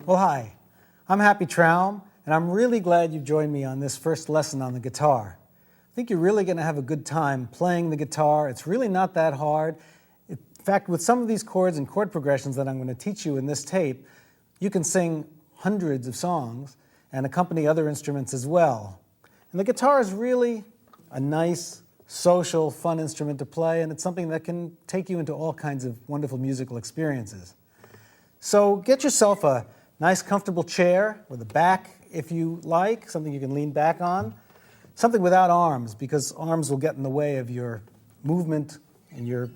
Well, hi, I'm Happy Traum, and I'm really glad you joined me on this first lesson on the guitar. I think you're really going to have a good time playing the guitar. It's really not that hard. In fact, with some of these chords and chord progressions that I'm going to teach you in this tape, you can sing hundreds of songs and accompany other instruments as well. And the guitar is really a nice, social, fun instrument to play, and it's something that can take you into all kinds of wonderful musical experiences. So get yourself a nice, comfortable chair with a back, if you like, something you can lean back on. Something without arms, because arms will get in the way of your movement and your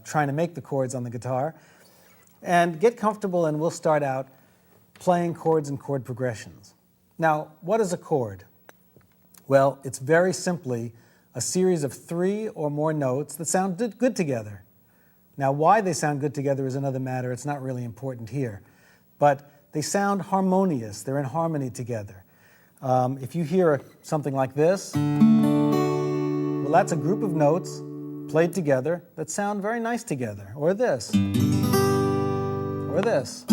trying to make the chords on the guitar. And get comfortable, and we'll start out playing chords and chord progressions. Now, what is a chord? Well, it's very simply a series of 3 or more notes that sound good together. Now, why they sound good together is another matter. It's not really important here. But they sound harmonious. They're in harmony together. If you hear something like this, well, that's a group of notes played together that sound very nice together. Or this. Or this.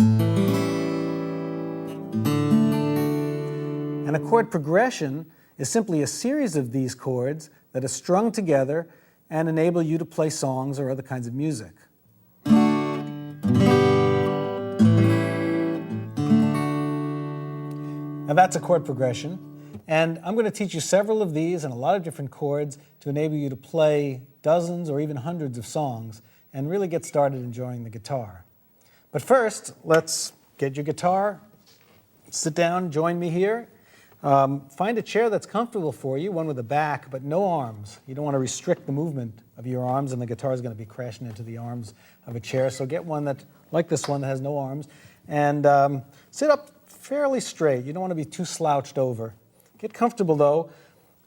And a chord progression is simply a series of these chords that are strung together and enable you to play songs or other kinds of music. Now that's a chord progression, and I'm going to teach you several of these and a lot of different chords to enable you to play dozens or even hundreds of songs and really get started enjoying the guitar. But first, let's get your guitar, sit down, join me here. Find a chair that's comfortable for you, one with a back but no arms. You don't want to restrict the movement of your arms, and the guitar is going to be crashing into the arms of a chair. So get one that, like this one, that has no arms, and sit up fairly straight. You don't want to be too slouched over. Get comfortable, though.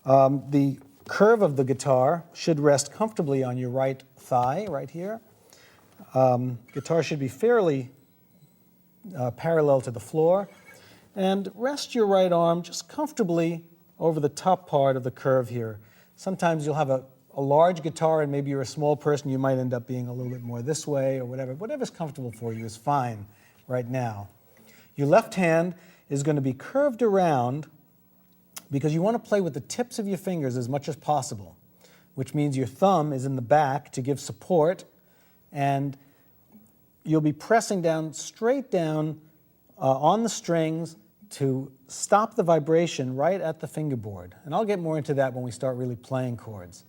The curve of the guitar should rest comfortably on your right thigh, right here. Guitar should be fairly parallel to the floor. And rest your right arm just comfortably over the top part of the curve here. Sometimes you'll have a large guitar and maybe you're a small person. You might end up being a little bit more this way or whatever. Whatever's comfortable for you is fine right now. Your left hand is going to be curved around because you want to play with the tips of your fingers as much as possible, which means your thumb is in the back to give support, and you'll be pressing down, straight down on the strings to stop the vibration right at the fingerboard. And I'll get more into that when we start really playing chords.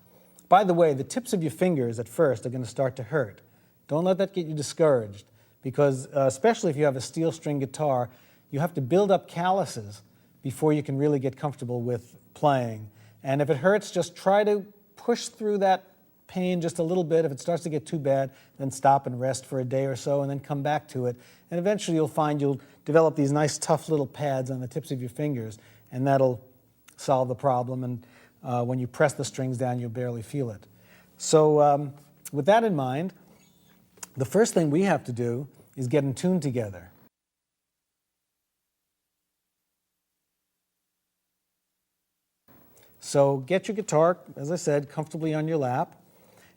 By the way, the tips of your fingers at first are going to start to hurt. Don't let that get you discouraged, because especially if you have a steel string guitar, you have to build up calluses before you can really get comfortable with playing. And if it hurts, just try to push through that pain just a little bit. If it starts to get too bad, then stop and rest for a day or so and then come back to it. And eventually you'll find you'll develop these nice tough little pads on the tips of your fingers, and that'll solve the problem. And when you press the strings down, you'll barely feel it. So with that in mind, the first thing we have to do is get in tune together. So get your guitar, as I said, comfortably on your lap.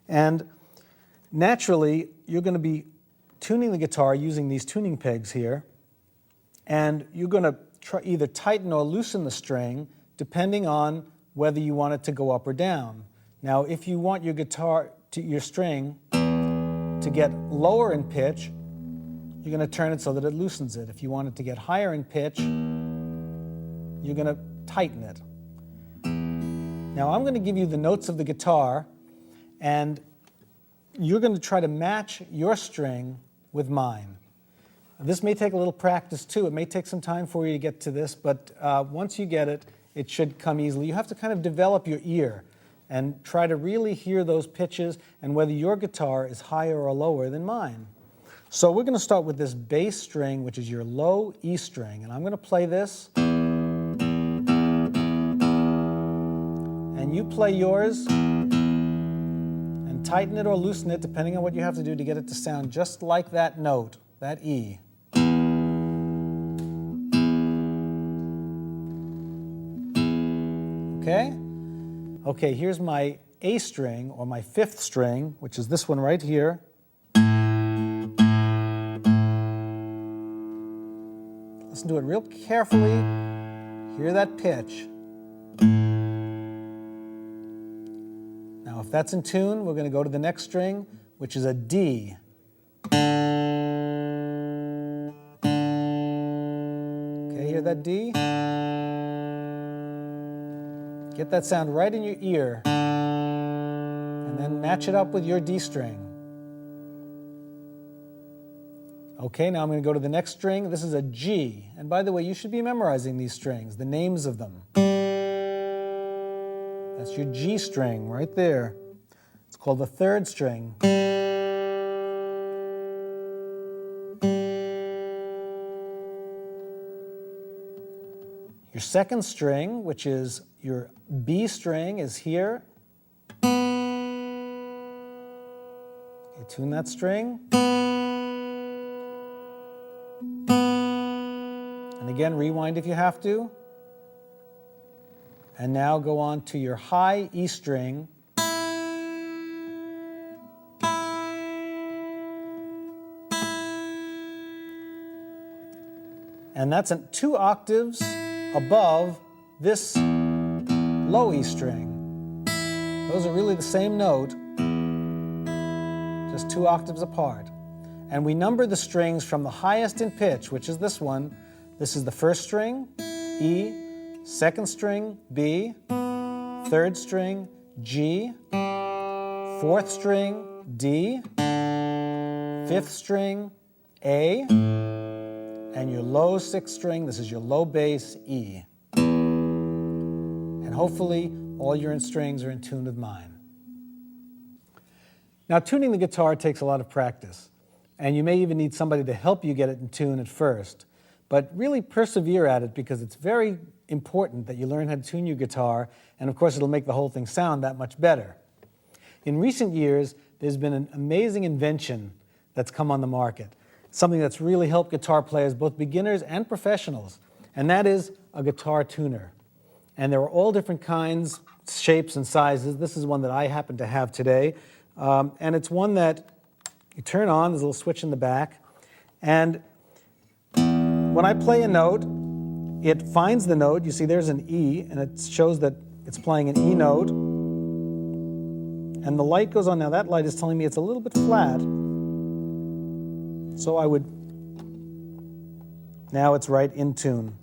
And naturally, you're going to be tuning the guitar using these tuning pegs here. And you're going to either tighten or loosen the string depending on whether you want it to go up or down. Now, if you want your your string to get lower in pitch, you're going to turn it so that it loosens it. If you want it to get higher in pitch, you're going to tighten it. Now, I'm going to give you the notes of the guitar, and you're going to try to match your string with mine. This may take a little practice, too. It may take some time for you to get to this, but once you get it, it should come easily. You have to kind of develop your ear and try to really hear those pitches and whether your guitar is higher or lower than mine. So we're going to start with this bass string, which is your low E string, and I'm going to play this. And you play yours and tighten it or loosen it depending on what you have to do to get it to sound just like that note, that E. Okay? Okay, here's my A string, or my 5th string, which is this one right here. Listen to it real carefully. Hear that pitch. Now, if that's in tune, we're going to go to the next string, which is a D. Okay, hear that D? Get that sound right in your ear, and then match it up with your D string. Okay, now I'm going to go to the next string. This is a G. And by the way, you should be memorizing these strings, the names of them. That's your G string right there. It's called the third string. Your second string, which is your B string, is here. Okay, tune that string. And again, rewind if you have to. And now go on to your high E string. And that's 2 octaves above this low E string. Those are really the same note, just 2 octaves apart. And we number the strings from the highest in pitch, which is this one. This is the first string, E, second string, B, third string, G, fourth string, D, fifth string, A, and your low sixth string, this is your low bass, E. And hopefully all your strings are in tune with mine. Now, tuning the guitar takes a lot of practice, and you may even need somebody to help you get it in tune at first. But really persevere at it, because it's very important that you learn how to tune your guitar, and of course it'll make the whole thing sound that much better. In recent years, there's been an amazing invention that's come on the market, something that's really helped guitar players, both beginners and professionals, and that is a guitar tuner. And there are all different kinds, shapes, and sizes. This is one that I happen to have today, and it's one that you turn on. There's a little switch in the back, and when I play a note, it finds the note. You see there's an E, and it shows that it's playing an E note. And the light goes on. Now that light is telling me it's a little bit flat. So I would, now it's right in tune.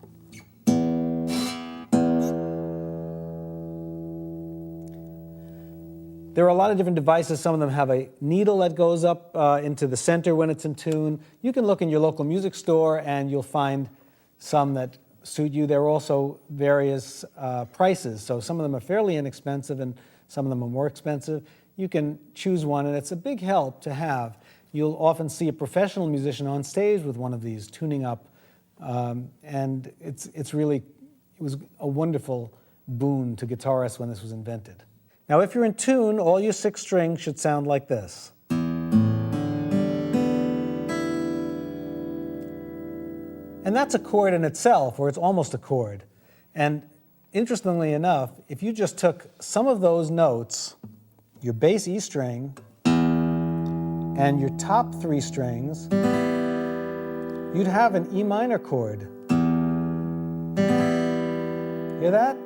There are a lot of different devices. Some of them have a needle that goes up into the center when it's in tune. You can look in your local music store and you'll find some that suit you. There are also various prices. So some of them are fairly inexpensive and some of them are more expensive. You can choose one, and it's a big help to have. You'll often see a professional musician on stage with one of these tuning up, and it was a wonderful boon to guitarists when this was invented. Now, if you're in tune, all your 6 strings should sound like this. And that's a chord in itself, or it's almost a chord. And interestingly enough, if you just took some of those notes, your bass E string, and your top 3 strings, you'd have an E minor chord. Hear that?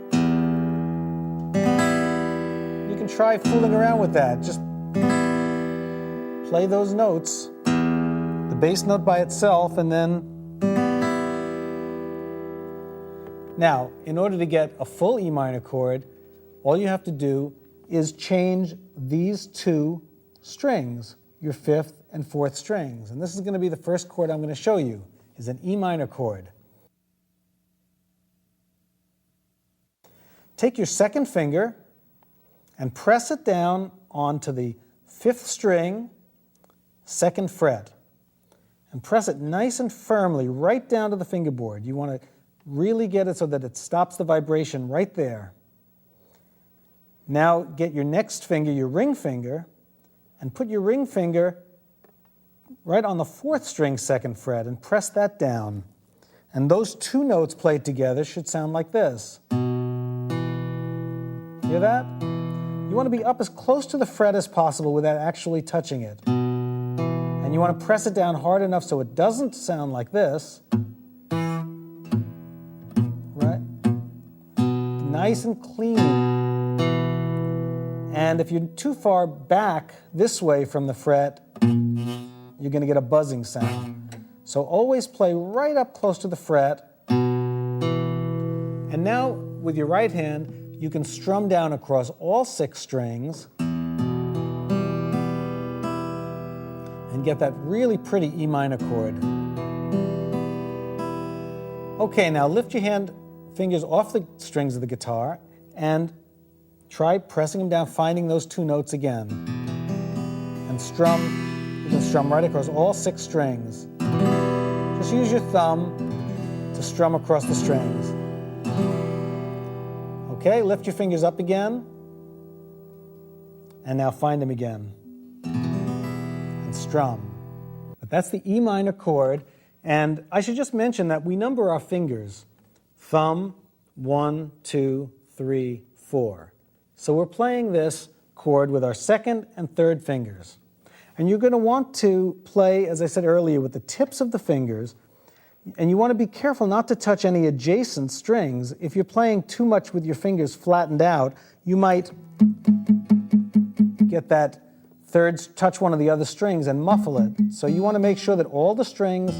You can try fooling around with that. Just play those notes, the bass note by itself, and then... Now, in order to get a full E minor chord, all you have to do is change these 2 strings, your 5th and 4th strings. And this is going to be the first chord I'm going to show you, is an E minor chord. Take your second finger and press it down onto the 5th string, 2nd fret. And press it nice and firmly right down to the fingerboard. You want to really get it so that it stops the vibration right there. Now get your next finger, your ring finger, and put your ring finger right on the 4th string, 2nd fret, and press that down. And those 2 notes played together should sound like this. Hear that? You want to be up as close to the fret as possible without actually touching it. And you want to press it down hard enough so it doesn't sound like this, nice and clean. And if you're too far back this way from the fret, you're going to get a buzzing sound. So always play right up close to the fret. And now, with your right hand, you can strum down across all 6 strings and get that really pretty E minor chord. Okay, now lift your fingers off the strings of the guitar and try pressing them down, finding those 2 notes again. And strum, you can strum right across all 6 strings. Just use your thumb to strum across the strings. Okay, lift your fingers up again, and now find them again, and strum. But that's the E minor chord, and I should just mention that we number our fingers. Thumb, 1, 2, 3, 4. So we're playing this chord with our 2nd and 3rd fingers. And you're going to want to play, as I said earlier, with the tips of the fingers. And you want to be careful not to touch any adjacent strings. If you're playing too much with your fingers flattened out, you might get that touch one of the other strings and muffle it. So you want to make sure that all the strings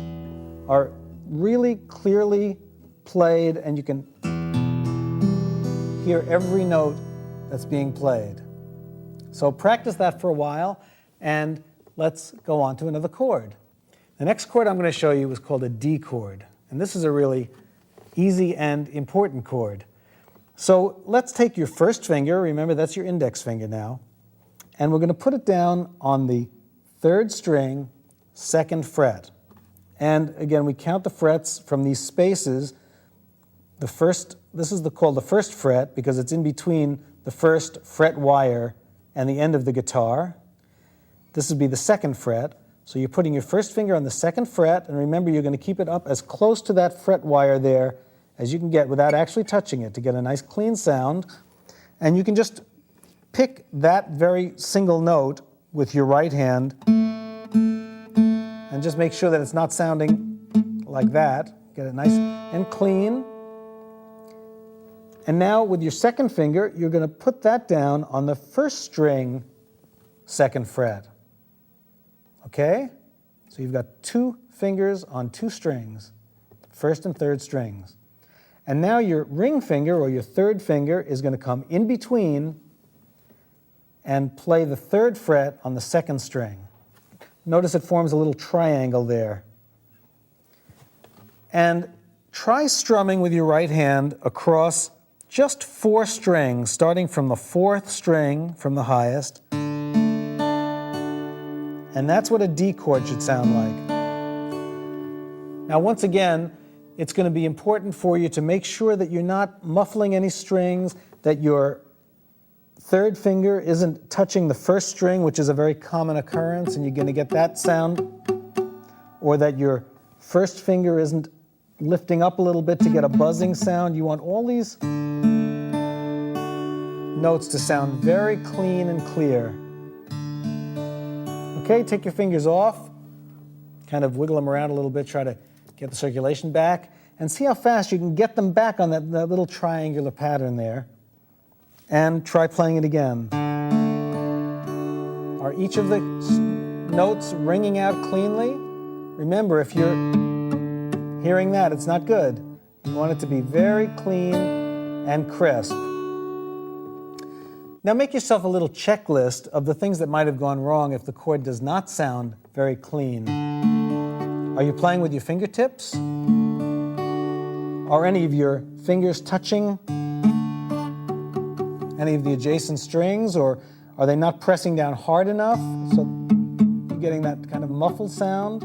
are really clearly played and you can hear every note that's being played. So practice that for a while, and let's go on to another chord. The next chord I'm going to show you is called a D chord, and this is a really easy and important chord. So let's take your first finger, remember that's your index finger now, and we're going to put it down on the 3rd string, 2nd fret. And again, we count the frets from these spaces. This is called the 1st fret because it's in between the 1st fret wire and the end of the guitar. This would be the 2nd fret. So you're putting your 1st finger on the 2nd fret, and remember you're going to keep it up as close to that fret wire there as you can get without actually touching it to get a nice clean sound. And you can just pick that very single note with your right hand and just make sure that it's not sounding like that. Get it nice and clean. And now with your 2nd finger, you're going to put that down on the 1st string, 2nd fret. Okay? So you've got 2 fingers on 2 strings, 1st and 3rd strings. And now your ring finger, or your 3rd finger, is going to come in between and play the 3rd fret on the 2nd string. Notice it forms a little triangle there. And try strumming with your right hand across just 4 strings, starting from the 4th string from the highest. And that's what a D chord should sound like. Now, once again, it's going to be important for you to make sure that you're not muffling any strings, that your 3rd finger isn't touching the 1st string, which is a very common occurrence, and you're going to get that sound, or that your 1st finger isn't lifting up a little bit to get a buzzing sound. You want all these notes to sound very clean and clear. Okay, take your fingers off, kind of wiggle them around a little bit, try to get the circulation back, and see how fast you can get them back on that little triangular pattern there. And try playing it again. Are each of the notes ringing out cleanly? Remember, if you're hearing that, it's not good. You want it to be very clean and crisp. Now make yourself a little checklist of the things that might have gone wrong if the chord does not sound very clean. Are you playing with your fingertips? Are any of your fingers touching any of the adjacent strings, or are they not pressing down hard enough so you're getting that kind of muffled sound?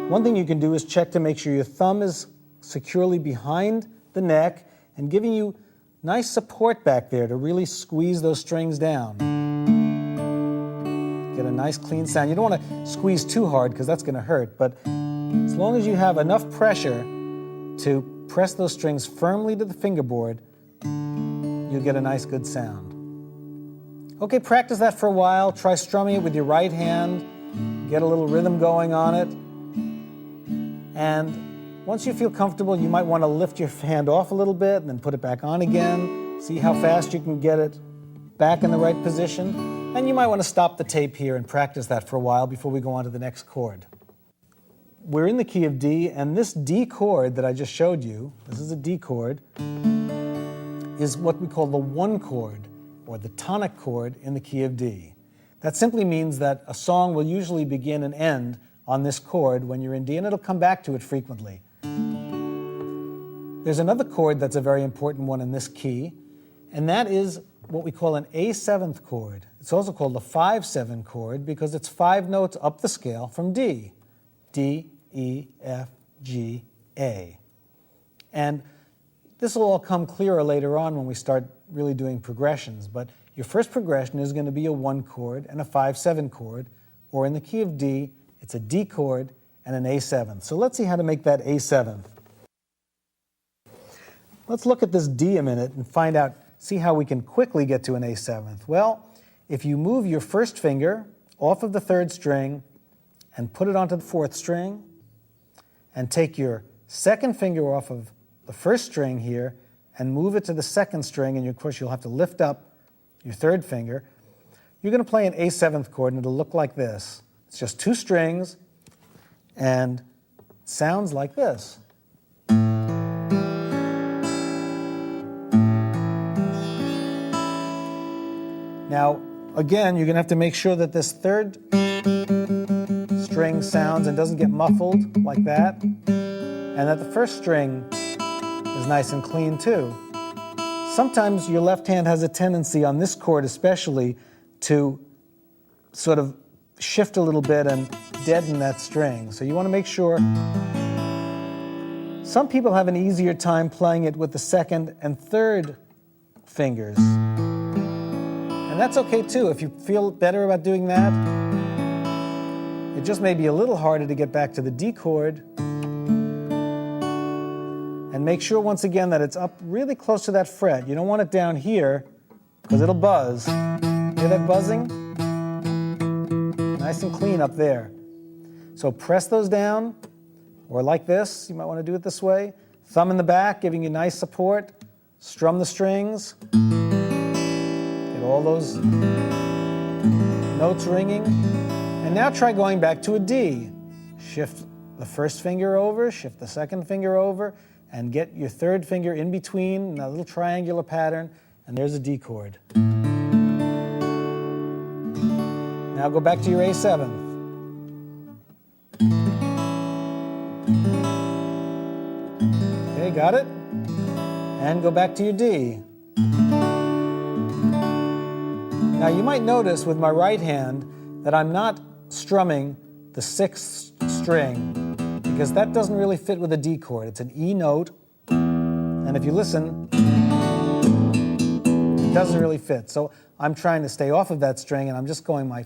One thing you can do is check to make sure your thumb is securely behind the neck and giving you nice support back there to really squeeze those strings down. Get a nice clean sound. You don't want to squeeze too hard because that's going to hurt, but as long as you have enough pressure to press those strings firmly to the fingerboard, you'll get a nice good sound. Okay, practice that for a while. Try strumming it with your right hand. Get a little rhythm going on it. And Once you feel comfortable, you might want to lift your hand off a little bit and then put it back on again. See how fast you can get it back in the right position. And you might want to stop the tape here and practice that for a while before we go on to the next chord. We're in the key of D, and this D chord that I just showed you, this is a D chord, is what we call the one chord, or the tonic chord in the key of D. That simply means that a song will usually begin and end on this chord when you're in D, and it'll come back to it frequently. There's another chord that's a very important one in this key, and that is what we call an A7th chord. It's also called the 5-7 chord because it's 5 notes up the scale from D. D, E, F, G, A. And this will all come clearer later on when we start really doing progressions, but your first progression is going to be a 1 chord and a 5-7 chord, or in the key of D, it's a D chord and an A7. So let's see how to make that A7. Let's look at this D a minute and find out, see how we can quickly get to an A7th. Well, if you move your first finger off of the 3rd string and put it onto the 4th string, and take your 2nd finger off of the 1st string here and move it to the 2nd string, and of course you'll have to lift up your 3rd finger, you're going to play an A7th chord, and it'll look like this. It's just 2 strings, and it sounds like this. Now, again, you're going to have to make sure that this 3rd string sounds and doesn't get muffled like that, and that the 1st string is nice and clean too. Sometimes your left hand has a tendency on this chord especially to sort of shift a little bit and deaden that string. So you want to make sure. Some people have an easier time playing it with the 2nd and 3rd fingers. And that's okay too. If you feel better about doing that, it just may be a little harder to get back to the D chord. And make sure once again that it's up really close to that fret. You don't want it down here because it'll buzz. Hear that buzzing? Nice and clean up there. So press those down, or like this. You might want to do it this way. Thumb in the back, giving you nice support. Strum the strings. Get all those notes ringing. And now try going back to a D. Shift the 1st finger over, shift the 2nd finger over, and get your 3rd finger in between in a little triangular pattern, and there's a D chord. Now go back to your A7th. Okay, got it? And go back to your D. Now you might notice with my right hand that I'm not strumming the 6th string because that doesn't really fit with a D chord. It's an E note, and if you listen, it doesn't really fit. So I'm trying to stay off of that string, and I'm just going my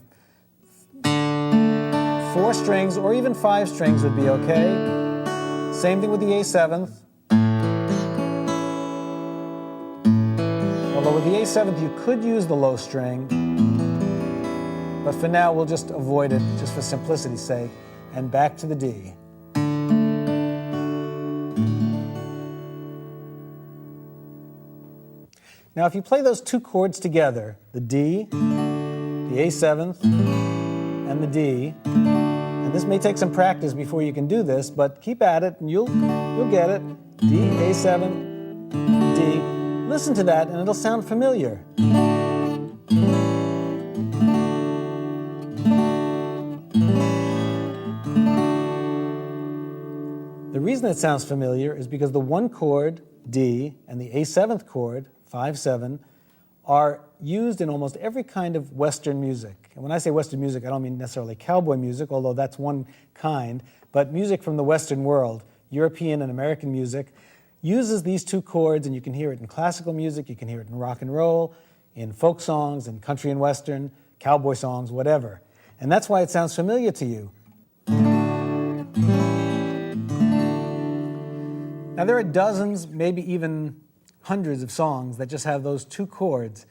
4 strings, or even 5 strings would be okay. Same thing with the A7th. Although with the A7th you could use the low string, but for now we'll just avoid it, just for simplicity's sake, and back to the D. Now if you play those 2 chords together, the D, the A7th, and the D, and this may take some practice before you can do this, but keep at it and you'll get it. D, A7, D. Listen to that and it'll sound familiar. The reason it sounds familiar is because the 1 chord, D, and the A7th chord, 5-7, are used in almost every kind of Western music. And when I say Western music, I don't mean necessarily cowboy music, although that's one kind, but music from the Western world, European and American music, uses these 2 chords, and you can hear it in classical music, you can hear it in rock and roll, in folk songs, in country and Western, cowboy songs, whatever. And that's why it sounds familiar to you. Now there are dozens, maybe even hundreds of songs that just have those 2 chords.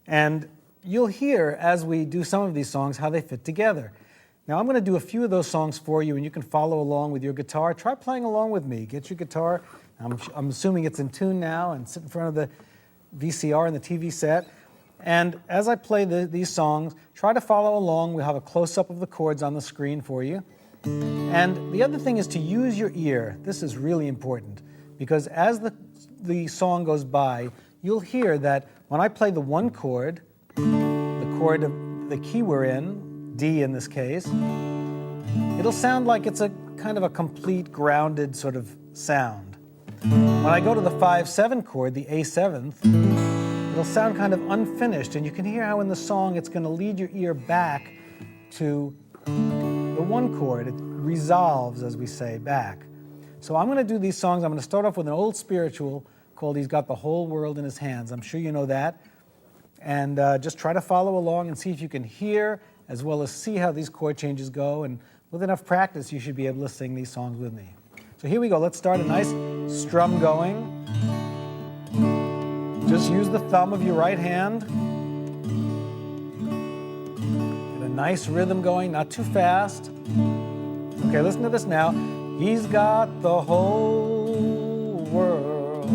And you'll hear as we do some of these songs how they fit together. Now I'm going to do a few of those songs for you, and you can follow along with your guitar. Try playing along with me. Get your guitar. I'm assuming it's in tune now, and sit in front of the VCR and the TV set. And as I play these songs, try to follow along. We'll have a close-up of the chords on the screen for you. And the other thing is to use your ear. This is really important, because as the song goes by, you'll hear that when I play the one chord, the chord of the key we're in, D in this case, it'll sound like it's a kind of a complete grounded sort of sound. When I go to the 5-7 chord, the A7th, it'll sound kind of unfinished, and you can hear how in the song it's going to lead your ear back to the one chord. It resolves, as we say, back. So I'm going to do these songs. I'm going to start off with an old spiritual called He's Got the Whole World in His Hands. I'm sure you know that. And just try to follow along and see if you can hear as well as see how these chord changes go. And with enough practice, you should be able to sing these songs with me. So here we go. Let's start a nice strum going. Just use the thumb of your right hand. Get a nice rhythm going, not too fast. Okay, listen to this now. He's got the whole world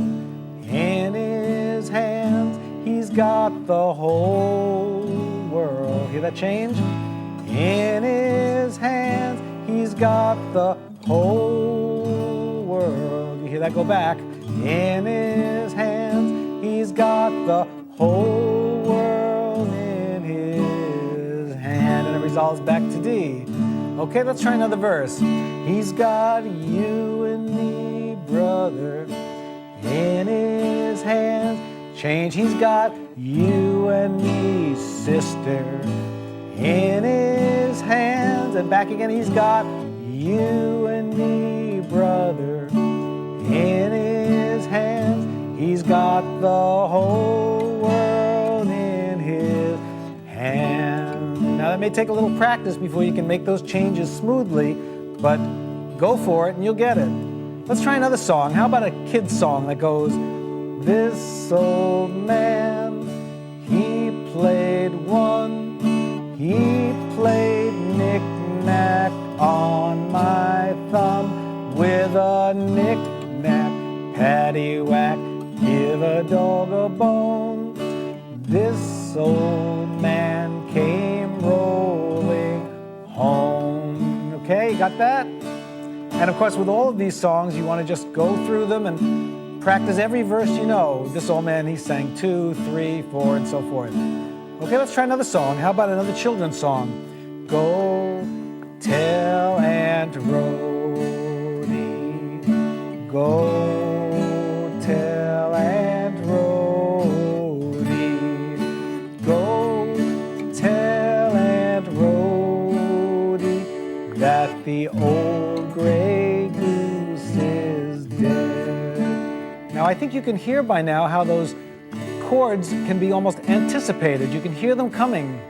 in his hands. He's got the whole world. Hear that change? In his hands. He's got the whole world. You hear that go back? In his hands. He's got the whole world in his hand. And it resolves back to D. Okay, let's try another verse. He's got you and me, brother, in his hands. Change. He's got you and me, sister, in his hands. And back again. He's got you and me, brother, in his hands. He's got the whole world in his hands. Now that may take a little practice before you can make those changes smoothly, but go for it and you'll get it. Let's try another song. How about a kid's song that goes, this old man, he played knick-knack on my thumb with a knick-knack, paddywhack, give a dog a bone. This old man came rolling home. Okay, you got that? And of course, with all of these songs, you want to just go through them and practice every verse you know. This old man, he sang 2, 3, 4, and so forth. Okay, let's try another song. How about another children's song? Go tell Aunt Rhody. Go tell Aunt Rhody. Go tell Aunt Rhody that the old gray goose is dead. Now, I think you can hear by now how those chords can be almost anticipated. You can hear them coming.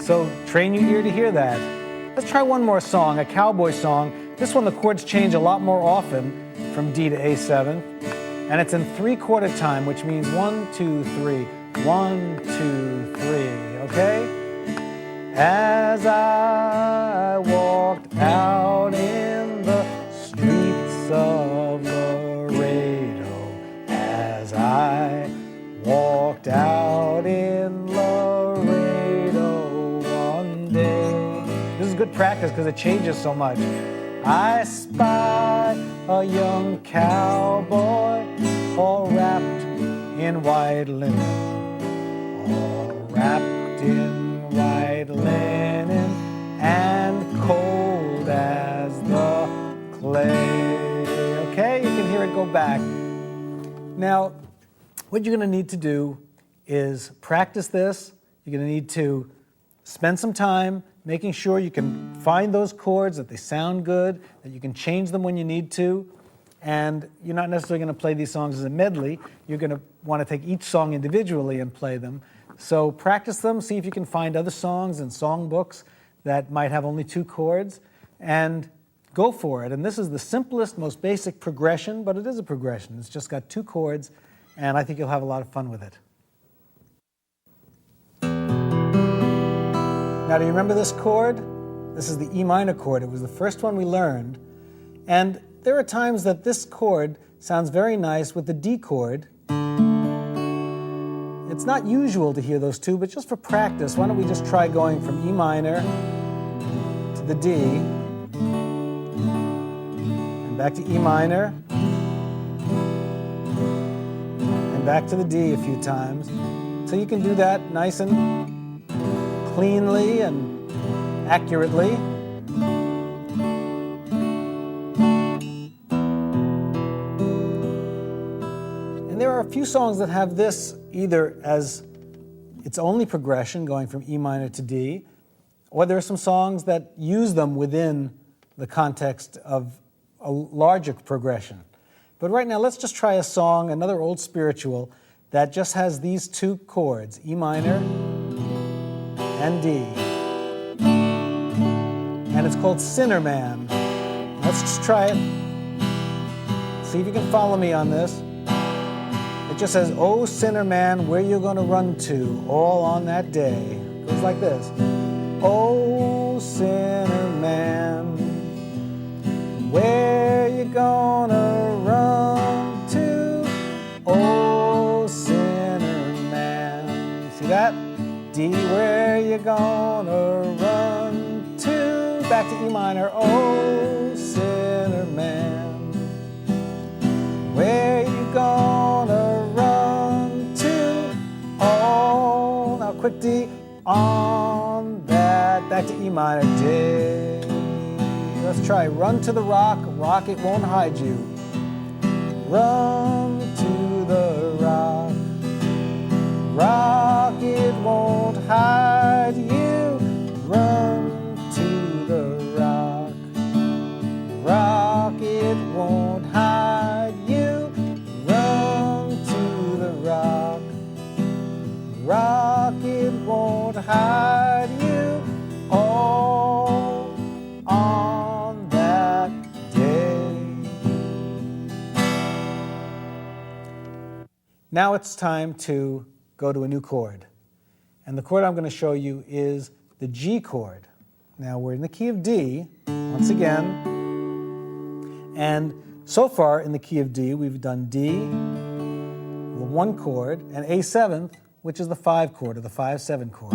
So train your ear to hear that. Let's try one more song, a cowboy song. This one, the chords change a lot more often from D to A7. And it's in 3/4 time, which means 1, 2, 3. 1, 2, 3, okay? As I walked out in the streets of Laredo, as I walked out in Laredo one day. This is good practice because it changes so much. I spy a young cowboy all wrapped in white linen, all wrapped in white linen and cold as the clay. Okay, you can hear it go back. Now, what you're going to need to do is practice this. You're going to need to spend some time making sure you can find those chords, that they sound good, that you can change them when you need to. And you're not necessarily going to play these songs as a medley. You're going to want to take each song individually and play them. So practice them, see if you can find other songs and songbooks that might have only 2 chords, and go for it. And this is the simplest, most basic progression, but it is a progression. It's just got 2 chords, and I think you'll have a lot of fun with it. Now, do you remember this chord? This is the E minor chord. It was the first one we learned. And there are times that this chord sounds very nice with the D chord. It's not usual to hear those two, but just for practice, why don't we just try going from E minor to the D, and back to E minor, and back to the D a few times. So you can do that nice and cleanly and accurately. And there are a few songs that have this either as its only progression, going from E minor to D, or there are some songs that use them within the context of a larger progression. But right now, let's just try a song, another old spiritual, that just has these two chords, E minor and D. And it's called Sinner Man. Let's just try it. See if you can follow me on this. It just says, "Oh, sinner man, where you gonna run to all on that day?" It goes like this. "Oh, sinner man, where you gonna run to? Oh, sinner man." See that? D, where you gonna run to? Back to E minor. "Oh, sinner man, where you gonna run to? Oh," now quick D, "on that." Back to E minor day. Let's try "Run to the rock, rock it won't hide you." Run to the rock, rock it won't hide you. Run to the rock, rock it won't hide you. Run to the rock, rock it won't hide you. All on that day. Now it's time to go to a new chord. And the chord I'm going to show you is the G chord. Now we're in the key of D, once again. And so far in the key of D, we've done D, the 1 chord, and A7th, which is the 5 chord, or the 5-7 chord.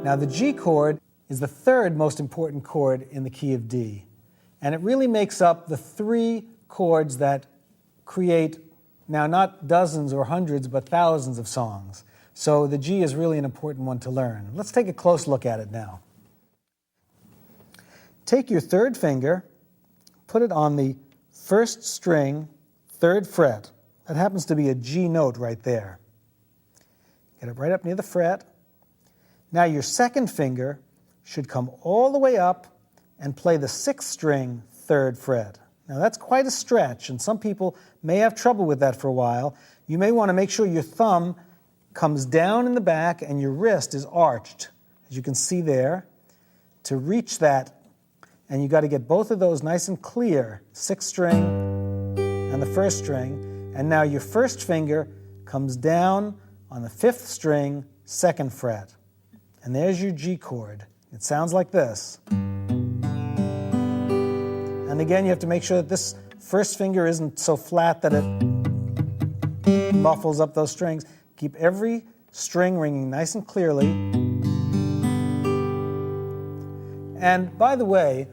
Now the G chord is the 3rd most important chord in the key of D. And it really makes up the 3 chords that create now not dozens or hundreds, but thousands of songs. So the G is really an important one to learn. Let's take a close look at it now. Take your 3rd finger, put it on the 1st string, 3rd fret. That happens to be a G note right there. Get it right up near the fret. Now your 2nd finger should come all the way up and play the 6th string, 3rd fret. Now that's quite a stretch, and some people may have trouble with that for a while. You may want to make sure your thumb comes down in the back and your wrist is arched, as you can see there, to reach that. And you've got to get both of those nice and clear, 6th string and the 1st string. And now your 1st finger comes down on the 5th string, 2nd fret. And there's your G chord. It sounds like this. And again, you have to make sure that this 1st finger isn't so flat that it muffles up those strings. Keep every string ringing nice and clearly. And by the way,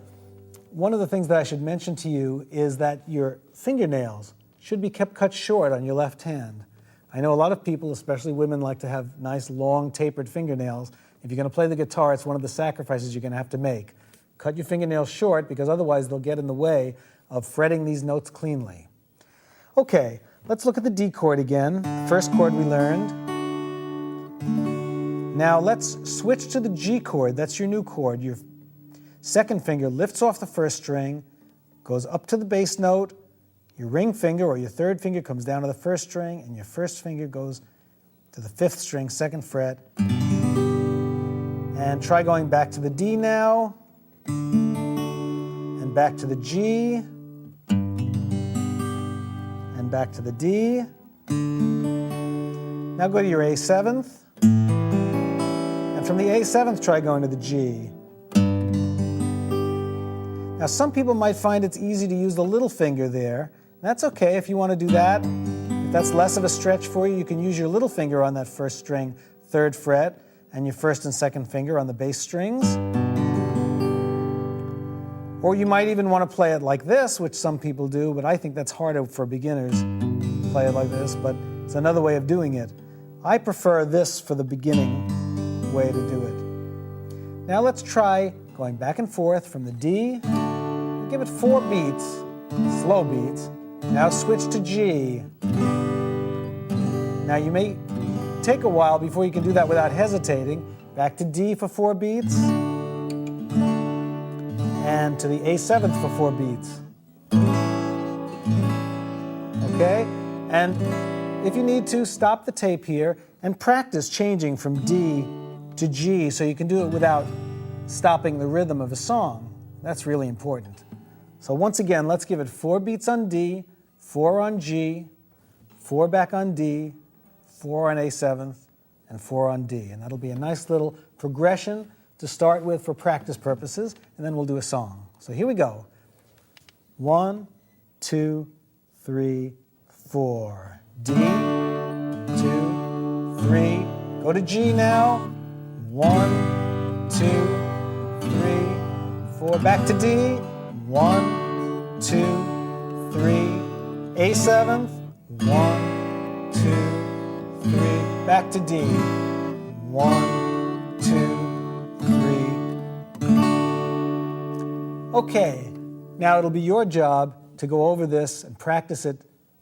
one of the things that I should mention to you is that your fingernails should be kept cut short on your left hand. I know a lot of people, especially women, like to have nice, long, tapered fingernails. If you're going to play the guitar, it's one of the sacrifices you're going to have to make. Cut your fingernails short, because otherwise they'll get in the way of fretting these notes cleanly. Okay, let's look at the D chord again, first chord we learned. Now let's switch to the G chord. That's your new chord. Your 2nd finger lifts off the 1st string, goes up to the bass note. Your ring finger or your 3rd finger comes down to the 1st string, and your 1st finger goes to the 5th string, 2nd fret. And try going back to the D now, and back to the G, and back to the D. Now go to your A7th, and And from the A7th, try going to the G. Now, some people might find it's easy to use the little finger there. That's okay if you want to do that. If that's less of a stretch for you, you can use your little finger on that first string, 3rd fret, and your 1st and 2nd finger on the bass strings. Or you might even want to play it like this, which some people do, but I think that's harder for beginners to play it like this, but it's another way of doing it. I prefer this for the beginning way to do it. Now let's try going back and forth from the D. Give it 4 beats, slow beats. Now switch to G. Now you may take a while before you can do that without hesitating. Back to D for 4 beats. And to the A7th for 4 beats. Okay? And if you need to, stop the tape here and practice changing from D to G so you can do it without stopping the rhythm of a song. That's really important. So once again, let's give it 4 beats on D, 4 on G, 4 back on D, 4 on A7th, and 4 on D. And that'll be a nice little progression to start with for practice purposes, and then we'll do a song. So here we go. 1, 2, 3, 4. D, 2, 3. Go to G now. 1, 2, 3, 4. Back to D. 1, 2, 3. A7th. 1, 2, 3. Back to D. 1, 2, 3. Okay, now it'll be your job to go over this and practice it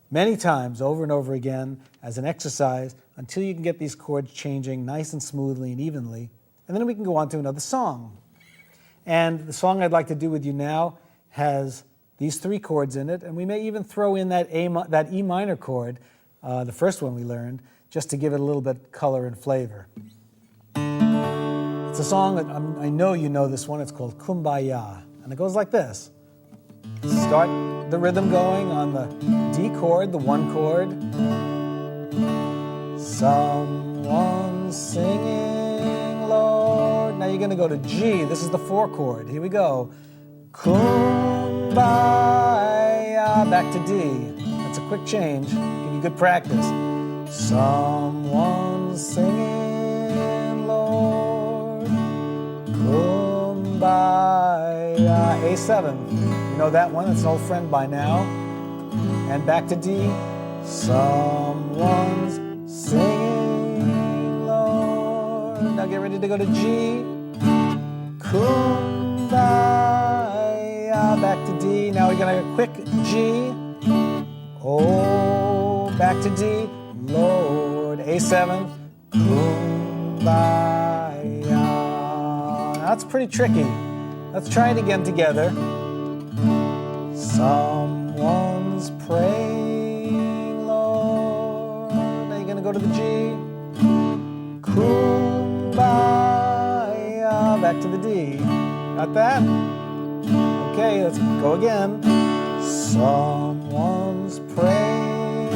many times over and over again as an exercise until you can get these chords changing nice and smoothly and evenly. And then we can go on to another song. And the song I'd like to do with you now has these 3 chords in it, and we may even throw in that E minor chord, the first one we learned, just to give it a little bit color and flavor. It's a song that I know you know this one. It's called Kumbaya, and it goes like this. Start the rhythm going on the D chord, the 1 chord. Someone's singing, Lord. Now you're going to go to G. This is the 4 chord. Here we go. Kumbaya. Back to D. That's a quick change. Give you good practice. Someone's singing, Lord. Kumbaya. A7. You know that one. It's an old friend by now. And back to D. Someone's singing, Lord. Now get ready to go to G. Kumbaya. Back to D. Now we're going to have a quick G. Oh, back to D. Lord. A7. Kumbaya. Now that's pretty tricky. Let's try it again together. Someone's praying, Lord. Now you're going to go to the G. Kumbaya. Back to the D. Got that? Okay, let's go again. Someone's praying,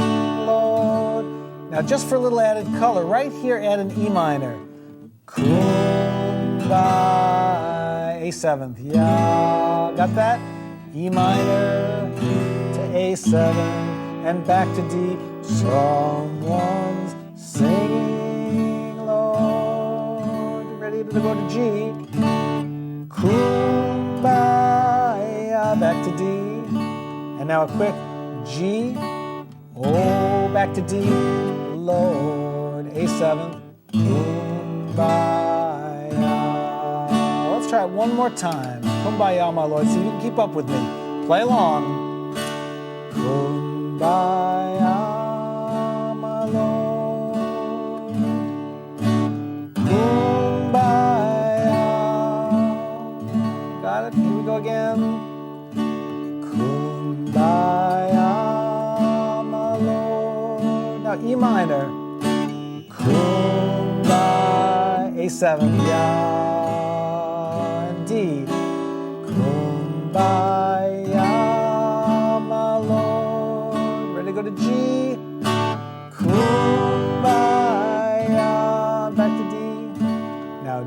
Lord. Now just for a little added color, right here add an E minor. Kumbaya. A7th. Yeah. Got that? E minor to A7 and back to D. Someone's singing, Lord. You ready to go to G? Kumbaya. Back to D. And now a quick G. Oh, back to D. Lord. A7. Kumbaya. Let's try it one more time. Kumbaya, my Lord. See if you can keep up with me. Play along. Kumbaya, my Lord. Kumbaya. Got it? Here we go again. Kumbaya, my Lord. Now E minor. Kumbaya. A7. Yeah. D. Kumbaya, my Lord. Ready to go to G. Kumbaya. Back to D. Now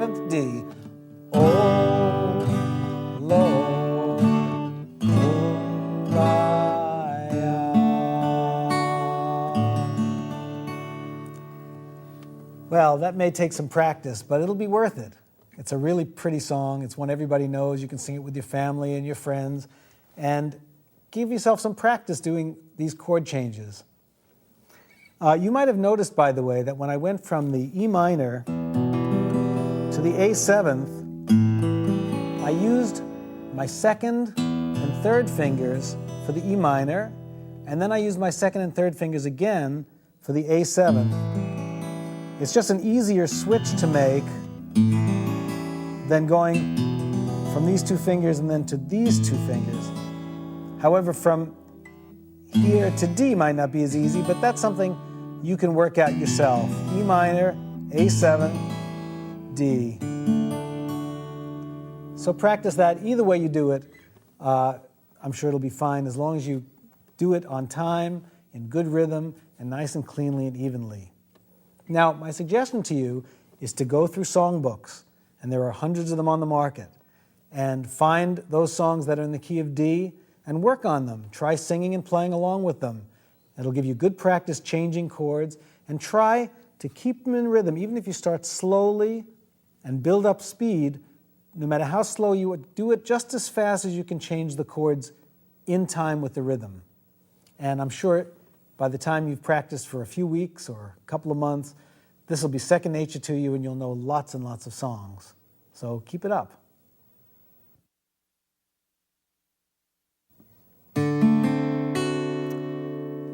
7th, D. Oh, Lord, well, that may take some practice, but it'll be worth it. It's a really pretty song. It's one everybody knows. You can sing it with your family and your friends. And give yourself some practice doing these chord changes. You might have noticed, by the way, that when I went from the E minor to the A7th, I used my second and third fingers for the E minor, and then I used my second and third fingers again for the A7th. It's just an easier switch to make than going from these two fingers and then to these two fingers. However, from here to D might not be as easy, but that's something you can work out yourself. E minor, A7, D. So practice that. Either way you do it, I'm sure it'll be fine as long as you do it on time, in good rhythm, and nice and cleanly and evenly. Now, my suggestion to you is to go through songbooks, and there are hundreds of them on the market, and find those songs that are in the key of D and work on them. Try singing and playing along with them. It'll give you good practice changing chords, and try to keep them in rhythm. Even if you start slowly and build up speed, no matter how slow you would, do it just as fast as you can change the chords in time with the rhythm. And I'm sure by the time you've practiced for a few weeks or a couple of months, this will be second nature to you and you'll know lots and lots of songs. So keep it up.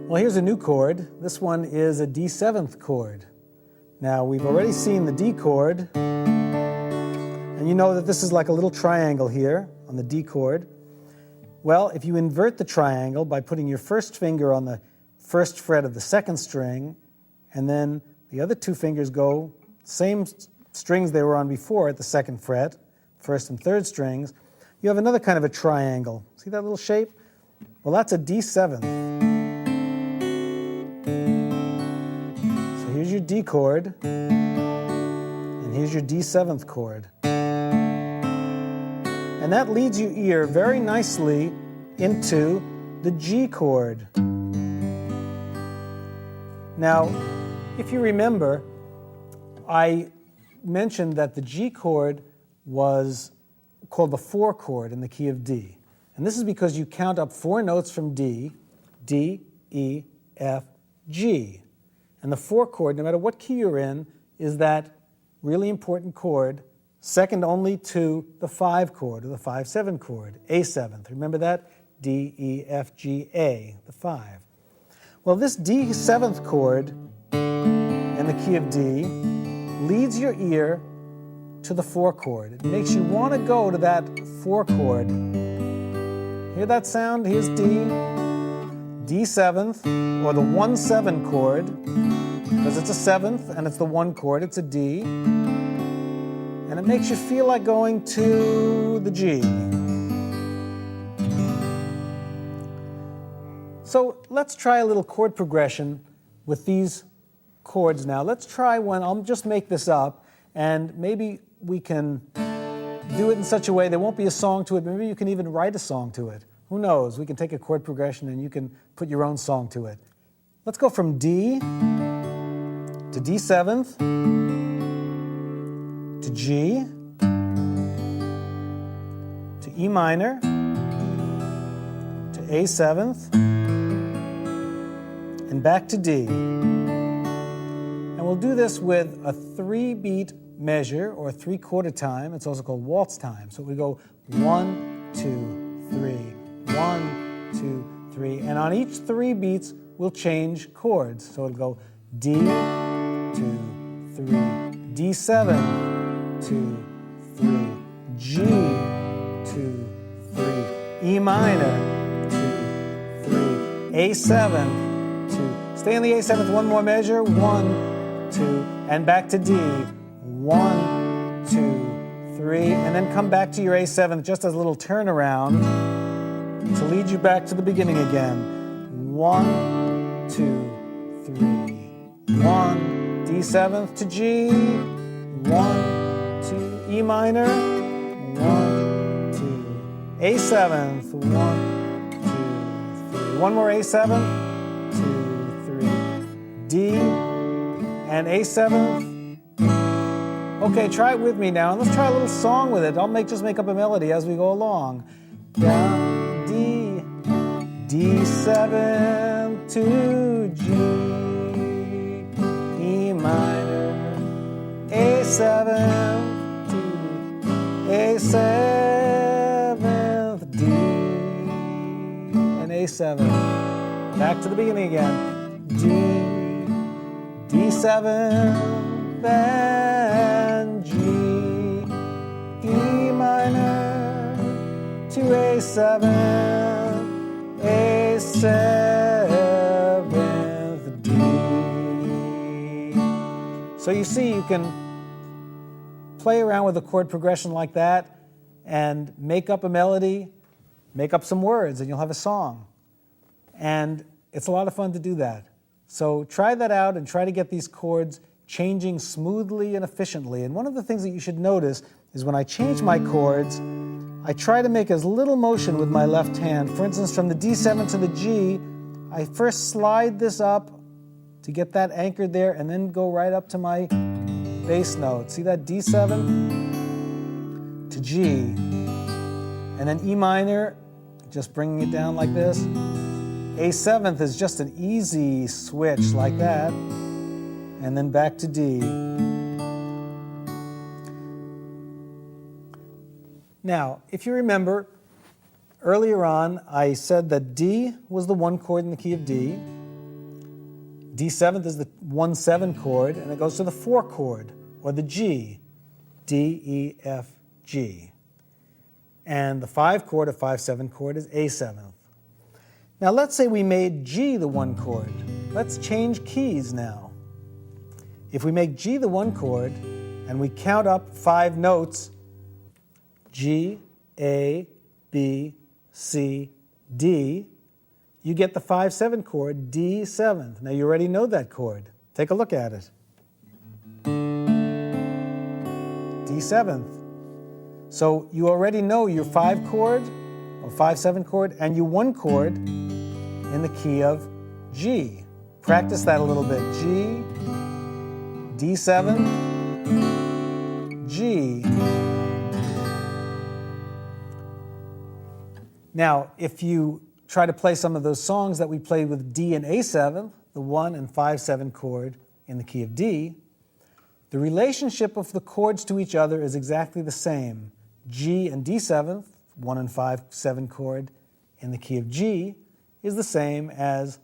Well, here's a new chord. This one is a D7th chord. Now, we've already seen the D chord, and you know that this is like a little triangle here on the D chord. Well, if you invert the triangle by putting your first finger on the first fret of the second string, and then the other two fingers go same strings they were on before at the second fret, first and third strings, you have another kind of a triangle. See that little shape? Well, that's a D7th. So here's your D chord, and here's your D7th chord. And that leads your ear very nicely into the G chord. Now, if you remember, I mentioned that the G chord was called the 4 chord in the key of D. And this is because you count up 4 notes from D, D, E, F, G. And the 4 chord, no matter what key you're in, is that really important chord, second only to the 5 chord, or the 5-7 chord, A7th. Remember that? D, E, F, G, A, the 5. Well, this D7th chord in the key of D leads your ear to the 4 chord. It makes you want to go to that 4 chord. Hear that sound? Here's D, D7th, or the 1-7 chord, because it's a 7th and it's the 1 chord, it's a D. And it makes you feel like going to the G. So let's try a little chord progression with these chords now. Let's try one. I'll just make this up, and maybe we can do it in such a way there won't be a song to it. Maybe you can even write a song to it. Who knows? We can take a chord progression and you can put your own song to it. Let's go from D to D7th, to G, to E minor, to A7th, and back to D. And we'll do this with a 3-beat measure, or 3/4 time. It's also called waltz time. So we go 1, 2, 3, 1, 2, 3. And on each 3 beats, we'll change chords. So it'll go D, 2, 3, D7, 2, 3, G, 2, 3, E minor, 2, 3, A7, 2. Stay in the A7th, one more measure, 1, 2, and back to D, 1, 2, 3, and then come back to your A7th just as a little turnaround to lead you back to the beginning again. 1, 2, 3, 1, D7th to G, 1, 2, E minor, 1, 2. A seventh, 1, 2, 3. One more A seventh, 2, 3. D and A seventh. Okay, try it with me now, and let's try a little song with it. Just make up a melody as we go along. Down, D, D7 to G, E minor, A7 to A7, D, and A7. Back to the beginning again. D, D7, then G, E minor, to A7, A7th D. So you see, you can play around with a chord progression like that and make up a melody, make up some words, and you'll have a song. And it's a lot of fun to do that. So try that out and try to get these chords changing smoothly and efficiently. And one of the things that you should notice is when I change my chords, I try to make as little motion with my left hand. For instance, from the D7 to the G, I first slide this up to get that anchored there and then go right up to my bass note. See that? D7 to G. And then E minor, just bringing it down like this. A7th is just an easy switch like that. And then back to D. Now, if you remember, earlier on I said that D was the 1 chord in the key of D. D7th is the 1-7 chord, and it goes to the 4 chord, or the G, D, E, F, G. And the 5 chord, or 5-7 chord, is A7th. Now let's say we made G the 1 chord. Let's change keys now. If we make G the 1 chord, and we count up 5 notes, G, A, B, C, D, you get the 5-7 chord, D7th. Now you already know that chord. Take a look at it. D7th. So you already know your 5 chord, or 5-7 chord, and your 1 chord in the key of G. Practice that a little bit. G, D7, G. Now, if you try to play some of those songs that we played with D and A7, the 1 and 5-7 chord in the key of D, the relationship of the chords to each other is exactly the same. G and D7, 1 and 5-7 chord in the key of G, is the same as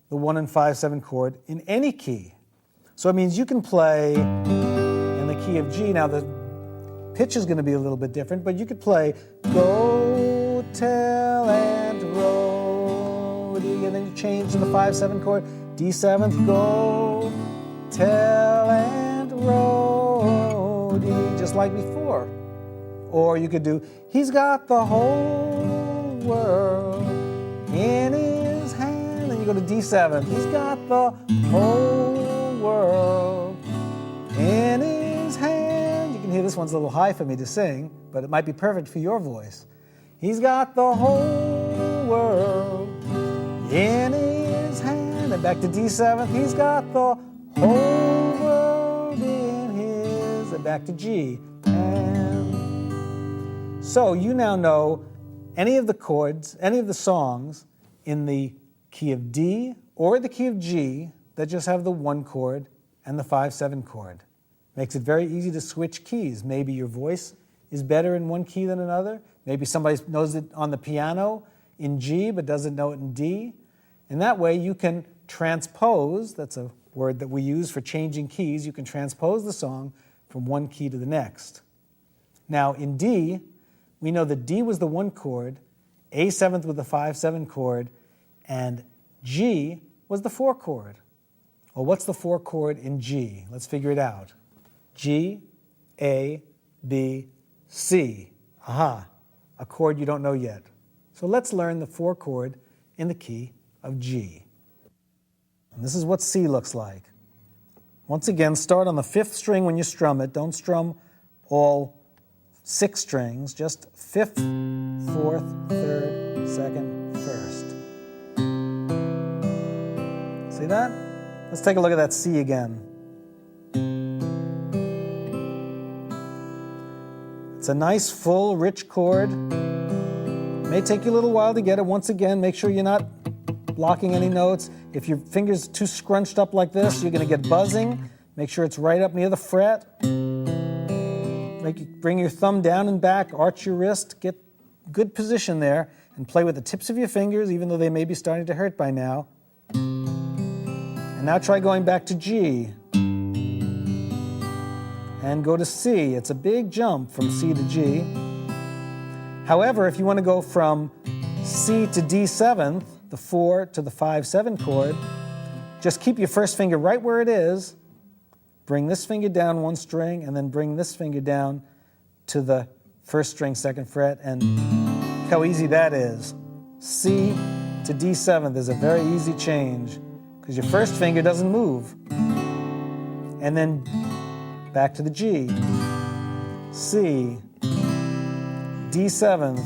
the 1 and 5-7 chord in any key. So it means you can play in the key of G. Now the pitch is going to be a little bit different, but you could play go, tell, and roll, and then you change to the 5-7 chord, D7th, go, tell, and roll, just like before. Or you could do, he's got the whole world in his hand, and you go to D7, he's got the whole world in his hand. You can hear this one's a little high for me to sing, but it might be perfect for your voice. He's got the whole world in his hand. And back to D7, he's got the whole world in his, and back to G. And so you now know any of the chords, any of the songs in the key of D or the key of G that just have the 1 chord and the 5-7 chord. Makes it very easy to switch keys. Maybe your voice is better in one key than another. Maybe somebody knows it on the piano in G but doesn't know it in D. And that way you can transpose, that's a word that we use for changing keys, you can transpose the song from one key to the next. Now in D, we know that D was the 1 chord, A7th was the 5-7 chord, and G was the 4 chord. Well, what's the 4 chord in G? Let's figure it out. G, A, B, C. Aha, a chord you don't know yet. So let's learn the 4 chord in the key of G. And this is what C looks like. Once again, start on the 5th string when you strum it. Don't strum all 6 strings, just 5th, 4th, 3rd, 2nd, 1st. See that? Let's take a look at that C again. It's a nice, full, rich chord. May take you a little while to get it. Once again, make sure you're not blocking any notes. If your finger's too scrunched up like this, you're going to get buzzing. Make sure it's right up near the fret. Bring your thumb down and back, arch your wrist, get good position there, and play with the tips of your fingers, even though they may be starting to hurt by now. And now try going back to G. And go to C. It's a big jump from C to G. However, if you want to go from C to D7, the 4 to the 5-7 chord, just keep your first finger right where it is, bring this finger down 1 string, and then bring this finger down to the 1st string, 2nd fret, and look how easy that is. C to D7 is a very easy change because your first finger doesn't move. And then back to the G, C, D7,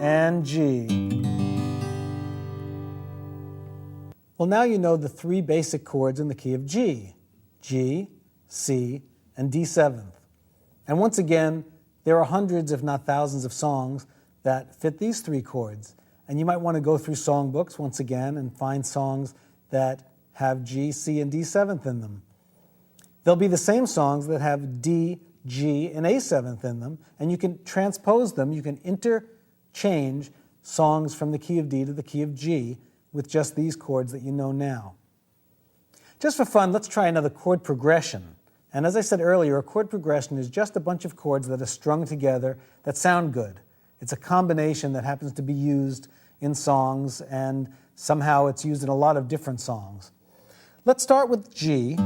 and G. Well, now you know the 3 basic chords in the key of G: G, C, and D7. And once again, there are hundreds, if not thousands, of songs that fit these 3 chords. And you might want to go through songbooks once again and find songs that have G, C, and D7 in them. There'll be the same songs that have D, G, and A7 in them, and you can transpose them, you can interchange songs from the key of D to the key of G with just these chords that you know now. Just for fun, let's try another chord progression. And as I said earlier, a chord progression is just a bunch of chords that are strung together that sound good. It's a combination that happens to be used in songs, and somehow it's used in a lot of different songs. Let's start with G.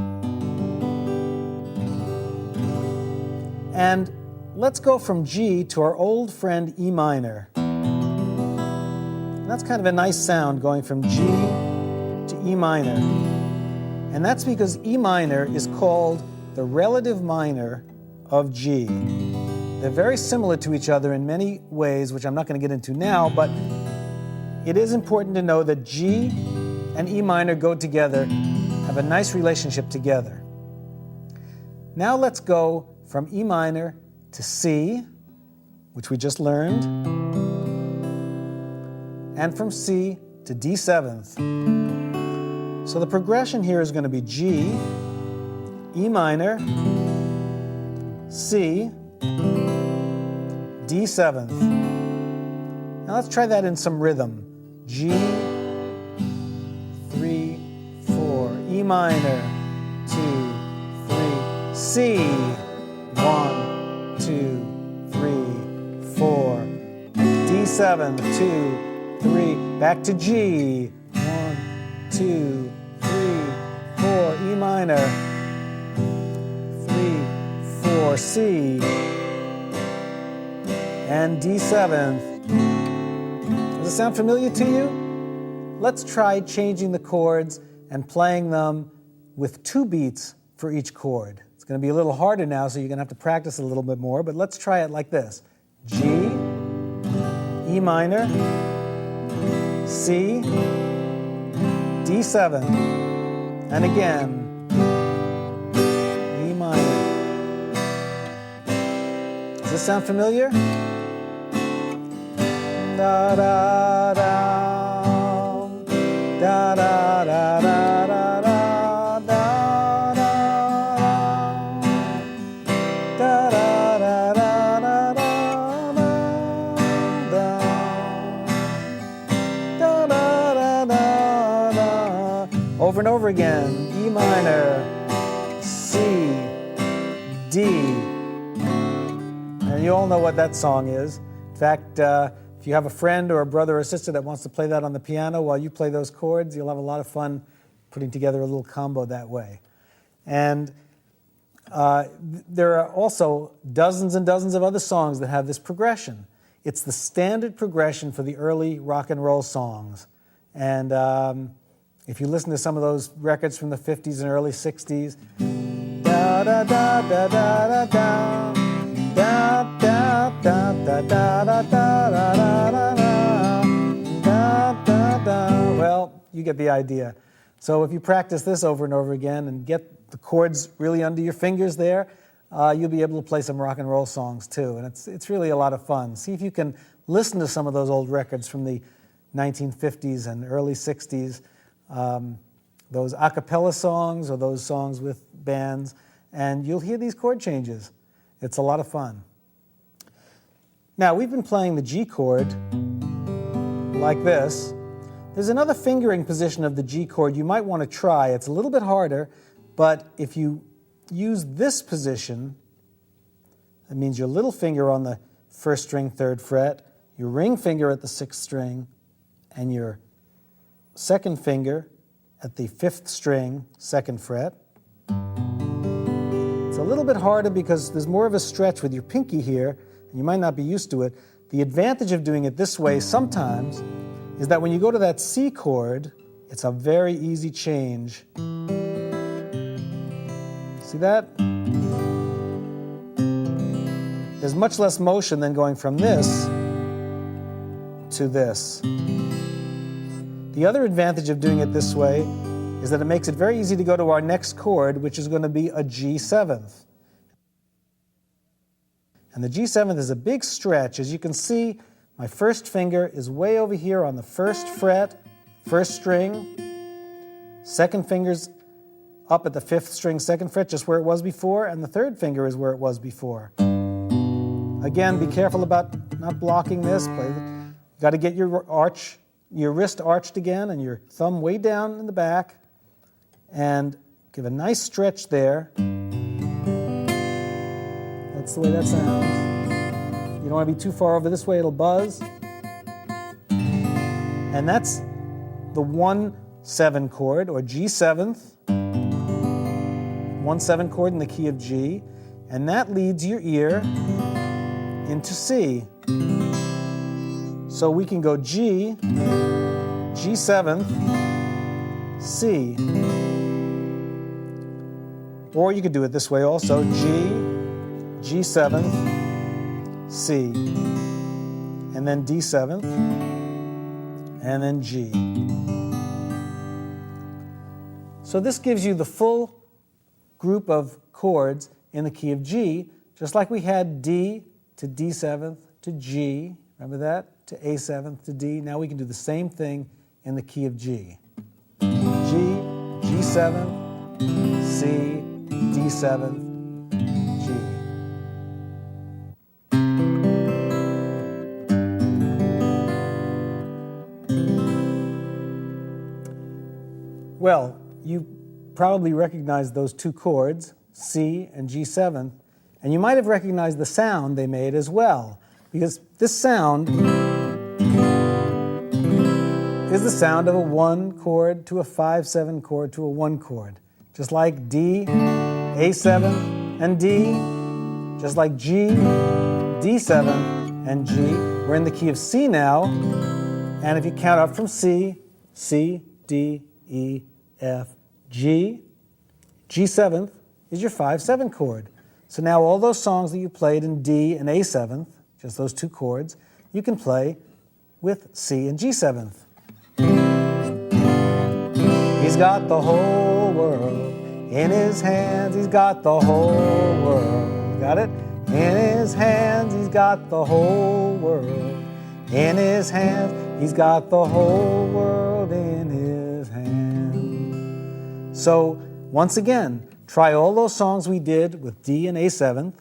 And let's go from G to our old friend E minor. And that's kind of a nice sound going from G to E minor. And that's because E minor is called the relative minor of G. They're very similar to each other in many ways, which I'm not going to get into now, but it is important to know that G and E minor go together, have a nice relationship together. Now let's go from E minor to C, which we just learned, and from C to D7. So the progression here is going to be G, E minor, C, D7. Now let's try that in some rhythm. G, 3, 4, E minor, 2, 3, C, 1, 2, 3, 4, D7, 2, 3, back to G, 1, 2, 3, 4, E minor, 3, 4, C, and D7. Does it sound familiar to you? Let's try changing the chords and playing them with 2 beats for each chord. It's going to be a little harder now, so you're going to have to practice a little bit more, but let's try it like this. G, E minor, C, D7, and again, E minor. Does this sound familiar? Da da da, da da da da da da. Over and over again, E minor, C, D. And you all know what that song is. In fact, if you have a friend or a brother or sister that wants to play that on the piano while you play those chords, you'll have a lot of fun putting together a little combo that way. And there are also dozens and dozens of other songs that have this progression. It's the standard progression for the early rock and roll songs. And if you listen to some of those records from the 50s and early 60s, da da da da da da da da da da da da da da da da da da da. Well, you get the idea. So if you practice this over and over again and get the chords really under your fingers there, you'll be able to play some rock and roll songs too. And it's really a lot of fun. See if you can listen to some of those old records from the 1950s and early 60s, those a cappella songs or those songs with bands, and you'll hear these chord changes. It's a lot of fun. Now, we've been playing the G chord like this. There's another fingering position of the G chord you might want to try. It's a little bit harder, but if you use this position, that means your little finger on the first string, third fret, your ring finger at the sixth string, and your second finger at the fifth string, second fret. It's a little bit harder because there's more of a stretch with your pinky here, and you might not be used to it. The advantage of doing it this way sometimes is that when you go to that C chord, it's a very easy change. See that? There's much less motion than going from this to this. The other advantage of doing it this way is that it makes it very easy to go to our next chord, which is going to be a G7th. And the G7th is a big stretch. As you can see, my first finger is way over here on the first fret, first string. Second finger's up at the fifth string, second fret, just where it was before, and the third finger is where it was before. Again, be careful about not blocking this. You got to get your wrist arched again, and your thumb way down in the back, and give a nice stretch there. That's the way that sounds. You don't want to be too far over this way, it'll buzz. And that's the 1-7 chord, or G7th. 1-7 chord in the key of G, and that leads your ear into C. So we can go G, G7th, C. Or you could do it this way also, G, G7th, C, and then D7th, and then G. So this gives you the full group of chords in the key of G, just like we had D to D7th to G, remember that? To A7th to D. Now we can do the same thing in the key of G. G, G7, C, D7, G. Well, you probably recognize those two chords, C and G7, and you might have recognized the sound they made as well, because this sound is the sound of a 1 chord to a 5-7 chord to a 1 chord. Just like D, A7, and D, just like G, D7, and G. We're in the key of C now, and if you count up from C, C, D, E, F, G, G7th is your 5-7 chord. So now all those songs that you played in D and A7th, just those two chords, you can play with C and G7th. He's got the whole world in his hands. He's got the whole world. Got it? In his hands, he's got the whole world. In his hands, he's got the whole world in his hands. So, once again, try all those songs we did with D and A7th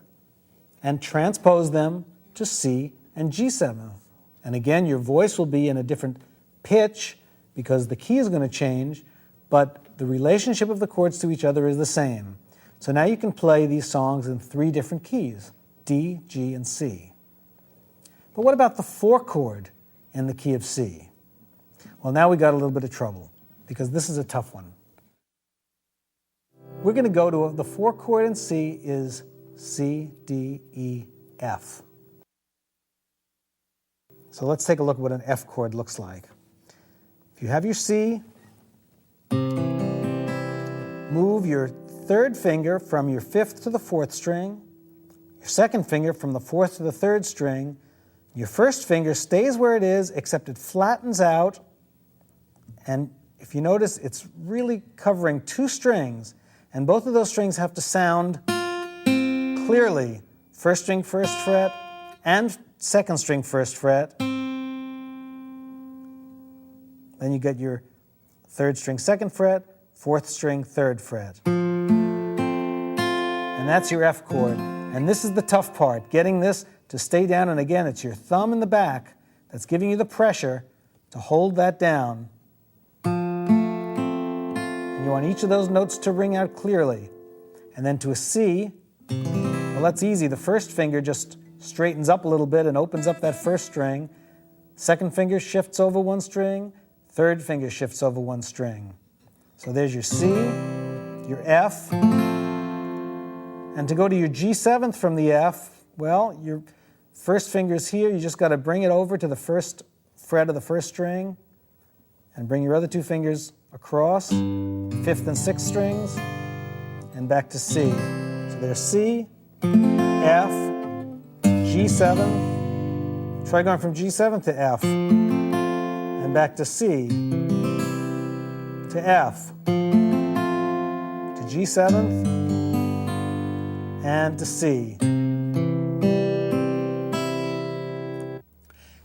and transpose them to C and G7th. And again, your voice will be in a different pitch because the key is going to change, but the relationship of the chords to each other is the same. So now you can play these songs in 3 different keys, D, G, and C. But what about the 4 chord in the key of C? Well, now we got a little bit of trouble because this is a tough one. We're going to go to the 4 chord in C is C, D, E, F. So let's take a look at what an F chord looks like. If you have your C, move your 3rd finger from your 5th to the 4th string, your second finger from the fourth to the third string. Your first finger stays where it is, except it flattens out. And if you notice, it's really covering two strings. And both of those strings have to sound clearly. First string, first fret, and second string, first fret. Then you get your third string, second fret, fourth string, third fret. And that's your F chord. And this is the tough part, getting this to stay down. And again, it's your thumb in the back that's giving you the pressure to hold that down. And you want each of those notes to ring out clearly. And then to a C, well, that's easy. The first finger just straightens up a little bit and opens up that first string. Second finger shifts over one string. Third finger shifts over one string. So there's your C, your F. And to go to your G7th from the F, well, your first finger's here. You just got to bring it over to the first fret of the first string and bring your other two fingers across, fifth and sixth strings, and back to C. So there's C, F, G7. Try going from G7 to F, and back to C, to F, to G7, and to C.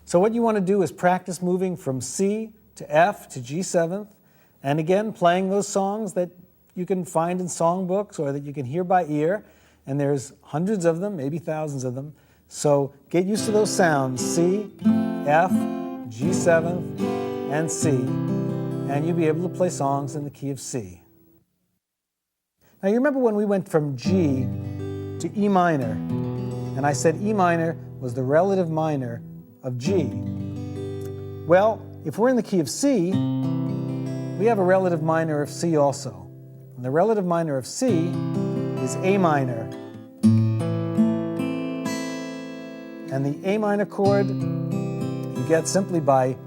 So what you want to do is practice moving from C to F to G7th, and again playing those songs that you can find in songbooks or that you can hear by ear, and there's hundreds of them, maybe thousands of them. So get used to those sounds, C, F, G7th, and C, and you'll be able to play songs in the key of C. Now you remember when we went from G to E minor, and I said E minor was the relative minor of G. Well, if we're in the key of C, we have a relative minor of C also. And the relative minor of C is A minor. And the A minor chord you get simply by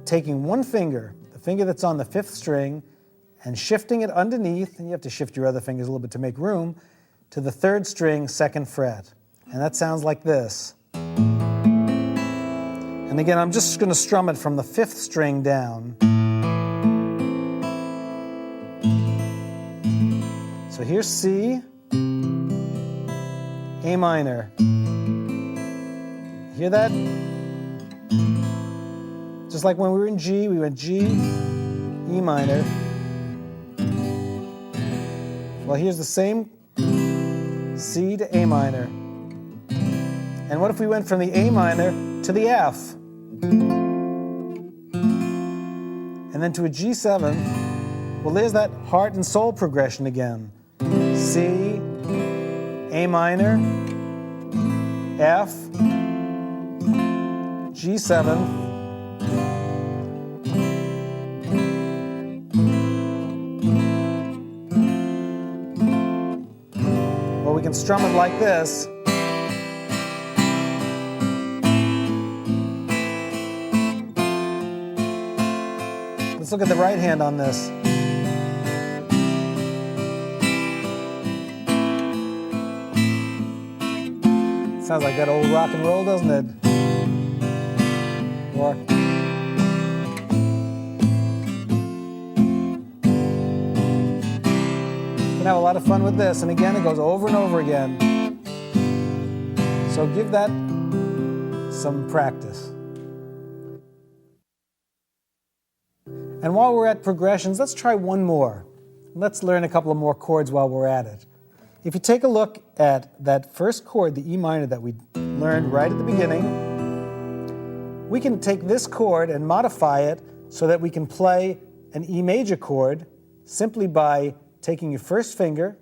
taking one finger, the finger that's on the fifth string, and shifting it underneath, and you have to shift your other fingers a little bit to make room, to the third string, second fret. And that sounds like this. And again, I'm just going to strum it from the fifth string down. So here's C, A minor. Hear that? Just like when we were in G, we went G, E minor. Well, here's the same C to A minor. And what if we went from the A minor to the F? And then to a G7. Well, there's that heart and soul progression again. C, A minor, F, G7, well, we can strum it like this. Let's look at the right hand on this. Sounds like that old rock and roll, doesn't it? Or you can have a lot of fun with this, and again, it goes over and over again. So give that some practice. And while we're at progressions, let's try one more. Let's learn a couple of more chords while we're at it. If you take a look at that first chord, the E minor that we learned right at the beginning, we can take this chord and modify it so that we can play an E major chord simply by taking your first finger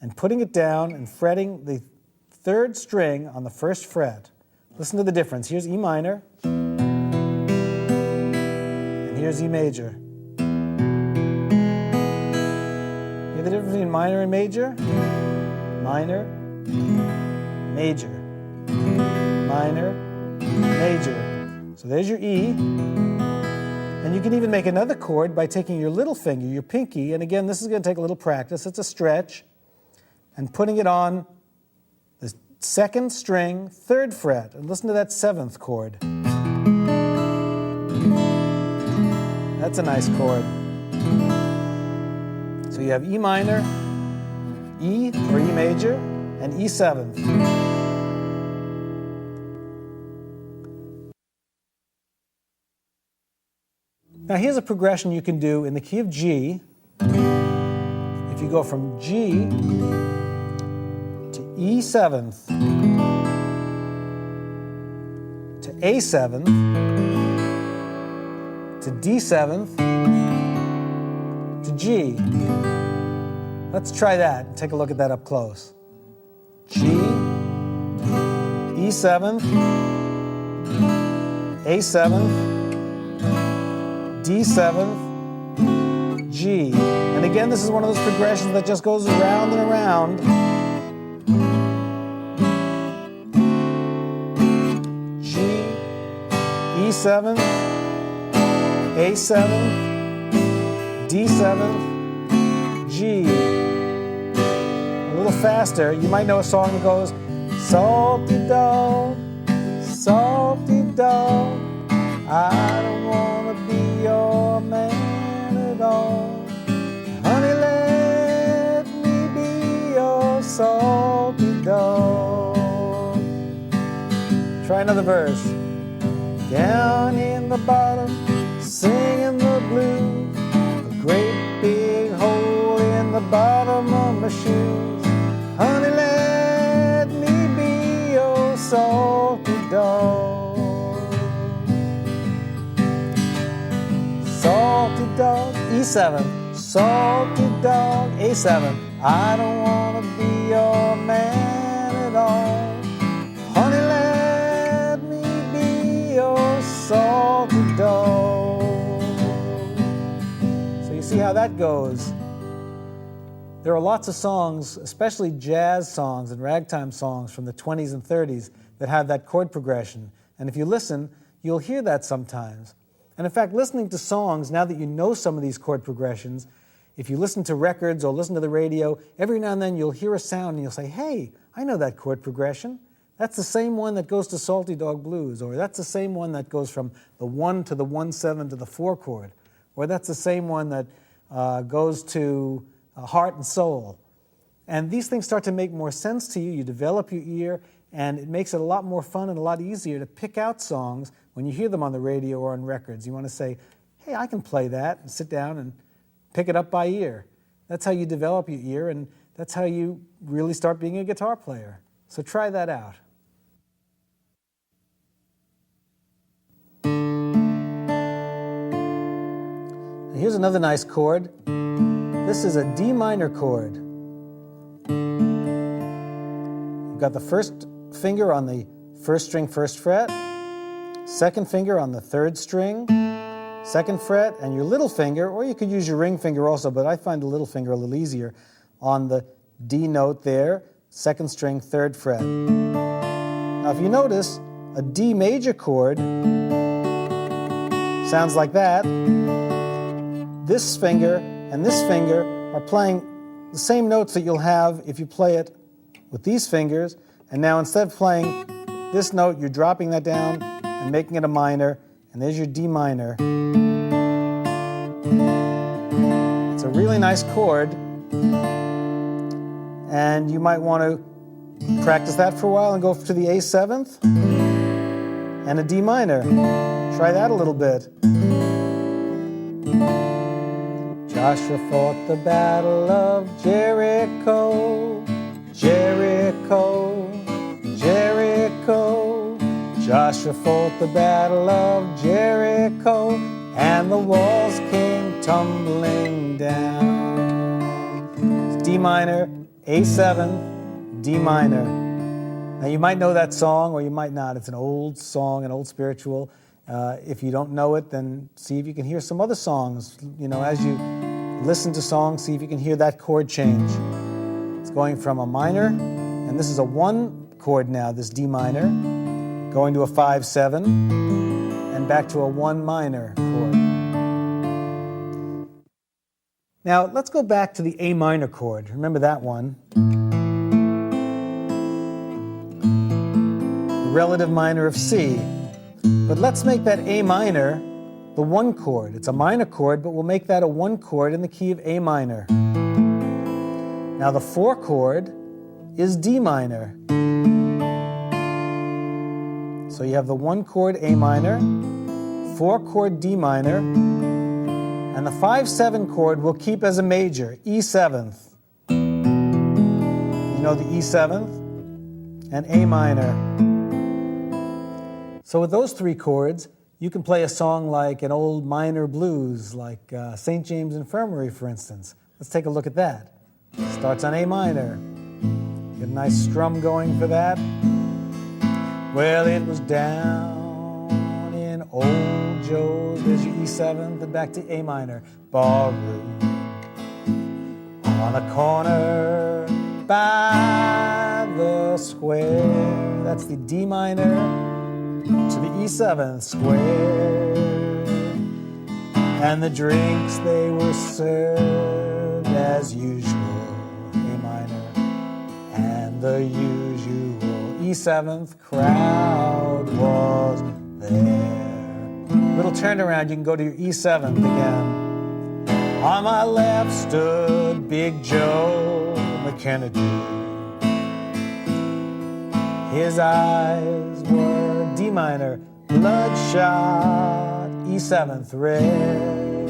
and putting it down and fretting the third string on the first fret. Listen to the difference. Here's E minor, and here's E major. Hear the difference between minor and major? Minor, major, minor, major. So there's your E. And you can even make another chord by taking your little finger, your pinky, and again, this is going to take a little practice. It's a stretch. And putting it on the second string, third fret, and listen to that seventh chord. That's a nice chord. So you have E minor, E or E major, and E seventh. Now here's a progression you can do in the key of G. If you go from G to E seventh to A seventh to D seventh to G. Let's try that and take a look at that up close. G, E seventh, A seventh, D seventh, G. And again, this is one of those progressions that just goes around and around. G, E seventh, A seventh, D seventh, G. A little faster. You might know a song that goes, salty dog, I don't want to be your man at all. Honey, let me be your salty dog. Try another verse. Down in the bottom, singing the blues, a great big hole in the bottom of my shoes. Honey, let me be your salty dog. Salty dog, E7, salty dog, A7. I don't want to be your man at all. Honey, let me be your salty dog. So you see how that goes. There are lots of songs, especially jazz songs and ragtime songs from the 20s and 30s that have that chord progression. And if you listen, you'll hear that sometimes. And in fact, listening to songs, now that you know some of these chord progressions, if you listen to records or listen to the radio, every now and then you'll hear a sound and you'll say, hey, I know that chord progression. That's the same one that goes to Salty Dog Blues, or that's the same one that goes from the 1 to the 1/7 to the 4 chord, or that's the same one that goes to Heart and Soul. And these things start to make more sense to you. You develop your ear, and it makes it a lot more fun and a lot easier to pick out songs when you hear them on the radio or on records. You want to say, hey, I can play that, and sit down and pick it up by ear. That's how you develop your ear, and that's how you really start being a guitar player. So try that out. Here's another nice chord. This is a D minor chord. You've got the first finger on the first string, first fret, second finger on the third string, second fret, and your little finger, or you could use your ring finger also, but I find the little finger a little easier, on the D note there, second string, third fret. Now if you notice, a D major chord sounds like that. This finger and this finger are playing the same notes that you'll have if you play it with these fingers, and now instead of playing this note, you're dropping that down and making it a minor, and there's your D minor. It's a really nice chord, and you might want to practice that for a while and go to the A7th and a D minor. Try that a little bit. Joshua fought the battle of Jericho, Jericho, Jericho. Joshua fought the battle of Jericho, and the walls came tumbling down. It's D minor, A7, D minor. Now you might know that song or you might not. It's an old song, an old spiritual. If you don't know it, then see if you can hear some other songs. You know, as you listen to songs, see if you can hear that chord change. It's going from a minor, and this is a 1 chord now, this D minor, going to a 5/7, and back to a 1 minor chord. Now, let's go back to the A minor chord. Remember that one. relative minor of C. But let's make that A minor the 1 chord. It's a minor chord, but we'll make that a 1 chord in the key of A minor. Now the 4 chord is D minor. So you have the 1 chord A minor, 4 chord D minor, and the 5/7 chord we'll keep as a major, E7th. You know the E7th and A minor. So with those 3 chords, you can play a song like an old minor blues, like St. James Infirmary, for instance. Let's take a look at that. Starts on A minor. Get a nice strum going for that. Well, it was down in Old Joe's, there's your E7th, and back to A minor. Barroom on the corner by the square. That's the D minor to the E7th square. And the drinks, they were served as usual, A minor, and the usual E7th crowd was there. Little turnaround, you can go to your E7th again. On my left stood Big Joe McKennedy. His eyes were D minor, bloodshot, E7th red.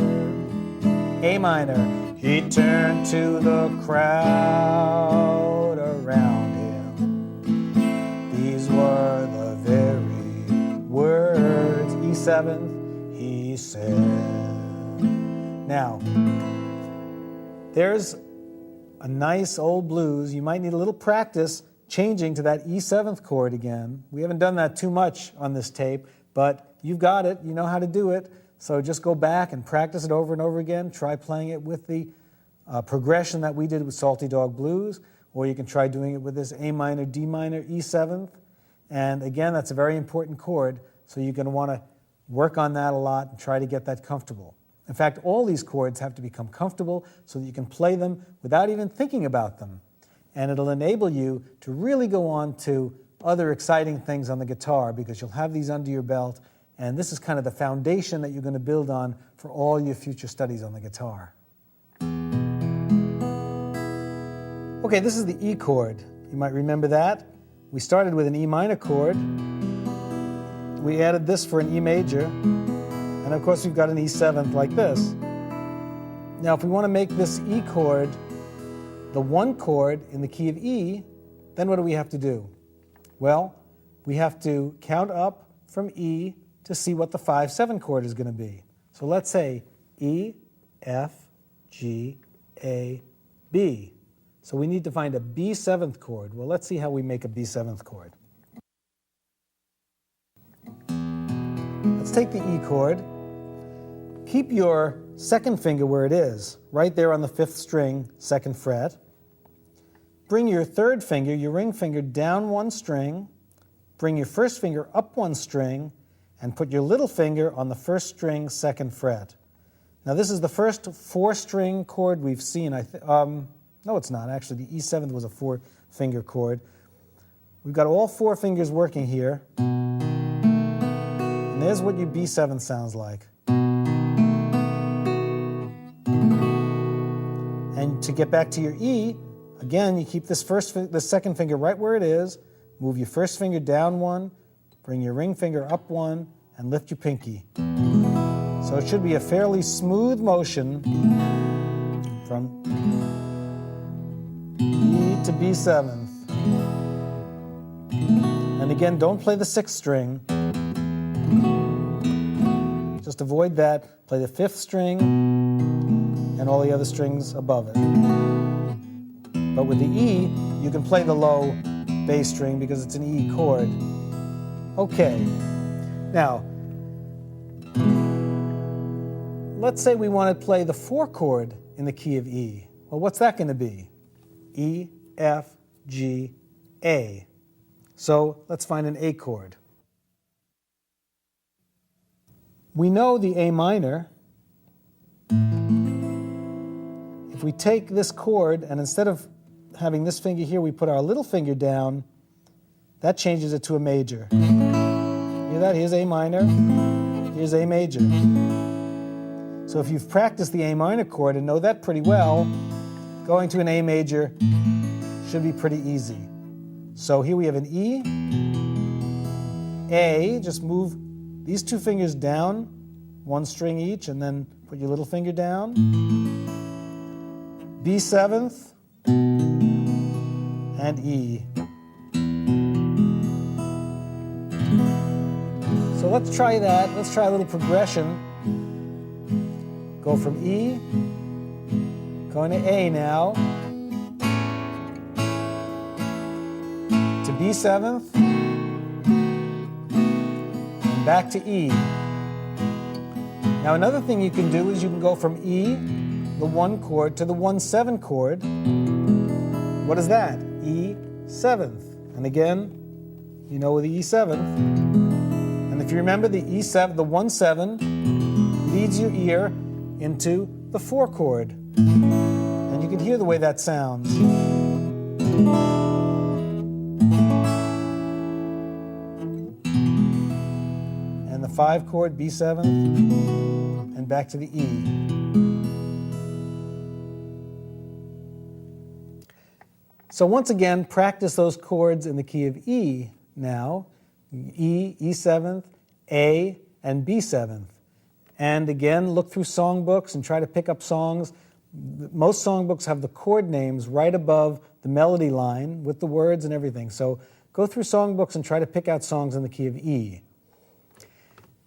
A minor, he turned to the crowd around him. These were the very words, E7th, he said. Now, there's a nice old blues. You might need a little practice changing to that E7th chord again. We haven't done that too much on this tape, but you've got it. You know how to do it. So just go back and practice it over and over again. Try playing it with the progression that we did with Salty Dog Blues, or you can try doing it with this A minor, D minor, E7th. And again, that's a very important chord, so you're going to want to work on that a lot and try to get that comfortable. In fact, all these chords have to become comfortable so that you can play them without even thinking about them. And it'll enable you to really go on to other exciting things on the guitar, because you'll have these under your belt, and this is kind of the foundation that you're going to build on for all your future studies on the guitar. Okay, this is the E chord. You might remember that. We started with an E minor chord. We added this for an E major, and of course we've got an E7th like this. Now if we want to make this E chord the 1 chord in the key of E, then what do we have to do? Well, we have to count up from E to see what the 5/7 chord is going to be. So let's say E, F, G, A, B. So we need to find a B7th chord. Well, let's see how we make a B7th chord. Let's take the E chord. Keep your 2nd finger where it is, right there on the 5th string, 2nd fret. Bring your 3rd finger, your ring finger, down 1 string. Bring your 1st finger up 1 string, and put your little finger on the 1st string, 2nd fret. Now this is the first 4-string chord we've seen. No, it's not. Actually, the E7th was a 4-finger chord. We've got all 4 fingers working here. And there's what your B7 sounds like. And to get back to your E, again, you keep this 2nd finger right where it is, move your 1st finger down 1, bring your ring finger up 1, and lift your pinky. So it should be a fairly smooth motion from E to B7th. And again, don't play the 6th string. Just avoid that. Play the 5th string and all the other strings above it. But with the E, you can play the low bass string because it's an E chord. Okay. Now, let's say we want to play the 4 chord in the key of E. Well, what's that going to be? E, F, G, A. So let's find an A chord. We know the A minor. If we take this chord and instead of having this finger here, we put our little finger down that changes it to a major. Hear that? Here's A minor, here's A major. So if you've practiced the A minor chord and know that pretty well, going to an A major should be pretty easy. So here we have an E, A, just move these two fingers down, one string each, and then put your little finger down. B seventh, and E. So let's try that. Let's try a little progression. Go from E, going to A now, to B seventh, and back to E. Now another thing you can do is you can go from E, the 1 chord, to the 1/7 chord. What is that? E seventh. And again, you know the E seventh. And if you remember, the E7, the 1/7 leads your ear into the 4 chord. And you can hear the way that sounds. And the 5 chord, B7, and back to the E. So once again, practice those chords in the key of E now. E, E7th, A, and B7th. And again, look through songbooks and try to pick up songs. Most songbooks have the chord names right above the melody line with the words and everything. So go through songbooks and try to pick out songs in the key of E.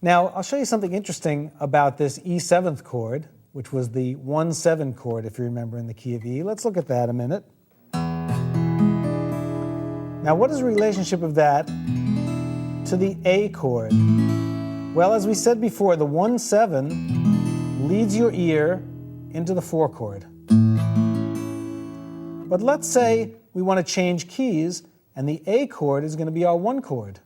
Now, I'll show you something interesting about this E7th chord, which was the 1/7 chord, if you remember, in the key of E. Let's look at that a minute. Now, what is the relationship of that to the A chord? Well, as we said before, the 1/7 leads your ear into the 4 chord. But let's say we want to change keys, and the A chord is going to be our 1 chord.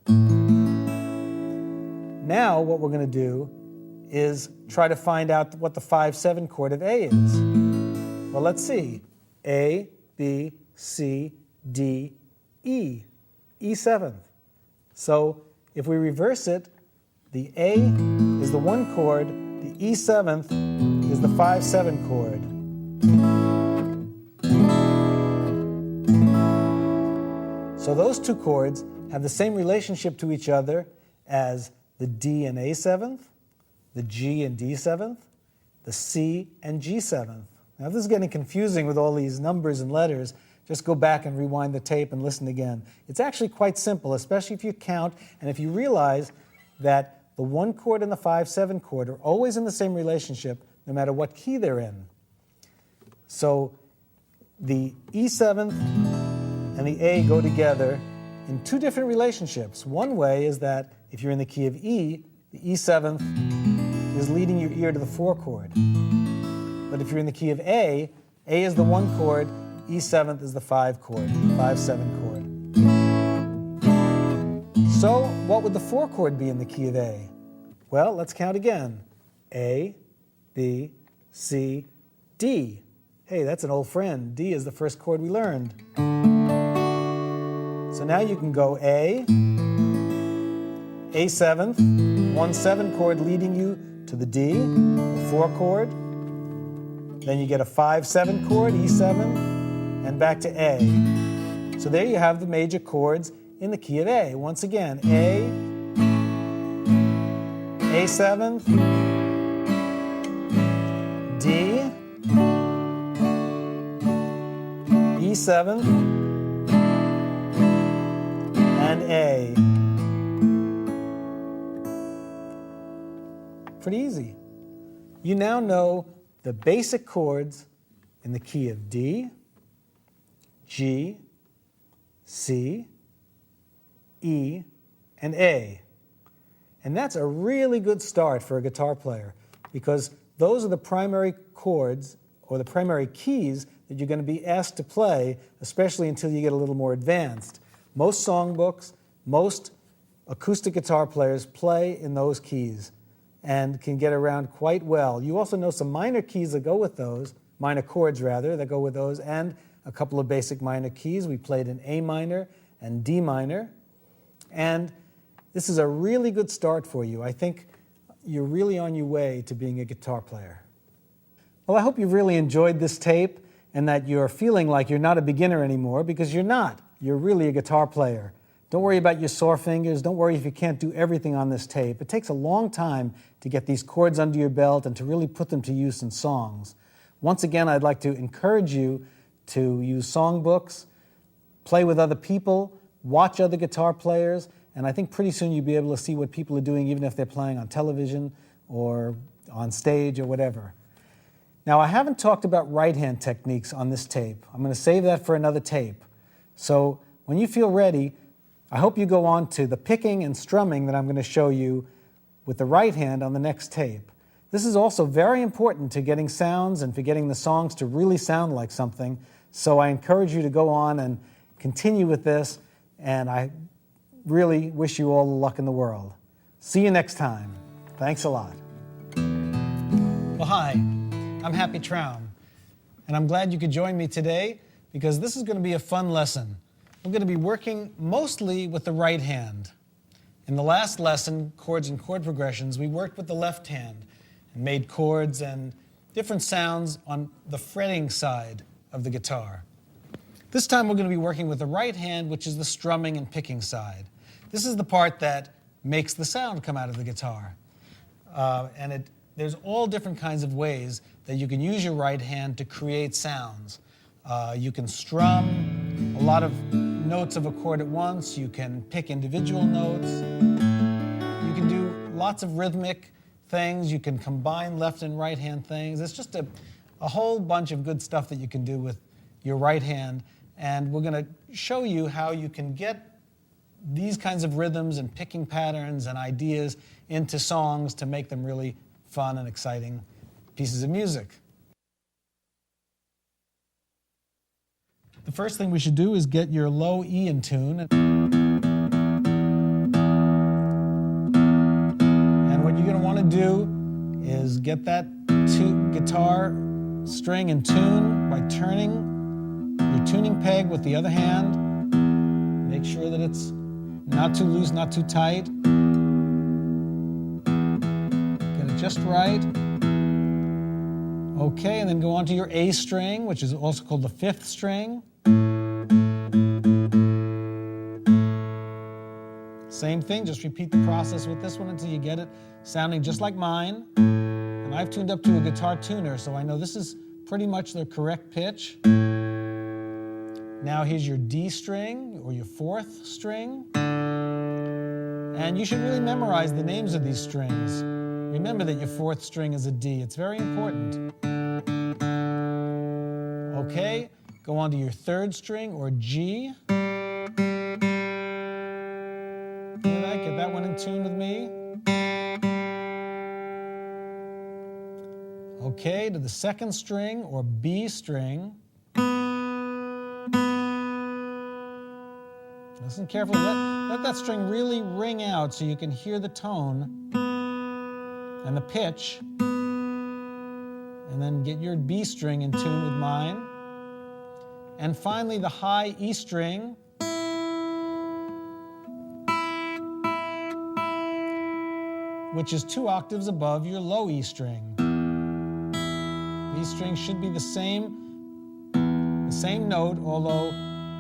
Now, what we're going to do is try to find out what the 5/7 chord of A is. Well, let's see. A, B, C, D, E, E7th. So if we reverse it, the A is the 1 chord, the E7th is the 5/7 chord. So those two chords have the same relationship to each other as the D and A7th, the G and D7th, the C and G7th. Now, if this is getting confusing with all these numbers and letters, just go back and rewind the tape and listen again. It's actually quite simple, especially if you count and if you realize that the 1 chord and the 5/7 chord are always in the same relationship no matter what key they're in. So the E7th and the A go together in 2 different relationships. One way is that if you're in the key of E, the E7th is leading your ear to the 4 chord. But if you're in the key of A is the 1 chord, E7th is the 5 chord, 5/7 chord. So what would the 4 chord be in the key of A? Well, let's count again. A, B, C, D. Hey, that's an old friend. D is the first chord we learned. So now you can go A7th, 1/7 chord leading you to the D, the 4 chord. Then you get a 5/7 chord, E7, and back to A. So there you have the major chords in the key of A. Once again, A7th, D, E7th, and A. Pretty easy. You now know the basic chords in the key of D, G, C, E, and A. And that's a really good start for a guitar player because those are the primary chords or the primary keys that you're going to be asked to play, especially until you get a little more advanced. Most songbooks, most acoustic guitar players play in those keys and can get around quite well. You also know some minor keys that go with those, minor chords rather, that go with those, and a couple of basic minor keys. We played in A minor and D minor. And this is a really good start for you. I think you're really on your way to being a guitar player. Well, I hope you've really enjoyed this tape and that you're feeling like you're not a beginner anymore, because you're not. You're really a guitar player. Don't worry about your sore fingers. Don't worry if you can't do everything on this tape. It takes a long time to get these chords under your belt and to really put them to use in songs. Once again, I'd like to encourage you to use songbooks, play with other people, watch other guitar players, and I think pretty soon you'll be able to see what people are doing, even if they're playing on television or on stage or whatever. Now, I haven't talked about right-hand techniques on this tape. I'm going to save that for another tape. So when you feel ready, I hope you go on to the picking and strumming that I'm going to show you with the right hand on the next tape. This is also very important to getting sounds and for getting the songs to really sound like something. So I encourage you to go on and continue with this, and I really wish you all the luck in the world. See you next time. Thanks a lot. Well, hi, I'm Happy Traum, and I'm glad you could join me today because this is going to be a fun lesson. We're going to be working mostly with the right hand. In the last lesson, Chords and Chord Progressions, we worked with the left hand and made chords and different sounds on the fretting side of the guitar. This time we're going to be working with the right hand, which is the strumming and picking side. This is the part that makes the sound come out of the guitar. There's all different kinds of ways that you can use your right hand to create sounds. You can strum a lot of notes of a chord at once. You can pick individual notes. You can do lots of rhythmic things. You can combine left and right hand things. It's just a whole bunch of good stuff that you can do with your right hand. And we're going to show you how you can get these kinds of rhythms and picking patterns and ideas into songs to make them really fun and exciting pieces of music. The first thing we should do is get your low E in tune. And what you're going to want to do is get that guitar string in tune by turning your tuning peg with the other hand. Make sure that it's not too loose, not too tight. Get it just right. Okay, and then go on to your A string, which is also called the fifth string. Same thing, just repeat the process with this one until you get it sounding just like mine. And I've tuned up to a guitar tuner, so I know this is pretty much the correct pitch. Now here's your D string, or your fourth string. And you should really memorize the names of these strings. Remember that your fourth string is a D. It's very important. Okay, go on to your third string, or G. Get that one in tune with me. Okay, to the second string, or B string. Listen carefully. Let that string really ring out so you can hear the tone and the pitch. And then get your B string in tune with mine. And finally, the high E string. Which is 2 octaves above your low E string. These strings should be the same note, although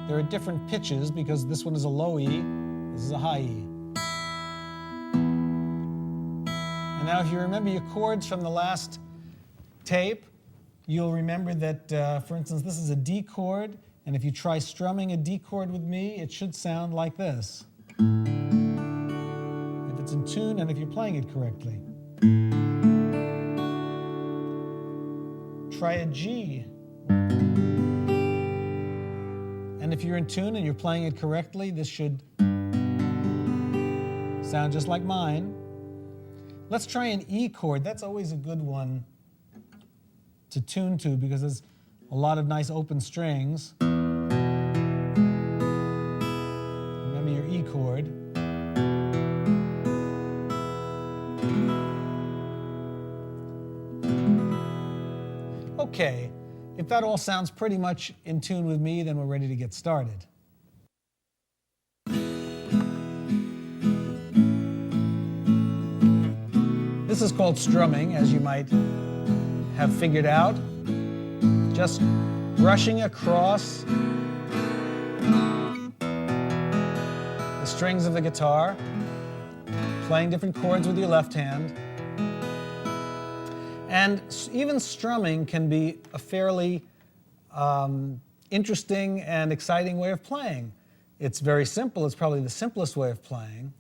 there are different pitches because this one is a low E, this is a high E. And now if you remember your chords from the last tape, you'll remember that, for instance, this is a D chord, and if you try strumming a D chord with me, it should sound like this. If it's in tune and if you're playing it correctly. Try a G. And if you're in tune and you're playing it correctly, this should sound just like mine. Let's try an E chord. That's always a good one to tune to because there's a lot of nice open strings. Remember your E chord. Okay, if that all sounds pretty much in tune with me, then we're ready to get started. This is called strumming, as you might have figured out. Just brushing across the strings of the guitar, playing different chords with your left hand. And even strumming can be a fairly interesting and exciting way of playing. It's very simple. It's probably the simplest way of playing.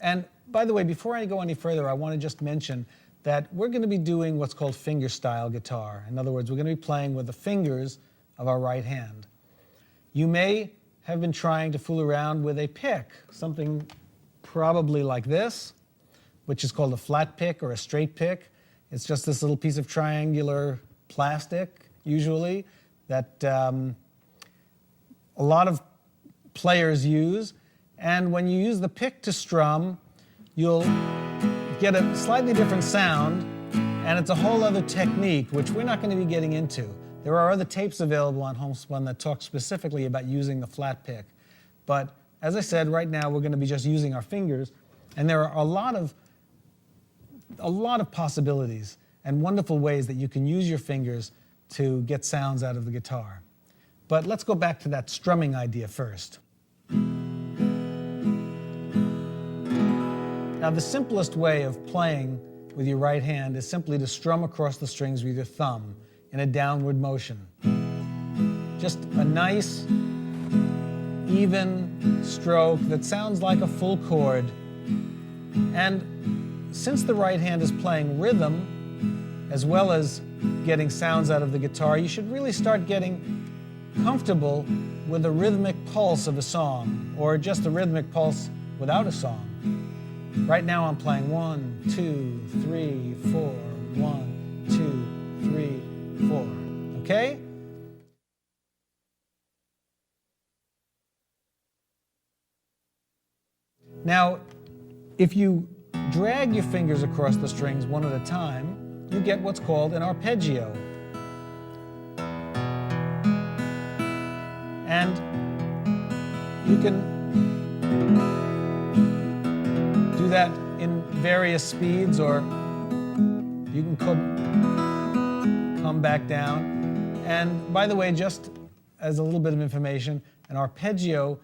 And by the way, before I go any further, I want to just mention that we're going to be doing what's called fingerstyle guitar. In other words, we're going to be playing with the fingers of our right hand. You may have been trying to fool around with a pick, something probably like this, which is called a flat pick or a straight pick. It's just this little piece of triangular plastic, usually, that a lot of players use. And when you use the pick to strum, you'll get a slightly different sound, and it's a whole other technique, which we're not going to be getting into. There are other tapes available on Homespun that talk specifically about using the flat pick. But as I said, right now we're going to be just using our fingers, and there are a lot of possibilities and wonderful ways that you can use your fingers to get sounds out of the guitar. But let's go back to that strumming idea first. Now, the simplest way of playing with your right hand is simply to strum across the strings with your thumb in a downward motion. Just a nice, even stroke that sounds like a full chord. And since the right hand is playing rhythm, as well as getting sounds out of the guitar, you should really start getting comfortable with the rhythmic pulse of a song, or just a rhythmic pulse without a song. Right now I'm playing 1, 2, 3, 4, 1, 2, 3, 4. Okay? Now, if you drag your fingers across the strings one at a time, you get what's called an arpeggio. And you can do that in various speeds, or you can come back down. And by the way, just as a little bit of information, an arpeggio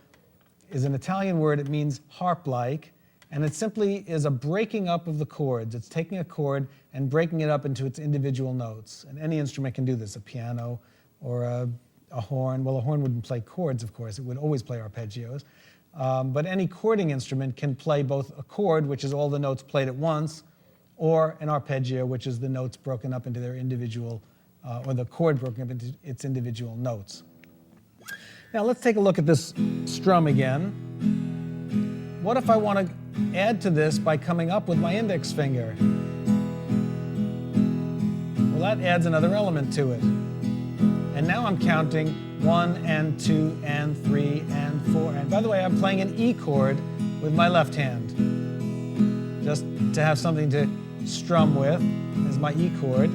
is an Italian word. It means harp-like, and it simply is a breaking up of the chords. It's taking a chord and breaking it up into its individual notes. And any instrument can do this, a piano or a horn. Well, a horn wouldn't play chords, of course. It would always play arpeggios. But any chording instrument can play both a chord, which is all the notes played at once, or an arpeggio, which is the notes broken up into their individual, or the chord broken up into its individual notes. Now let's take a look at this strum again. What if I want to add to this by coming up with my index finger? Well, that adds another element to it. And now I'm counting 1 and 2 and 3 and 4. And by the way, I'm playing an E chord with my left hand, just to have something to strum with is my E chord.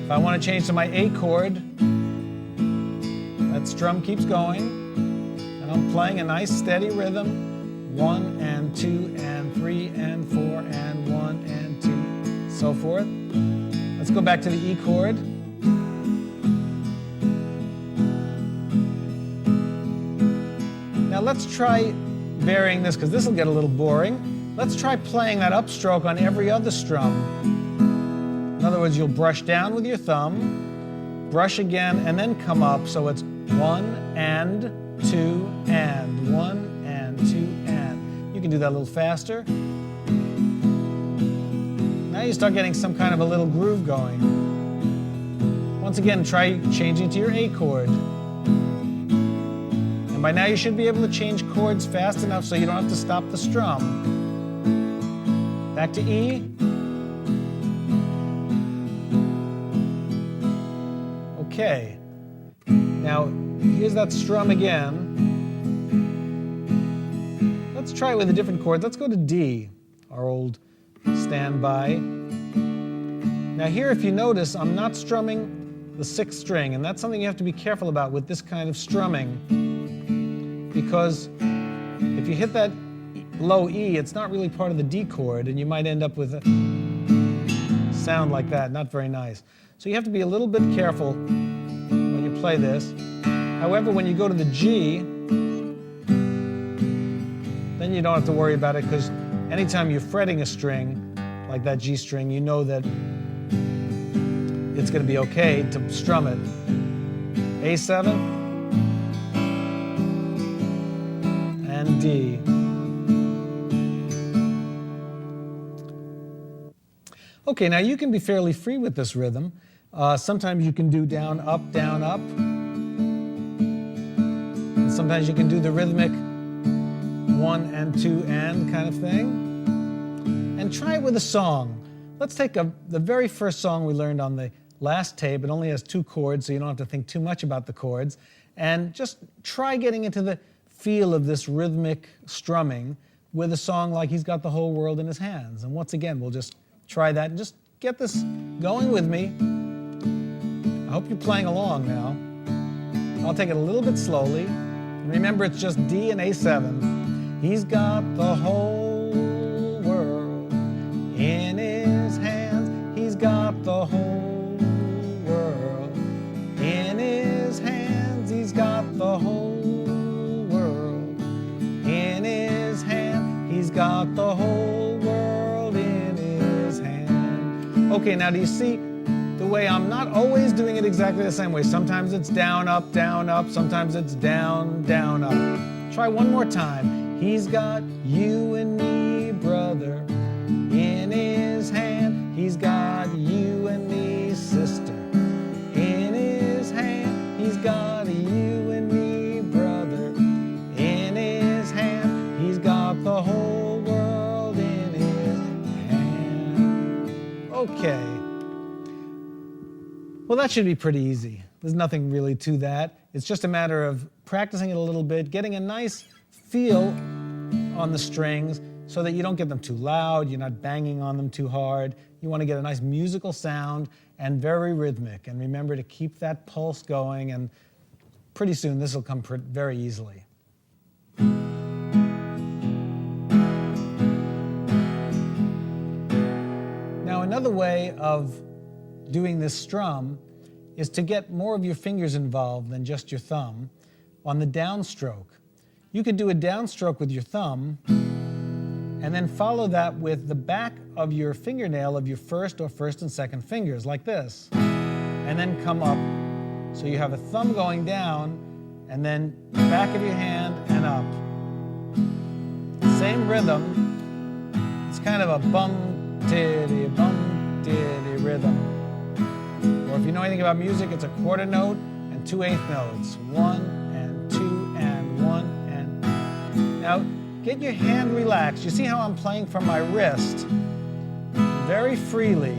If I want to change to my A chord, that strum keeps going, and I'm playing a nice steady rhythm, 1 and 2 and 3 and 4 and 1 and 2, so forth. Let's go back to the E chord. Now let's try varying this, because this will get a little boring. Let's try playing that upstroke on every other strum. In other words, you'll brush down with your thumb, brush again, and then come up, so it's 1 and 2 and 1 and 2 and. You can do that a little faster. Now you start getting some kind of a little groove going. Once again, try changing to your A chord. And by now you should be able to change chords fast enough so you don't have to stop the strum. Back to E. Okay. Now, here's that strum again. Let's try it with a different chord. Let's go to D, our old standby. Now here, if you notice, I'm not strumming the 6th string, and that's something you have to be careful about with this kind of strumming, because if you hit that low E, it's not really part of the D chord, and you might end up with a sound like that, not very nice. So you have to be a little bit careful when you play this. However, when you go to the G, then you don't have to worry about it, because anytime you're fretting a string, like that G string, you know that it's going to be okay to strum it. A7 and D. Okay, now you can be fairly free with this rhythm. Sometimes you can do down, up, down, up. And sometimes you can do the rhythmic 1 and 2 and kind of thing. And try it with a song. Let's take the very first song we learned on the last tape. It only has 2 chords, so you don't have to think too much about the chords. And just try getting into the feel of this rhythmic strumming with a song like He's Got the Whole World in His Hands. And once again, we'll just try that and just get this going with me. I hope you're playing along now. I'll take it a little bit slowly. And remember, it's just D and A7. He's got the whole world in his hands. He's got the whole world in his hands. He's got the whole world in his hand. He's got the whole world in his hand. Okay, now do you see the way I'm not always doing it exactly the same way? Sometimes it's down, up, sometimes it's down, down, up. Try one more time. He's got you and me, brother, in his hand. He's got you and me, sister, in his hand. He's got you and me, brother, in his hand. He's got the whole world in his hand. Okay. Well, that should be pretty easy. There's nothing really to that. It's just a matter of practicing it a little bit, getting a nice feel on the strings so that you don't get them too loud, you're not banging on them too hard. You want to get a nice musical sound and very rhythmic. And remember to keep that pulse going, and pretty soon this will come very easily. Now, another way of doing this strum is to get more of your fingers involved than just your thumb on the downstroke. You could do a downstroke with your thumb and then follow that with the back of your fingernail of your first and second fingers, like this, and then come up. So you have a thumb going down and then back of your hand and up. Same rhythm. It's kind of a bum-tiddy rhythm. Or if you know anything about music, it's a quarter note and 2 eighth notes. 1 and 2 and 1 and... Now, get your hand relaxed. You see how I'm playing from my wrist very freely.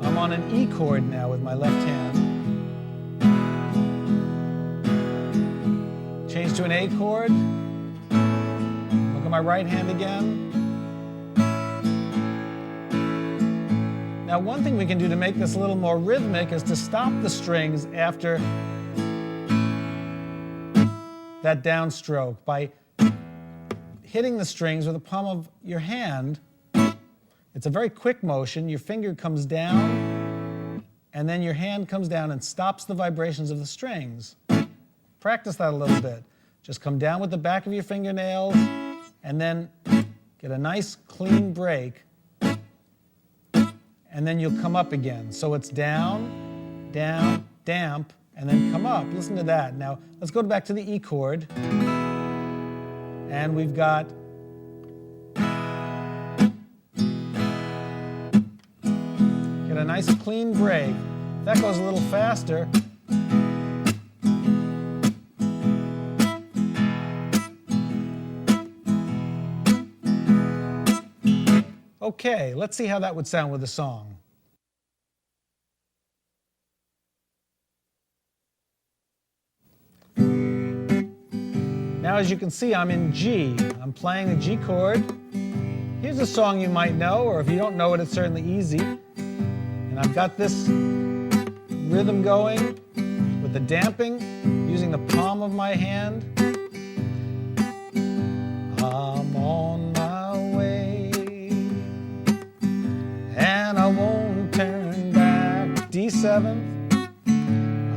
I'm on an E chord now with my left hand. Change to an A chord. Look at my right hand again. Now, one thing we can do to make this a little more rhythmic is to stop the strings after that downstroke by hitting the strings with the palm of your hand. It's a very quick motion. Your finger comes down, and then your hand comes down and stops the vibrations of the strings. Practice that a little bit. Just come down with the back of your fingernails, and then get a nice clean break. And then you'll come up again. So it's down, down, damp, and then come up. Listen to that. Now, let's go back to the E chord. And we've got... Get a nice clean break. That goes a little faster. Okay, let's see how that would sound with a song. Now, as you can see, I'm in G. I'm playing the G chord. Here's a song you might know, or if you don't know it, it's certainly easy. And I've got this rhythm going with the damping, using the palm of my hand on my way, and I won't turn back. D7.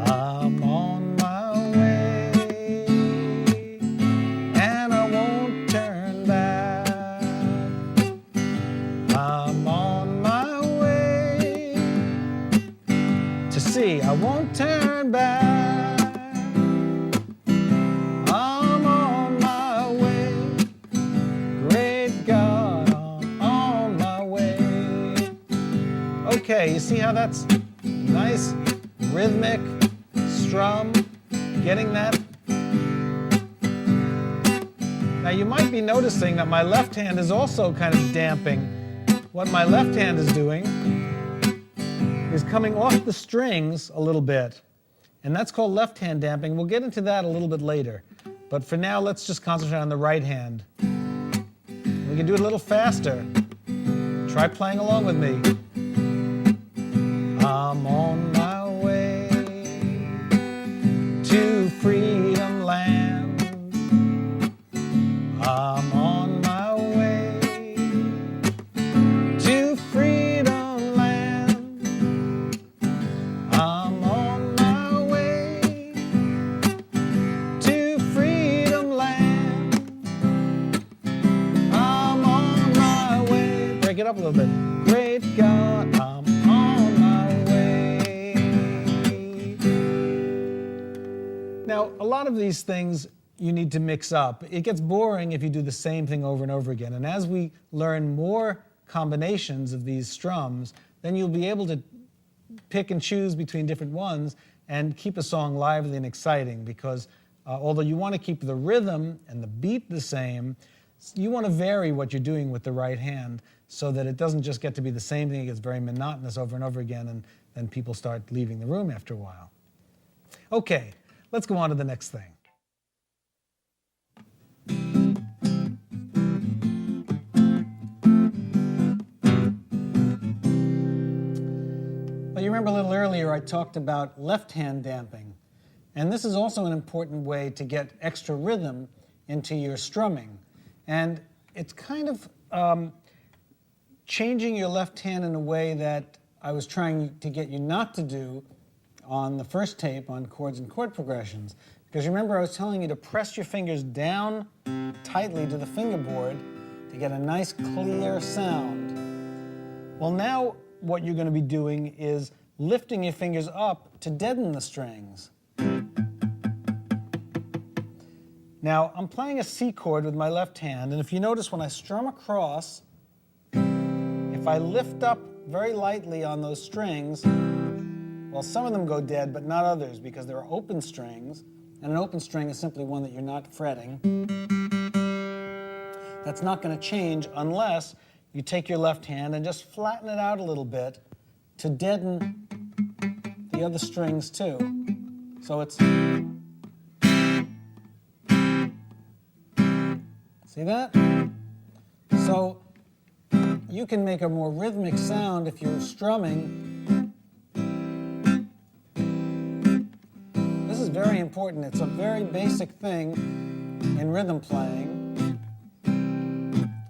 I'm on my way, and I won't turn back. I'm on my way to C. I won't turn back. I'm on my way. Great God, I'm on my way. Okay, you see how that's nice, rhythmic strum, getting that? Now you might be noticing that my left hand is also kind of damping. What my left hand is doing is coming off the strings a little bit, and that's called left hand damping. We'll get into that a little bit later, but for now let's just concentrate on the right hand. We can do it a little faster. Try playing along with me. I'm on my way to freedom land. I'm on my way to freedom land. I'm on my way to freedom land. I'm on my way. Break it up a little bit. Great God, I'm on my way. Now, a lot of these things you need to mix up. It gets boring if you do the same thing over and over again. And as we learn more combinations of these strums, then you'll be able to pick and choose between different ones and keep a song lively and exciting, because although you want to keep the rhythm and the beat the same, you want to vary what you're doing with the right hand so that it doesn't just get to be the same thing. It gets very monotonous over and over again, and then people start leaving the room after a while. Okay, let's go on to the next thing. Well, you remember a little earlier I talked about left hand damping, and this is also an important way to get extra rhythm into your strumming. And it's kind of changing your left hand in a way that I was trying to get you not to do on the first tape on chords and chord progressions. Because remember I was telling you to press your fingers down tightly to the fingerboard to get a nice clear sound. Well, now what you're going to be doing is lifting your fingers up to deaden the strings. Now, I'm playing a C chord with my left hand, and if you notice when I strum across, if I lift up very lightly on those strings, well, some of them go dead, but not others, because there are open strings, and an open string is simply one that you're not fretting. That's not going to change unless you take your left hand and just flatten it out a little bit to deaden the other strings too. So it's... See that? So you can make a more rhythmic sound if you're strumming. This is very important. It's a very basic thing in rhythm playing.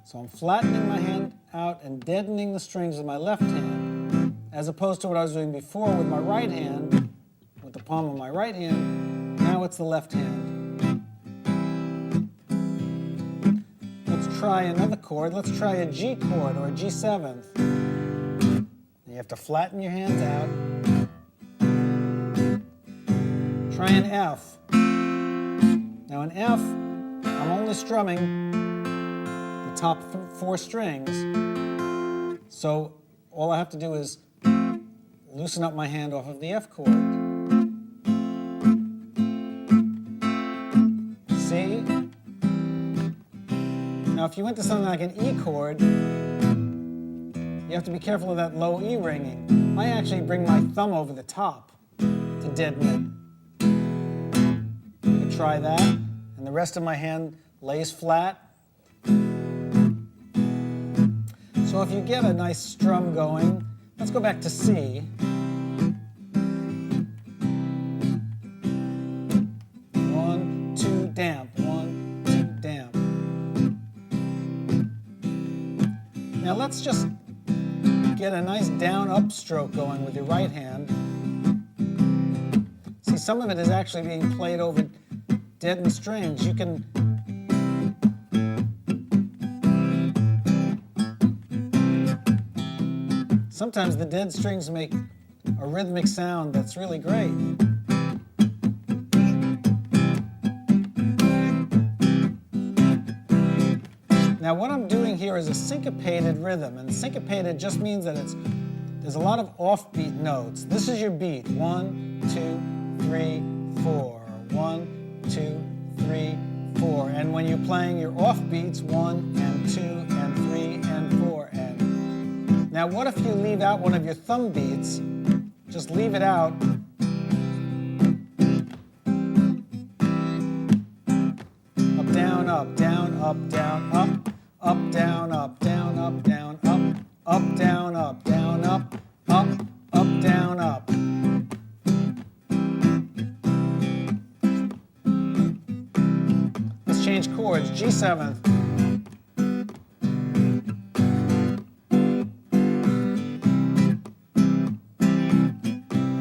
So I'm flattening my hand out and deadening the strings with my left hand, as opposed to what I was doing before with my right hand, with the palm of my right hand. Now it's the left hand. Try another chord. Let's try a G chord or a G7. You have to flatten your hands out. Try an F. Now an F, I'm only strumming the top four strings. So all I have to do is loosen up my hand off of the F chord. C. Now, if you went to something like an E chord, you have to be careful of that low E ringing. I actually bring my thumb over the top to deaden it. You can try that, and the rest of my hand lays flat. So if you get a nice strum going, let's go back to C. One, two, damp. One, two, damp. Now let's just get a nice down-up stroke going with your right hand. See, some of it is actually being played over deadened strings. You can sometimes the dead strings make a rhythmic sound that's really great. Now what I'm doing here is a syncopated rhythm, and syncopated just means that there's a lot of offbeat notes. This is your beat. 1, 2, 3, 4. 1, 2, 3, 4. And when you're playing your offbeats, 1 and 2 and 3 and 4 and. Now what if you leave out one of your thumb beats? Just leave it out. Up, down, up, down, up, down, up. Up, down, up, down, up, down, up, down, up, down, up, down, up. Let's change chords. G7th.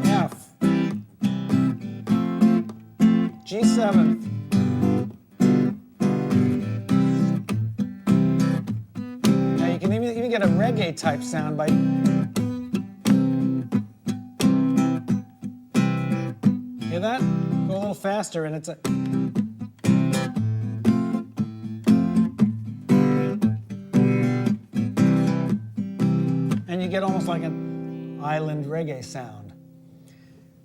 F. G7th. You can even get a reggae type sound by hear that? Go a little faster and it's a and you get almost like an island reggae sound.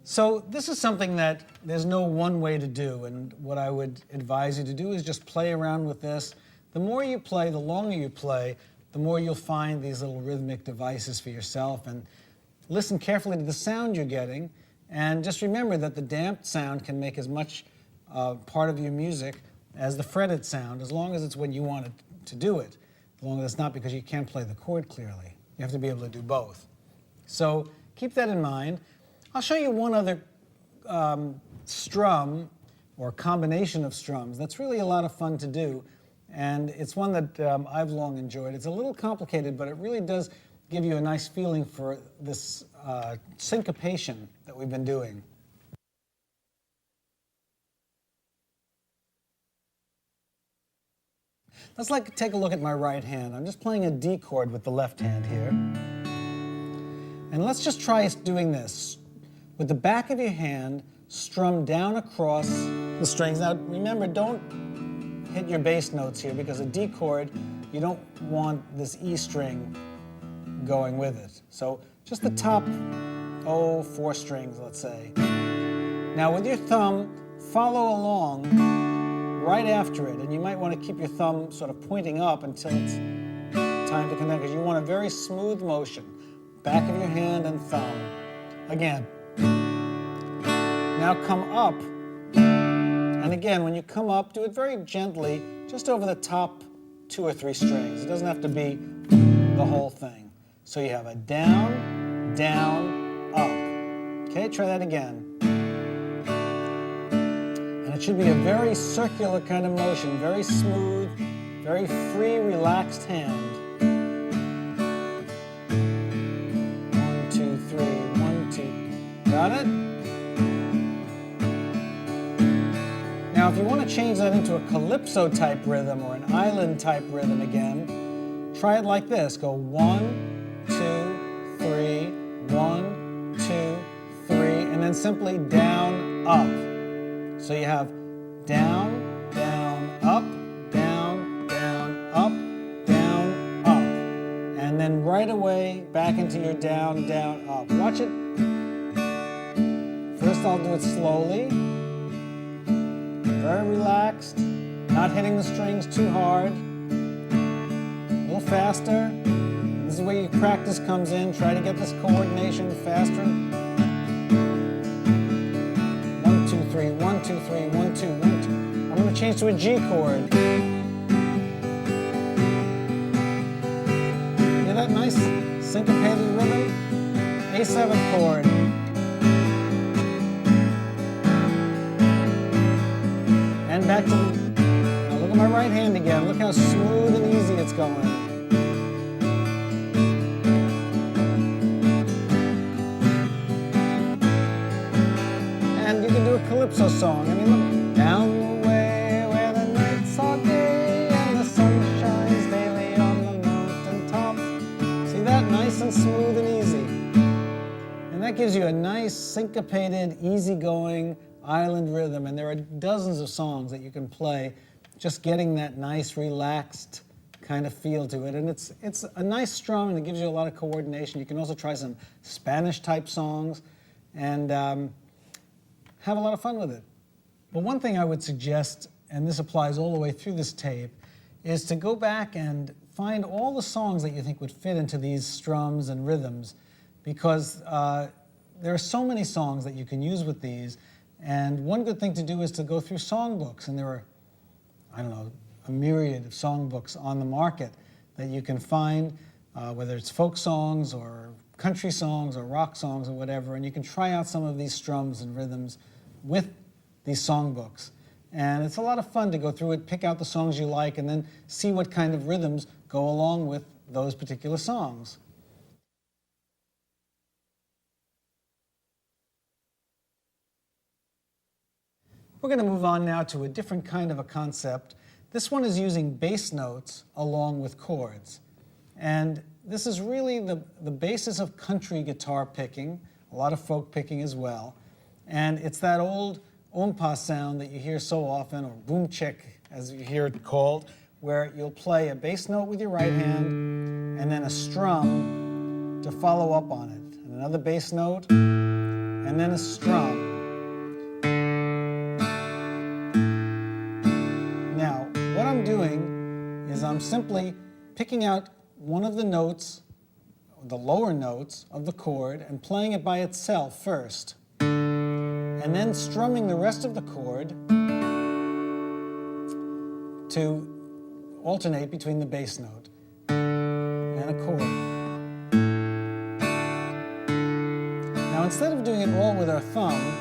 So this is something that there's no one way to do, and what I would advise you to do is just play around with this. The more you play, the longer you play, the more you'll find these little rhythmic devices for yourself, and listen carefully to the sound you're getting, and just remember that the damped sound can make as much part of your music as the fretted sound, as long as it's when you want it to do it, as long as it's not because you can't play the chord clearly. You have to be able to do both. So keep that in mind. I'll show you one other strum or combination of strums that's really a lot of fun to do. And it's one that I've long enjoyed. It's a little complicated, but it really does give you a nice feeling for this syncopation that we've been doing. Let's take a look at my right hand. I'm just playing a D chord with the left hand here. And let's just try doing this. With the back of your hand, strum down across the strings. Now remember, don't hit your bass notes here, because a D chord, you don't want this E string going with it. So just the top, 4 strings, let's say. Now with your thumb, follow along right after it, and you might want to keep your thumb sort of pointing up until it's time to connect, because you want a very smooth motion. Back of your hand and thumb. Again. Now come up. And again, when you come up, do it very gently, just over the top 2 or 3 strings. It doesn't have to be the whole thing. So you have a down, down, up. Okay, try that again. And it should be a very circular kind of motion, very smooth, very free, relaxed hand. 1, 2, 3, 1, 2. Got it? Now, if you want to change that into a calypso type rhythm or an island type rhythm again, try it like this. Go 1, 2, 3, 1, 2, 3, and then simply down, up. So you have down, down, up, down, down, up, down, up. And then right away back into your down, down, up. Watch it. First I'll do it slowly. Very relaxed, not hitting the strings too hard. A little faster. This is where your practice comes in. Try to get this coordination faster. 1, 2, 3, 1, 2, 3, 1, 2, 1, 2. I'm going to change to a G chord. Hear that nice syncopated rhythm? A7 chord. And back to, now look at my right hand again. Look how smooth and easy it's going. calypso song. I mean, look, down the way where the nights are gay and the sun shines daily on the mountain top. See that? Nice and smooth and easy. And that gives you a nice syncopated, easygoing island rhythm. And there are dozens of songs that you can play just getting that nice, relaxed kind of feel to it. And it's a nice strum, and it gives you a lot of coordination. You can also try some Spanish-type songs and have a lot of fun with it. But one thing I would suggest, and this applies all the way through this tape, is to go back and find all the songs that you think would fit into these strums and rhythms, because there are so many songs that you can use with these. And one good thing to do is to go through songbooks, and there are, I don't know, a myriad of songbooks on the market that you can find, whether it's folk songs or country songs or rock songs or whatever, and you can try out some of these strums and rhythms with these songbooks. And it's a lot of fun to go through it, pick out the songs you like, and then see what kind of rhythms go along with those particular songs. We're going to move on now to a different kind of a concept. This one is using bass notes along with chords. And this is really the basis of country guitar picking, a lot of folk picking as well. And it's that old ompa sound that you hear so often, or boom chick as you hear it called, where you'll play a bass note with your right hand and then a strum to follow up on it. And another bass note and then a strum. Now, what I'm doing is I'm simply picking out one of the notes, the lower notes of the chord, and playing it by itself first, and then strumming the rest of the chord to alternate between the bass note and a chord. Now, instead of doing it all with our thumb,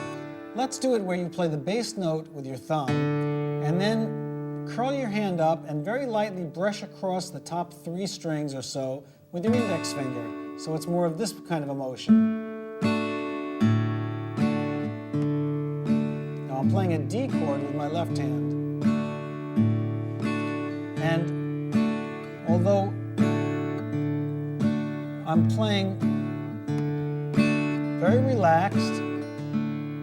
let's do it where you play the bass note with your thumb, and then curl your hand up and very lightly brush across the top 3 strings or so with your index finger. So it's more of this kind of a motion. Now I'm playing a D chord with my left hand. And although I'm playing very relaxed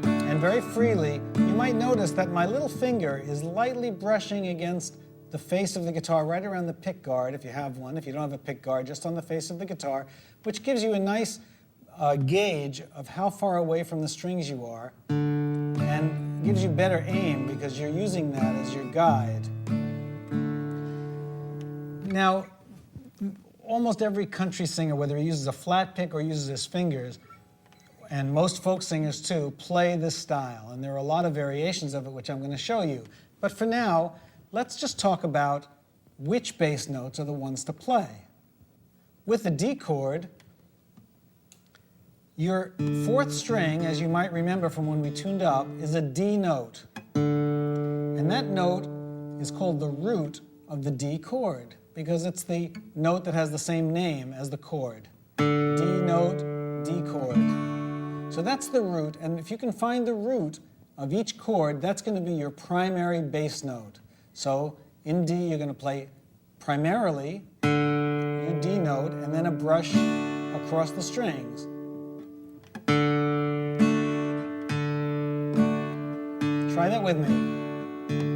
and very freely, you might notice that my little finger is lightly brushing against the face of the guitar, right around the pick guard, if you have one. If you don't have a pick guard, just on the face of the guitar, which gives you a nice gauge of how far away from the strings you are, and gives you better aim because you're using that as your guide. Now, almost every country singer, whether he uses a flat pick or uses his fingers, and most folk singers too, play this style. And there are a lot of variations of it, which I'm going to show you. But for now, let's just talk about which bass notes are the ones to play. With the D chord, your 4th string, as you might remember from when we tuned up, is a D note. And that note is called the root of the D chord, because it's the note that has the same name as the chord. D note, D chord. So that's the root, and if you can find the root of each chord, that's going to be your primary bass note. So in D, you're going to play primarily your D note and then a brush across the strings. Try that with me.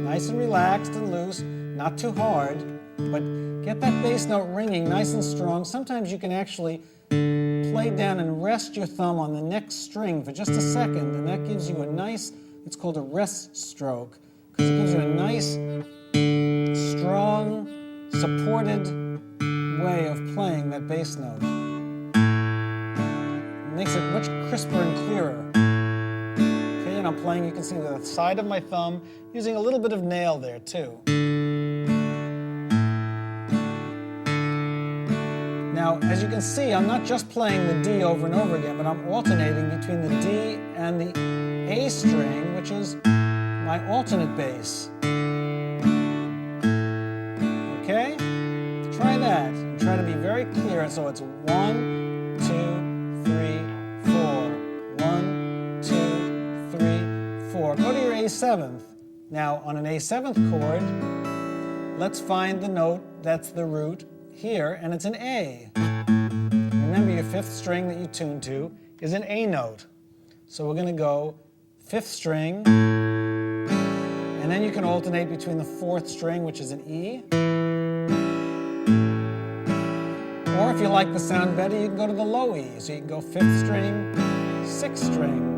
Nice and relaxed and loose, not too hard, but get that bass note ringing nice and strong. Sometimes you can actually play down and rest your thumb on the next string for just a second, and that gives you a nice, it's called a rest stroke, because it gives you a nice, strong, supported way of playing that bass note. It makes it much crisper and clearer. Okay, and I'm playing, you can see the side of my thumb, using a little bit of nail there too. Now, as you can see, I'm not just playing the D over and over again, but I'm alternating between the D and the A string, which is my alternate bass. Okay? Try that. And try to be very clear. So it's 1, 2, 3, 4. 1, 2, 3, 4. Go to your A7th. Now, on an A7th chord, let's find the note that's the root here, and it's an A. Remember, your 5th string that you tune to is an A note. So we're going to go 5th string, and then you can alternate between the 4th string, which is an E, or if you like the sound better, you can go to the low E. So you can go 5th string, 6th string.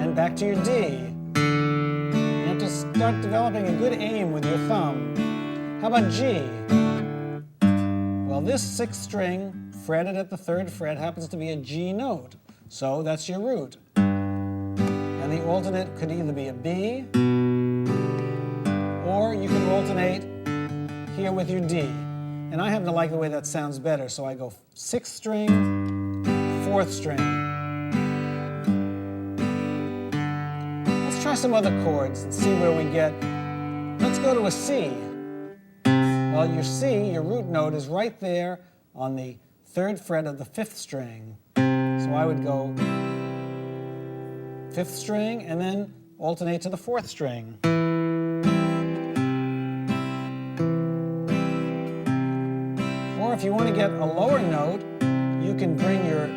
And back to your D. You have to start developing a good aim with your thumb. How about G? Well, this 6th string, fretted at the 3rd fret, happens to be a G note. So that's your root. And the alternate could either be a B, or you can alternate here with your D. And I happen to like the way that sounds better, so I go 6th string, 4th string. Let's try some other chords and see where we get. Let's go to a C. Well, your C, your root note, is right there on the 3rd fret of the 5th string. So I would go 5th string and then alternate to the 4th string. Or if you want to get a lower note, you can bring your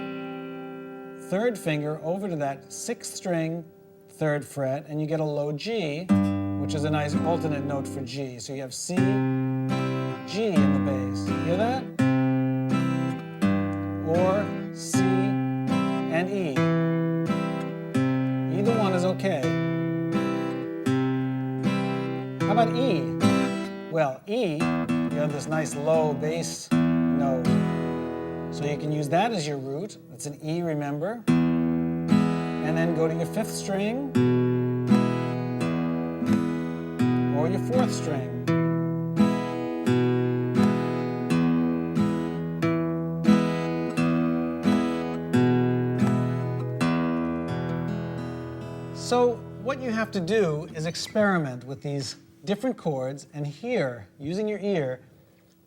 3rd finger over to that 6th string, 3rd fret, and you get a low G, which is a nice alternate note for G. So you have C, G in the bass. Hear that? Or C and E. Either one is okay. How about E? Well, E, you have this nice low bass note. So you can use that as your root. That's an E, remember? And then go to your 5th string or your 4th string. So what you have to do is experiment with these different chords and hear, using your ear,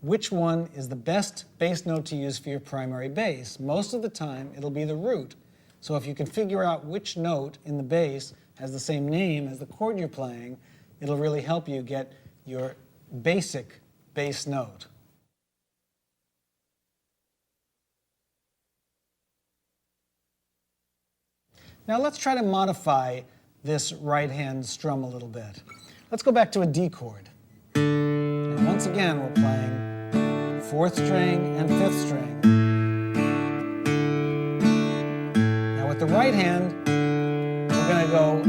which one is the best bass note to use for your primary bass. Most of the time, it'll be the root. So if you can figure out which note in the bass has the same name as the chord you're playing, it'll really help you get your basic bass note. Now let's try to modify this right-hand strum a little bit. Let's go back to a D chord. And once again, we're playing 4th string and 5th string. Now with the right hand, we're going to go,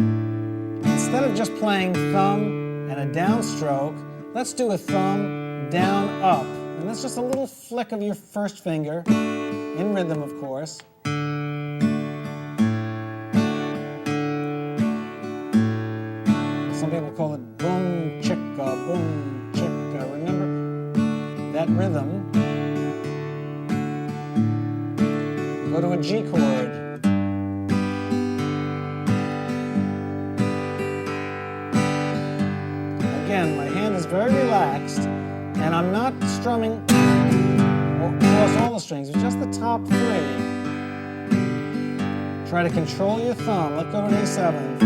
instead of just playing thumb and a downstroke, let's do a thumb, down, up. And that's just a little flick of your 1st finger, in rhythm of course. Some people call it boom, chicka, boom, chicka. Remember that rhythm? Go to a G chord. Again, my hand is very relaxed, and I'm not strumming across all the strings, it's just the top 3. Try to control your thumb. Let's go to an A7.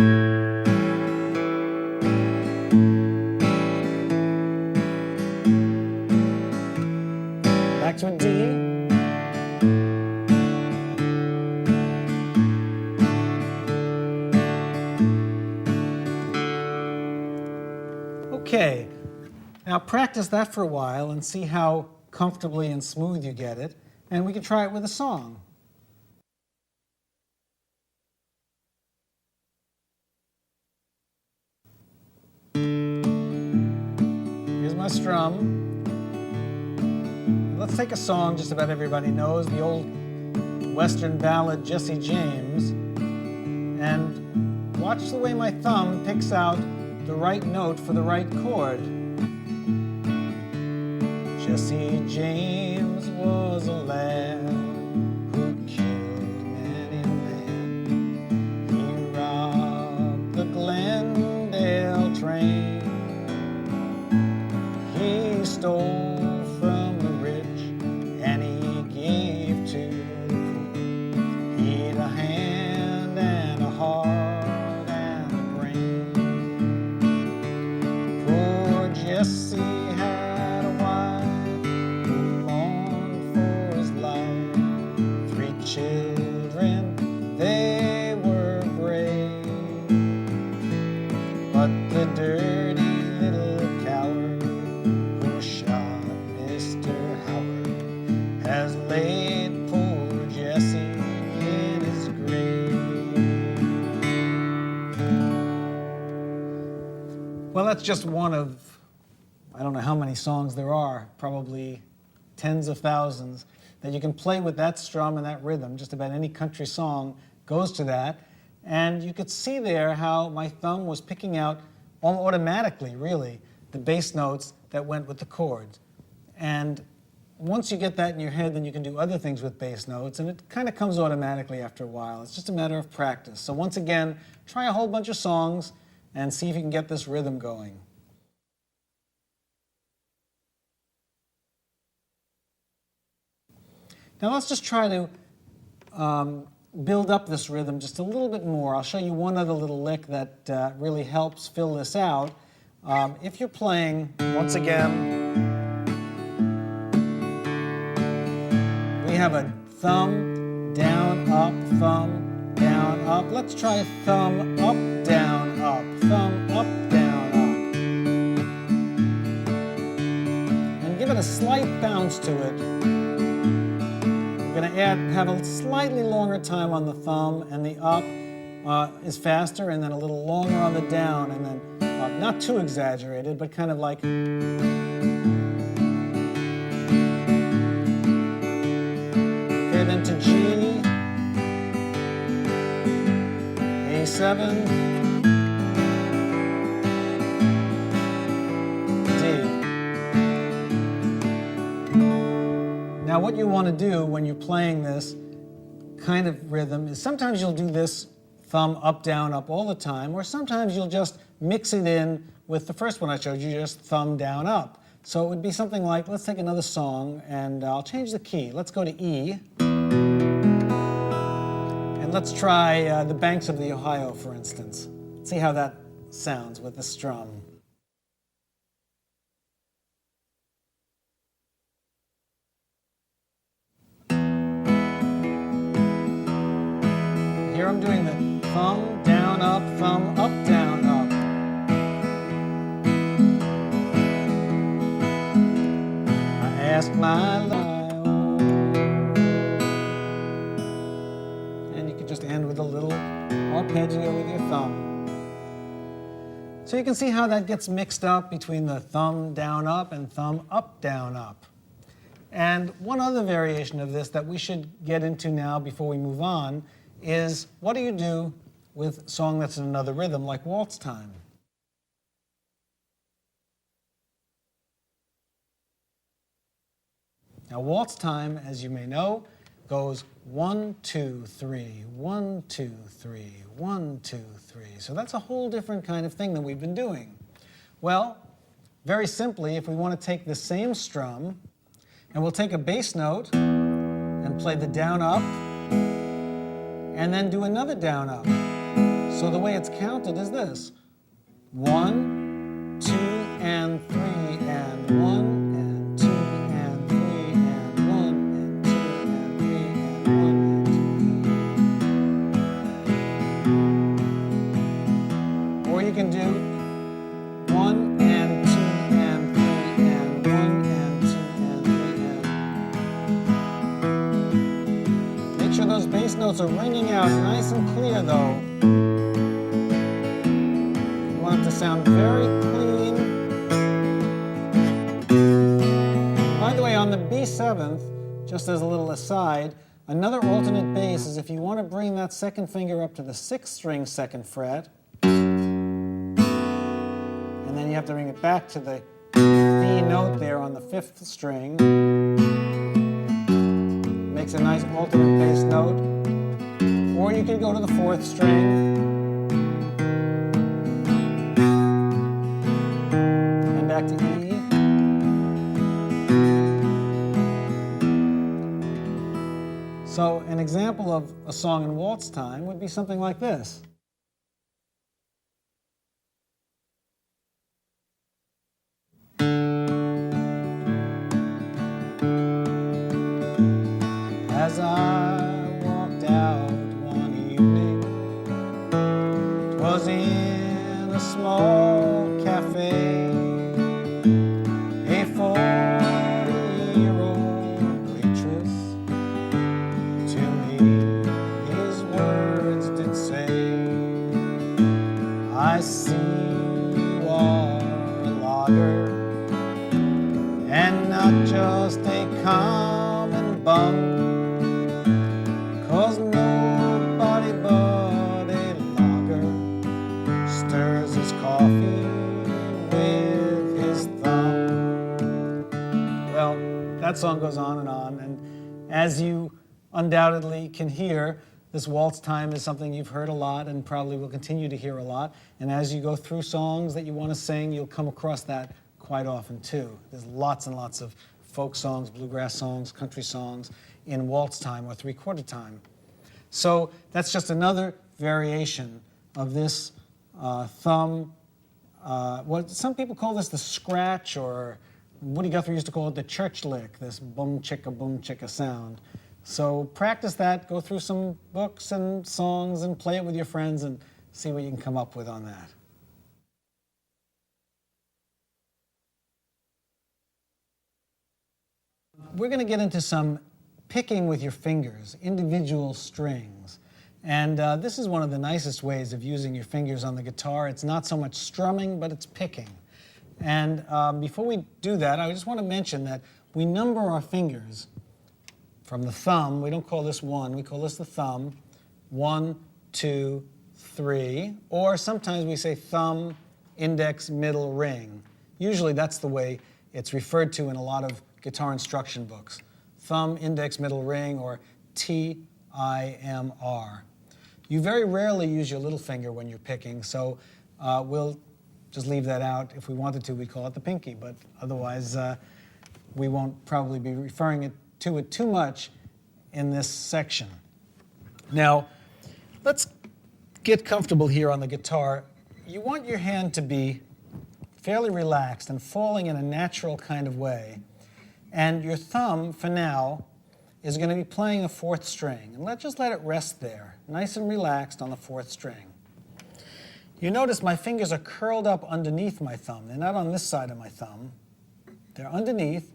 Back to a D. Okay, now practice that for a while and see how comfortably and smooth you get it, and we can try it with a song. Here's my strum. Let's take a song just about everybody knows, the old Western ballad Jesse James, and watch the way my thumb picks out the right note for the right chord. Jesse James was a lad who killed many men. He robbed the Glendale train. He stole from the rich and he gave to the poor. Jesse had a wife who longed for his life. 3 children, they were brave, but the dirty little coward who shot Mr. Howard has laid poor Jesse in his grave. Well, that's just one of, I don't know how many songs there are, probably tens of thousands, that you can play with that strum and that rhythm. Just about any country song goes to that. And you could see there how my thumb was picking out automatically, really, the bass notes that went with the chords. And once you get that in your head, then you can do other things with bass notes, and it kind of comes automatically after a while. It's just a matter of practice. So once again, try a whole bunch of songs and see if you can get this rhythm going. Now let's just try to build up this rhythm just a little bit more. I'll show you one other little lick that really helps fill this out. If you're playing, once again, we have a thumb, down, up, thumb, down, up. Let's try a thumb, up, down, up, thumb, up, down, up. And give it a slight bounce to it. We're going to have a slightly longer time on the thumb, and the up is faster, and then a little longer on the down, and then not too exaggerated, but kind of like. Okay, then to G, A7, D. Now what you want to do when you're playing this kind of rhythm is sometimes you'll do this thumb up, down, up all the time, or sometimes you'll just mix it in with the first one I showed you, just thumb, down, up. So it would be something like, let's take another song, and I'll change the key. Let's go to E. And let's try The Banks of the Ohio, for instance. See how that sounds with the strum. Here I'm doing the thumb, down, up, thumb, up, down, up. I ask my life. And you can just end with a little arpeggio with your thumb. So you can see how that gets mixed up between the thumb, down, up, and thumb, up, down, up. And one other variation of this that we should get into now before we move on is, what do you do with a song that's in another rhythm, like waltz time? Now, waltz time, as you may know, goes 1, 2, 3, 1, 2, 3, 1, 2, 3. So that's a whole different kind of thing than we've been doing. Well, very simply, if we want to take the same strum, and we'll take a bass note and play the down up, and then do another down up. So the way it's counted is this: 1, 2, and 3, and 1, and 2, and 3, and 1, and 2, and 3, and 1, and 2. Or you can do 1, and 2, and 3, and 1, and 2, and 3, and. Make sure those bass notes are ringing out nice and clear, though. You want it to sound very clean. By the way, on the B7th, just as a little aside, another alternate bass is if you want to bring that second finger up to the 6th string 2nd fret, and then you have to bring it back to the B note there on the 5th string. Makes a nice alternate bass note. Or you could go to the 4th string and back to E. So an example of a song in waltz time would be something like this. buffet. A 40-year-old waitress to me his words did say, I see you are a lager, and not just a common bum, 'cause nobody but a lager stirs his coffee with his thumb. Well, that song goes on, and as you undoubtedly can hear, this waltz time is something you've heard a lot and probably will continue to hear a lot. And as you go through songs that you want to sing, you'll come across that quite often too. There's lots and lots of folk songs, bluegrass songs, country songs in waltz time or three-quarter time. So that's just another variation of this thumb. What some people call this the scratch, or Woody Guthrie used to call it the church lick, this boom chicka sound. So practice that, go through some books and songs and play it with your friends and see what you can come up with on that. We're going to get into some picking with your fingers, individual strings. And this is one of the nicest ways of using your fingers on the guitar. It's not so much strumming, but it's picking. And before we do that, I just want to mention that we number our fingers from the thumb. We don't call this one, we call this the thumb. 1, 2, 3. Or sometimes we say thumb, index, middle, ring. Usually that's the way it's referred to in a lot of guitar instruction books. Thumb, index, middle, ring, or T-I-M-R. You very rarely use your little finger when you're picking, so we'll just leave that out. If we wanted to, we'd call it the pinky, but otherwise we won't probably be referring to it too much in this section. Now, let's get comfortable here on the guitar. You want your hand to be fairly relaxed and falling in a natural kind of way. And your thumb, for now, is going to be playing a fourth string. And just let it rest there, nice and relaxed on the fourth string. You notice my fingers are curled up underneath my thumb. They're not on this side of my thumb. They're underneath.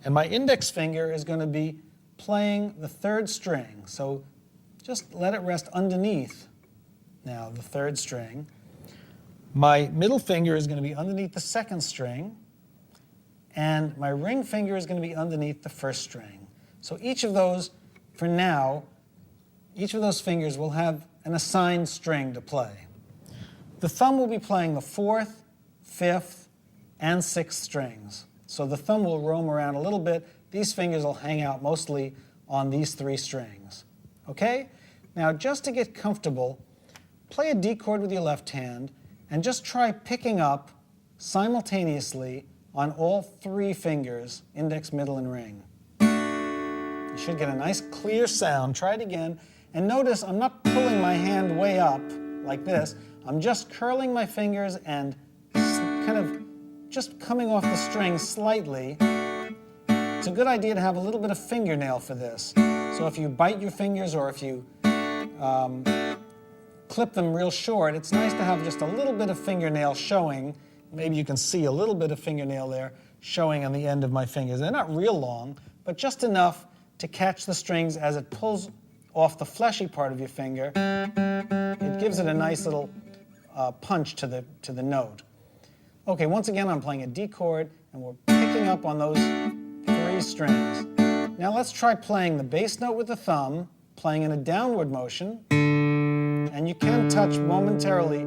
And my index finger is going to be playing the third string. So just let it rest underneath, now, the third string. My middle finger is going to be underneath the second string. And my ring finger is going to be underneath the first string. So each of those, for now, each of those fingers will have an assigned string to play. The thumb will be playing the fourth, fifth, and sixth strings. So the thumb will roam around a little bit. These fingers will hang out mostly on these three strings. Okay? Now, just to get comfortable, play a D chord with your left hand and just try picking up simultaneously on all three fingers, index, middle, and ring. You should get a nice clear sound. Try it again. And notice I'm not pulling my hand way up like this. I'm just curling my fingers and kind of just coming off the string slightly. It's a good idea to have a little bit of fingernail for this. So if you bite your fingers or if you clip them real short, it's nice to have just a little bit of fingernail showing. Maybe you can see a little bit of fingernail there showing on the end of my fingers. They're not real long, but just enough to catch the strings as it pulls off the fleshy part of your finger. It gives it a nice little punch to the note. Okay, once again, I'm playing a D chord, and we're picking up on those three strings. Now let's try playing the bass note with the thumb, playing in a downward motion, and you can touch momentarily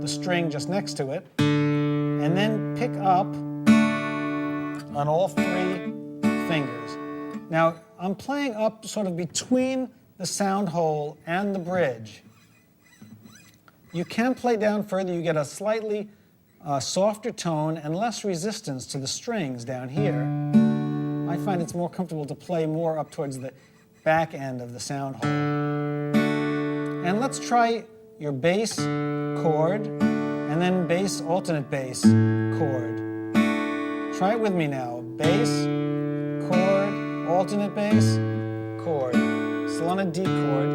the string just next to it, and then pick up on all three fingers. Now, I'm playing up sort of between the sound hole and the bridge. You can play down further. You get a slightly softer tone and less resistance to the strings down here. I find it's more comfortable to play more up towards the back end of the sound hole. And let's try your bass chord and then bass, alternate bass chord. Try it with me now. Bass, chord, alternate bass, chord. Still on a D chord.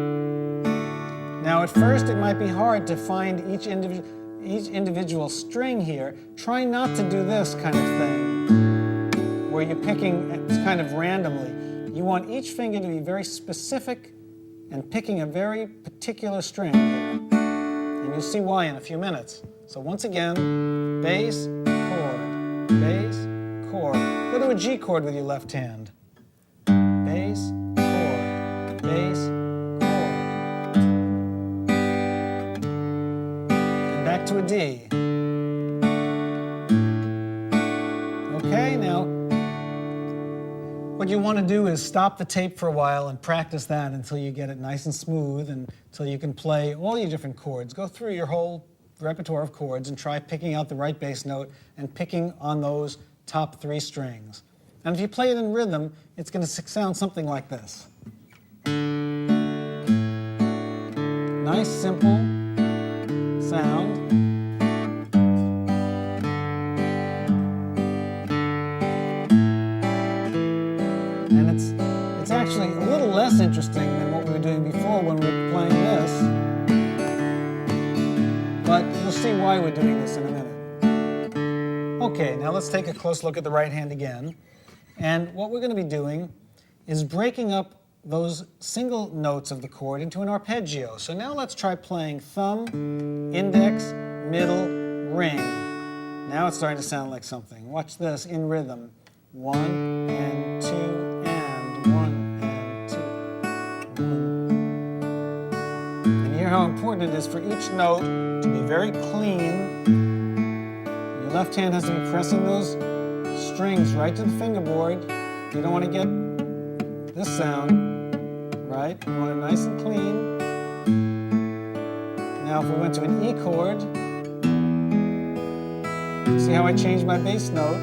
Now at first it might be hard to find each individual. each individual string here, try not to do this kind of thing, where you're picking kind of randomly. You want each finger to be very specific and picking a very particular string here. And you'll see why in a few minutes. So once again, bass, chord, bass, chord. Go to a G chord with your left hand. Bass, chord, bass, chord. And back to a D. Okay, now what you want to do is stop the tape for a while and practice that until you get it nice and smooth and until you can play all your different chords. Go through your whole repertoire of chords and try picking out the right bass note and picking on those top 3 strings. And if you play it in rhythm, it's going to sound something like this. Nice, simple sound. And it's actually a little less interesting than what we were doing before when we were playing this. But you'll see why we're doing this in a minute. Okay, now let's take a close look at the right hand again. And what we're going to be doing is breaking up those single notes of the chord into an arpeggio. So now let's try playing thumb, index, middle, ring. Now it's starting to sound like something. Watch this in rhythm. 1 and 2 and 1 and 2. 1. And hear how important it is for each note to be very clean. Your left hand has to be pressing those strings right to the fingerboard. You don't want to get this sound, right? You want it nice and clean. Now if we went to an E chord, see how I changed my bass note?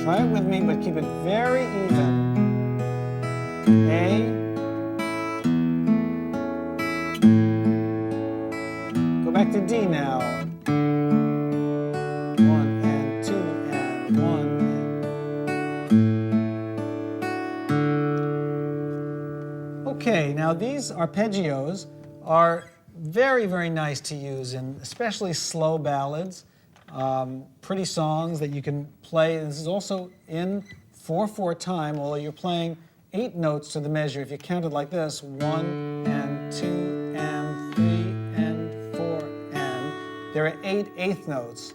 Try it with me, but keep it very even. A. Go back to D now. 1 and 2 and 1. Okay, now these arpeggios are very, very nice to use in especially slow ballads, pretty songs that you can play. This is also in 4/4 time, although you're playing 8 notes to the measure. If you count it like this, 1 and 2 and 3 and 4 and. There are 8 eighth notes.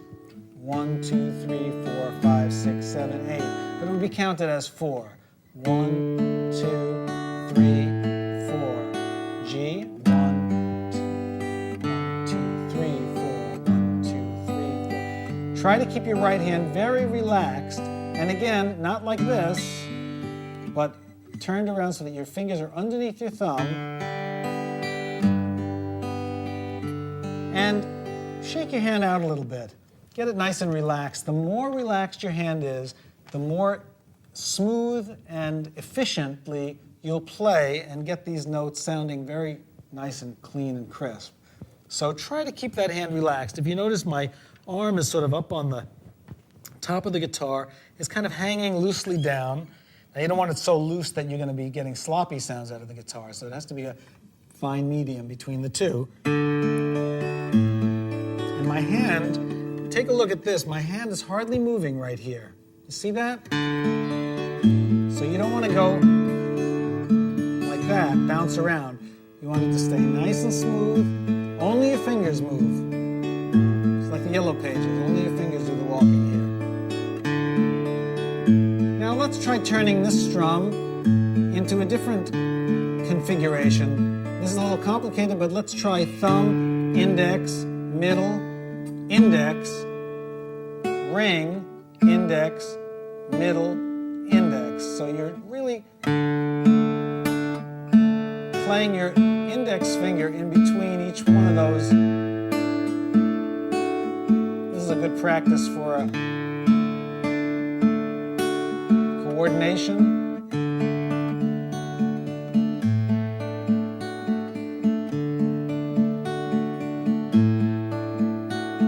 1, 2, 3, 4, 5, 6, 7, 8. But it would be counted as 4. 1, 2, 3, 4. G. 1, 2, 3, 4. 1, 2, 3, 4. Try to keep your right hand very relaxed. And again, not like this, but turned around so that your fingers are underneath your thumb. And shake your hand out a little bit. Get it nice and relaxed. The more relaxed your hand is, the more smooth and efficiently you'll play and get these notes sounding very nice and clean and crisp. So try to keep that hand relaxed. If you notice, my arm is sort of up on the top of the guitar. It's kind of hanging loosely down. Now, you don't want it so loose that you're going to be getting sloppy sounds out of the guitar, so it has to be a fine medium between the two. And my hand, take a look at this. My hand is hardly moving right here. You see that? So you don't want to go like that, bounce around. You want it to stay nice and smooth. Only your fingers move. It's like the Yellow Pages. Only your fingers do the walking here. Now let's try turning this strum into a different configuration. This is a little complicated, but let's try thumb, index, middle, index, ring, index, middle, index. So you're really playing your index finger in between each one of those. This is a good practice for coordination.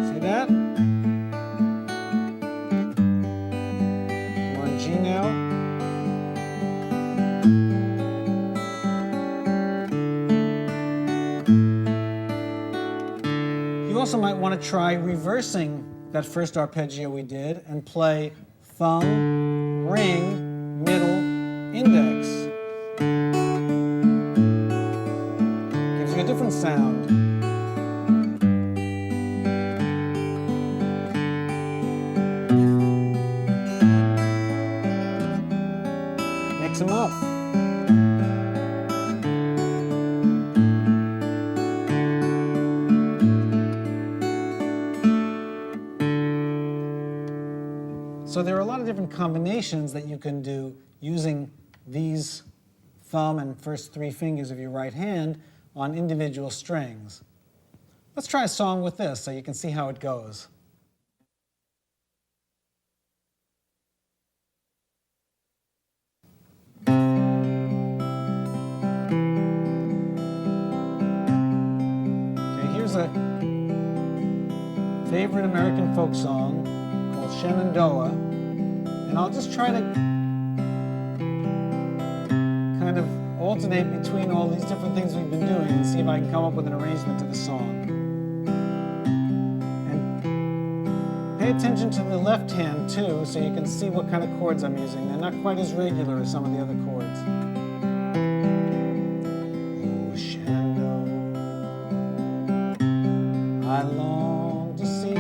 See that? We're on G now. You also might want to try reversing that first arpeggio we did and play thumb, ring, middle, index. Gives you a different sound. Mix them up. So there are a lot of different combinations that you can do using these thumb and first three fingers of your right hand on individual strings. Let's try a song with this so you can see how it goes. Okay, here's a favorite American folk song called Shenandoah, and I'll just try to kind of alternate between all these different things we've been doing and see if I can come up with an arrangement to the song. And pay attention to the left hand too, so you can see what kind of chords I'm using. They're not quite as regular as some of the other chords. Oh, Shenandoah, I long to see.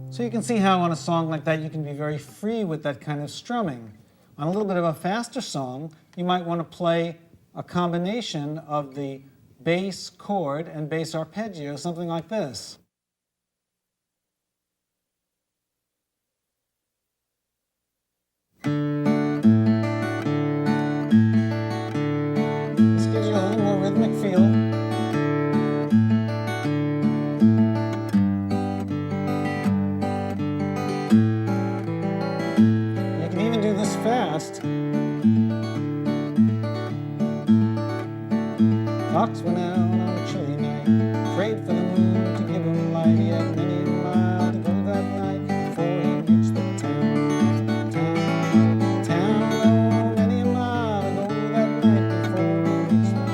So you can see how on a song like that you can be very free with that kind of strumming. On a little bit of a faster song, you might want to play a combination of the bass chord and bass arpeggio, something like this. This gives you a little more rhythmic feel. Fast. Fox went out on a chilly night, prayed for the moon to give him light. He had many a mile to go that night before he reached the town. Oh, many a mile to go that night before he reached the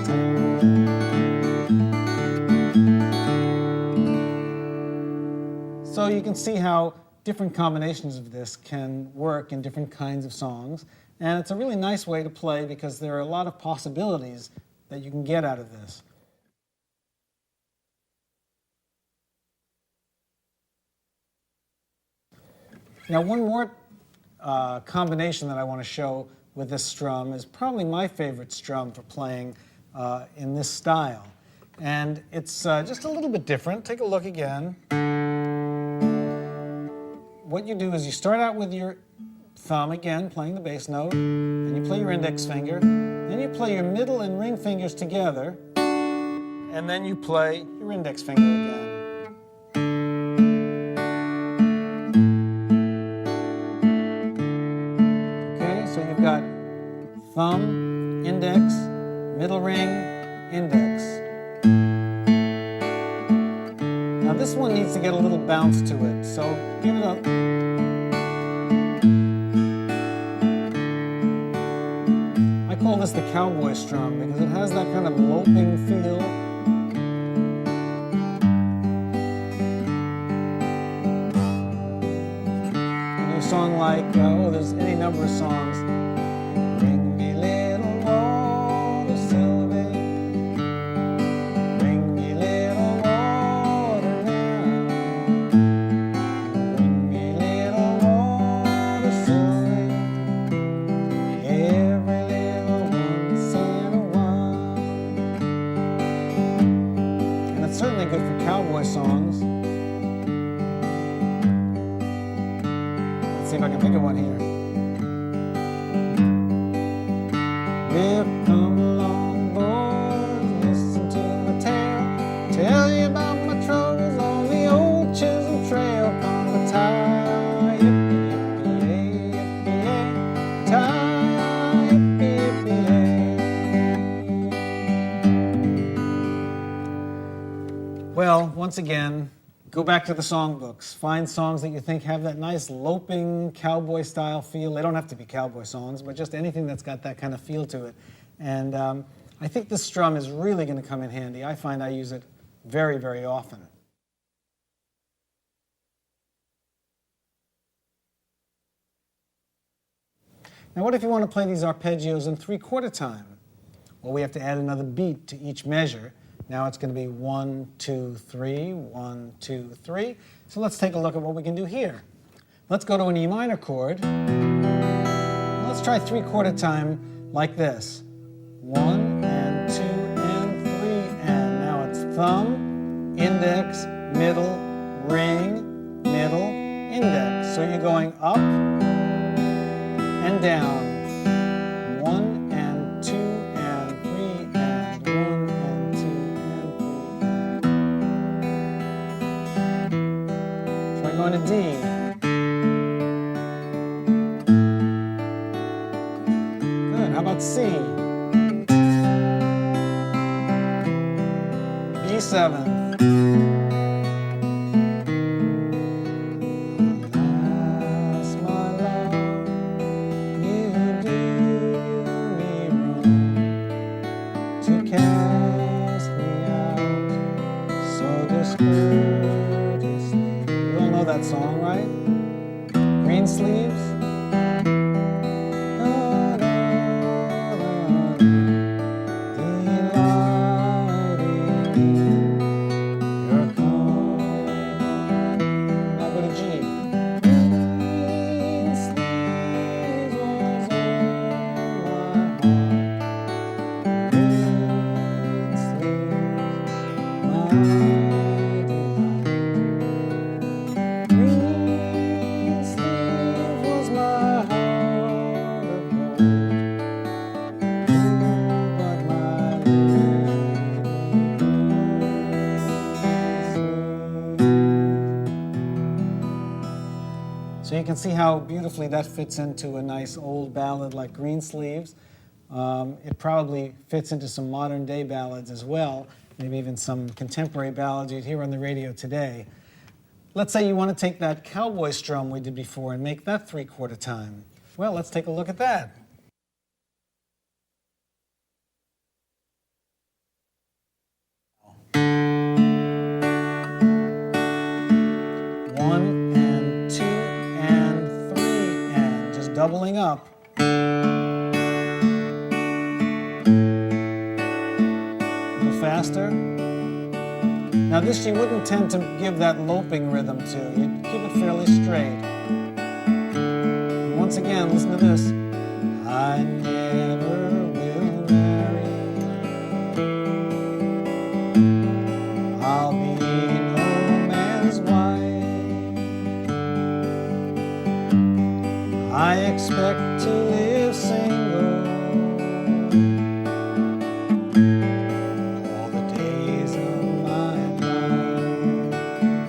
town. So you can see how different combinations of this can work in different kinds of songs, and it's a really nice way to play because there are a lot of possibilities that you can get out of this. Now, one more combination that I want to show with this strum is probably my favorite strum for playing in this style, and it's just a little bit different. Take a look again. What you do is you start out with your thumb again, playing the bass note, then you play your index finger, then you play your middle and ring fingers together, and then you play your index finger again. Okay, so you've got thumb, index, middle ring, index. Now this one needs to get a little bounce to it, so give it a... I call this the cowboy strum because it has that kind of loping feel. You know, a song like, oh, there's any number of songs. Bring me little water, Sylvie. Bring me little water now. Bring me little water, Sylvie. Every little once in a while. And it's certainly good for cowboy songs. Let's see if I can think of one here. If come along, boys, listen to my tale. Tell you about my troubles on the old Chisholm Trail. Come the tie, yippee, yippee, tie, yippee, yippee. Well, once again, go back to the songbooks. Find songs that you think have that nice loping cowboy-style feel. They don't have to be cowboy songs, but just anything that's got that kind of feel to it. And I think this strum is really going to come in handy. I find I use it very, very often. Now, what if you want to play these arpeggios in 3/4 time? Well, we have to add another beat to each measure. Now it's going to be 1, 2, 3, 1, 2, 3. So let's take a look at what we can do here. Let's go to an E minor chord. Let's try 3/4 time like this. 1 and 2 and 3 and now it's thumb, index, middle, ring, middle, index. So you're going up and down. 1 and 2 and 3 and 1 and 2 and 3. So we're going to D. Good. How about C? B7. Alas, my love, you do me wrong to cast me out so discourteously. You all know that song, right? Green Sleeves. So you can see how beautifully that fits into a nice old ballad like Green Sleeves. It probably fits into some modern day ballads as well, maybe even some contemporary ballads you'd hear on the radio today. Let's say you want to take that cowboy strum we did before and make that 3/4 time. Well, let's take a look at that. One and 2 and 3 and just doubling up. A little faster. Now this you wouldn't tend to give that loping rhythm to. You'd keep it fairly straight. And once again, listen to this. I never will marry. I'll be no man's wife. I expect to live single all the days of my life.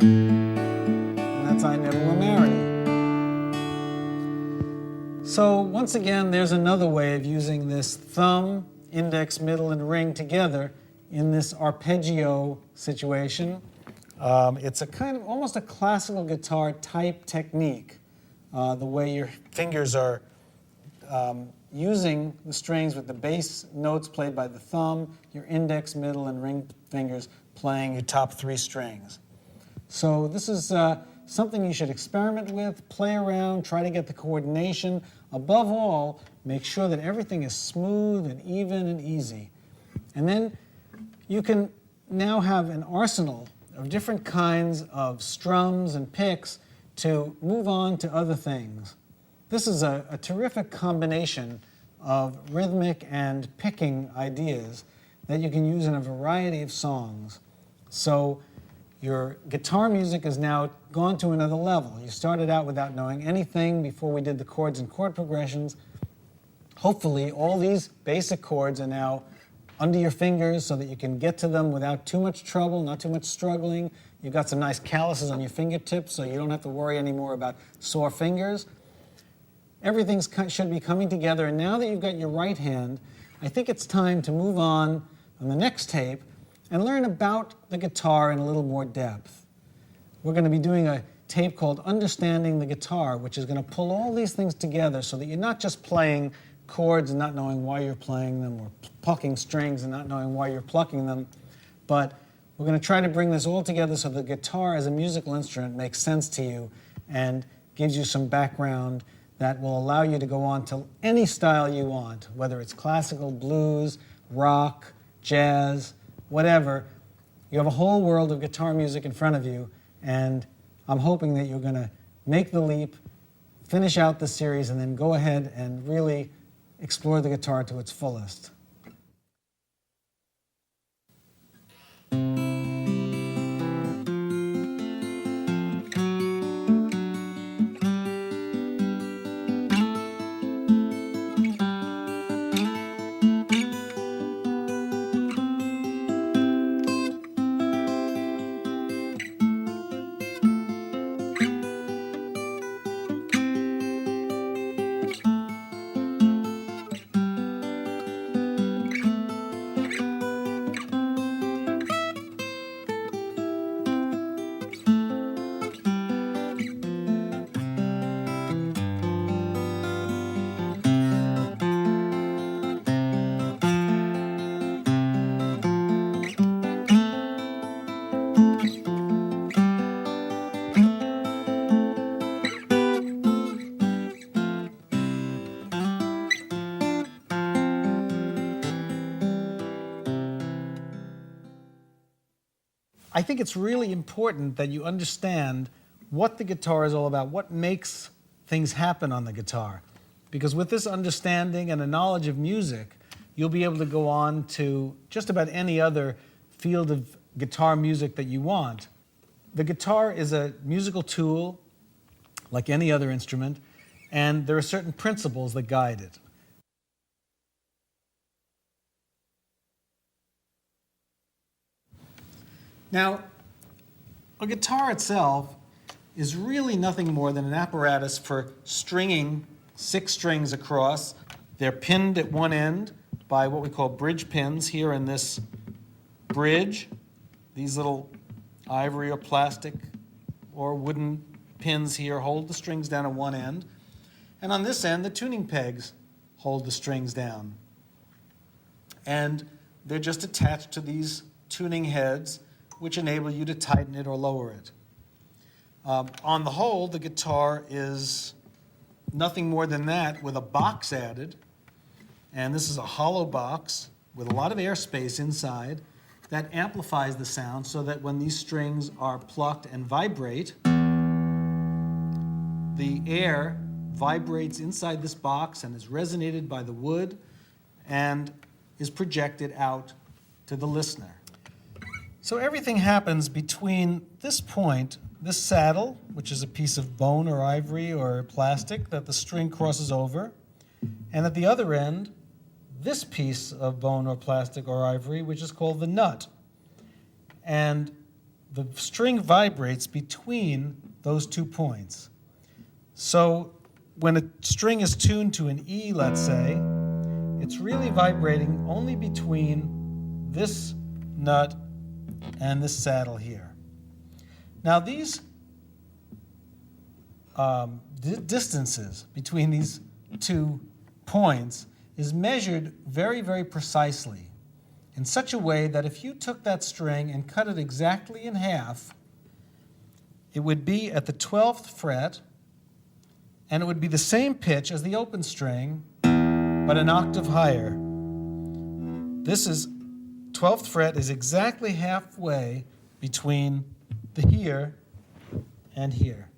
And that's I never will marry. So once again, there's another way of using this thumb, index, middle, and ring together in this arpeggio situation. It's a kind of almost a classical guitar type technique, the way your fingers are using the strings with the bass notes played by the thumb, your index, middle, and ring fingers playing your top 3 strings. So this is something you should experiment with, play around, try to get the coordination. Above all, make sure that everything is smooth and even and easy. And then you can now have an arsenal of different kinds of strums and picks to move on to other things. This is a terrific combination of rhythmic and picking ideas that you can use in a variety of songs. So your guitar music has now gone to another level. You started out without knowing anything before we did the chords and chord progressions. Hopefully, all these basic chords are now under your fingers so that you can get to them without too much trouble, not too much struggling. You've got some nice calluses on your fingertips, so you don't have to worry anymore about sore fingers. Everything should be coming together, and now that you've got your right hand, I think it's time to move on the next tape and learn about the guitar in a little more depth. We're going to be doing a tape called Understanding the Guitar, which is going to pull all these things together so that you're not just playing chords and not knowing why you're playing them, or plucking strings and not knowing why you're plucking them, but we're going to try to bring this all together so the guitar as a musical instrument makes sense to you and gives you some background that will allow you to go on to any style you want, whether it's classical, blues, rock, jazz, whatever. You have a whole world of guitar music in front of you, and I'm hoping that you're going to make the leap, finish out the series, and then go ahead and really explore the guitar to its fullest. I think it's really important that you understand what the guitar is all about, what makes things happen on the guitar. Because with this understanding and a knowledge of music, you'll be able to go on to just about any other field of guitar music that you want. The guitar is a musical tool like any other instrument, and there are certain principles that guide it. Now, a guitar itself is really nothing more than an apparatus for stringing 6 strings across. They're pinned at one end by what we call bridge pins here in this bridge. These little ivory or plastic or wooden pins here hold the strings down at one end. And on this end, the tuning pegs hold the strings down. And they're just attached to these tuning heads, which enable you to tighten it or lower it. On the whole, the guitar is nothing more than that with a box added. And this is a hollow box with a lot of airspace inside that amplifies the sound so that when these strings are plucked and vibrate, the air vibrates inside this box and is resonated by the wood and is projected out to the listener. So everything happens between this point, this saddle, which is a piece of bone or ivory or plastic that the string crosses over, and at the other end, this piece of bone or plastic or ivory, which is called the nut. And the string vibrates between those 2 points. So when a string is tuned to an E, let's say, it's really vibrating only between this nut and this saddle here. Now these distances between these 2 points is measured very, very precisely in such a way that if you took that string and cut it exactly in half, it would be at the 12th fret, and it would be the same pitch as the open string, but an octave higher. This is 12th fret is exactly halfway between the here and here.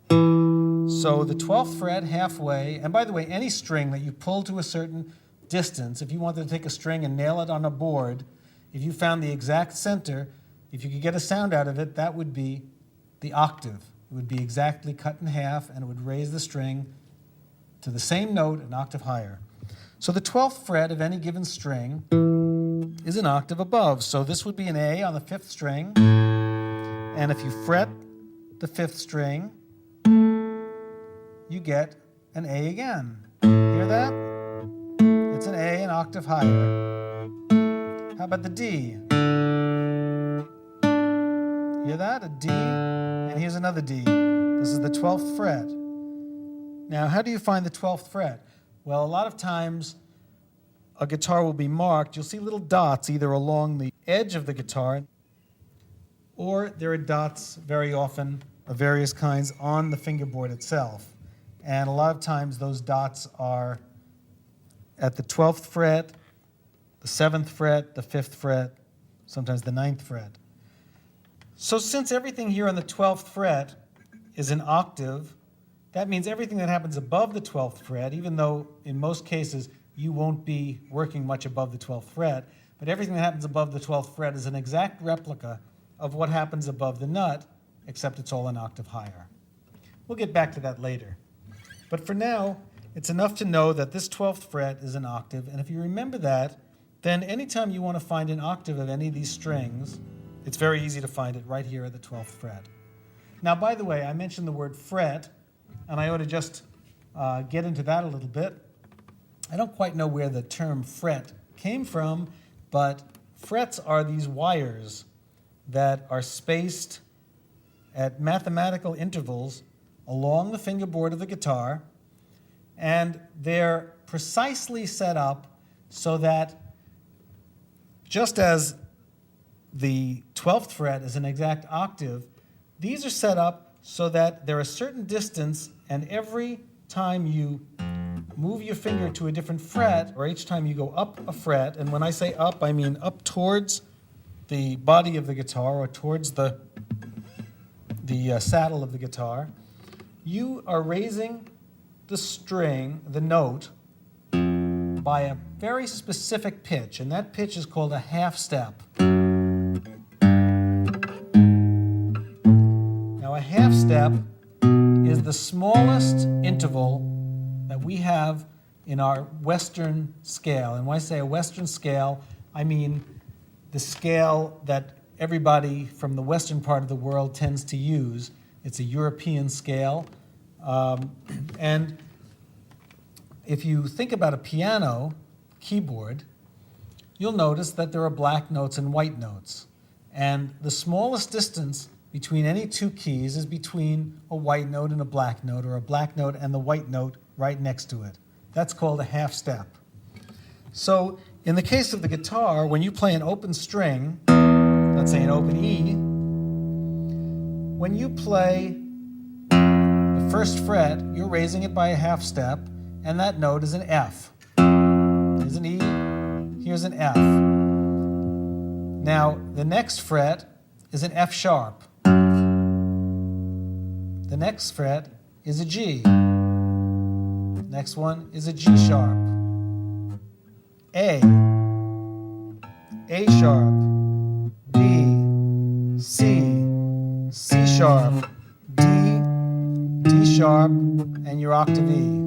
So the 12th fret halfway, and by the way, any string that you pull to a certain distance, if you wanted to take a string and nail it on a board, if you found the exact center, if you could get a sound out of it, that would be the octave. It would be exactly cut in half, and it would raise the string to the same note an octave higher. So the 12th fret of any given string is an octave above. So this would be an A on the 5th string. And if you fret the 5th string, you get an A again. Hear that? It's an A, an octave higher. How about the D? Hear that? A D, and here's another D. This is the 12th fret. Now, how do you find the 12th fret? Well, a lot of times a guitar will be marked. You'll see little dots either along the edge of the guitar, or there are dots very often of various kinds on the fingerboard itself. And a lot of times those dots are at the 12th fret, the 7th fret, the 5th fret, sometimes the 9th fret. So since everything here on the 12th fret is an octave, that means everything that happens above the 12th fret, even though in most cases you won't be working much above the 12th fret, but everything that happens above the 12th fret is an exact replica of what happens above the nut, except it's all an octave higher. We'll get back to that later. But for now, it's enough to know that this 12th fret is an octave, and if you remember that, then anytime you want to find an octave of any of these strings, it's very easy to find it right here at the 12th fret. Now, by the way, I mentioned the word fret, and I ought to just get into that a little bit. I don't quite know where the term fret came from, but frets are these wires that are spaced at mathematical intervals along the fingerboard of the guitar, and they're precisely set up so that just as the 12th fret is an exact octave, these are set up so that they're a certain distance, and every time you move your finger to a different fret, or each time you go up a fret, and when I say up, I mean up towards the body of the guitar or towards the saddle of the guitar, you are raising the string, the note, by a very specific pitch, and that pitch is called a half step. Now, a half step is the smallest interval that we have in our Western scale. And when I say a Western scale, I mean the scale that everybody from the Western part of the world tends to use. It's a European scale. And if you think about a piano keyboard, you'll notice that there are black notes and white notes. And the smallest distance between any two keys is between a white note and a black note, or a black note and the white note right next to it. That's called a half step. So in the case of the guitar, when you play an open string, let's say an open E, when you play the first fret, you're raising it by a half step, and that note is an F. Here's an E, here's an F. Now, the next fret is an F sharp. The next fret is a G. Next one is a G sharp. A sharp, B, C, C sharp, D sharp, and your octave E.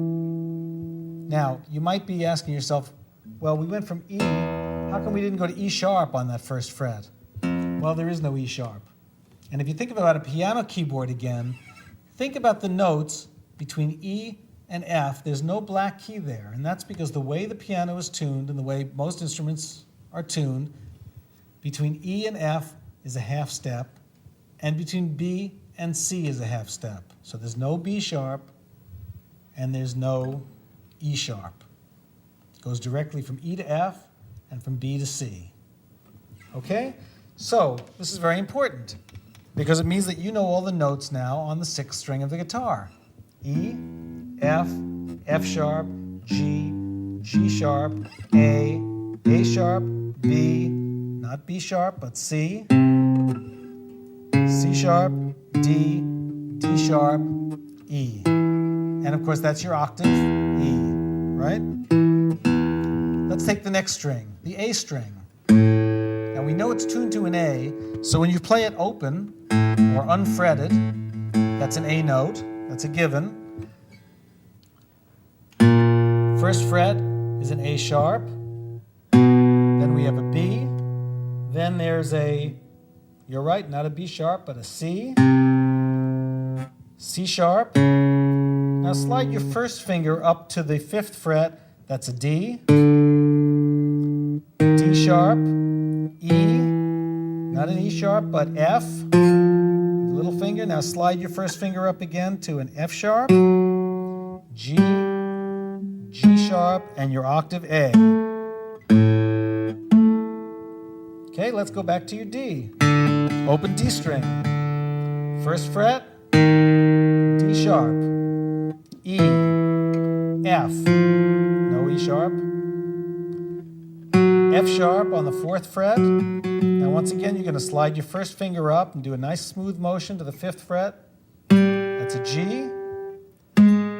Now, you might be asking yourself, well, we went from E, how come we didn't go to E sharp on that first fret? Well, there is no E sharp. And if you think about a piano keyboard again, think about the notes between E and F. There's no black key there, and that's because the way the piano is tuned and the way most instruments are tuned, between E and F is a half step, and between B and C is a half step. So there's no B sharp, and there's no E sharp. It goes directly from E to F and from B to C. Okay? So this is very important because it means that you know all the notes now on the 6th string of the guitar. E, F, F sharp, G, G sharp, A sharp, B, not B sharp, but C, C sharp, D, D sharp, E. And of course that's your octave, E, right? Let's take the next string, the A string. Now we know it's tuned to an A, so when you play it open or unfretted, that's an A note, that's a given. First fret is an A sharp, then we have a B, then there's a, you're right, not a B sharp, but a C, C sharp. Now slide your first finger up to the 5th fret, that's a D, D sharp, E, not an E sharp, but F, little finger. Now slide your first finger up again to an F sharp, G, G sharp, and your octave A. Okay, let's go back to your D. Open D string. First fret, D sharp, E, F, no E sharp, F sharp on the 4th fret. Now once again, you're going to slide your first finger up and do a nice smooth motion to the 5th fret. That's a G,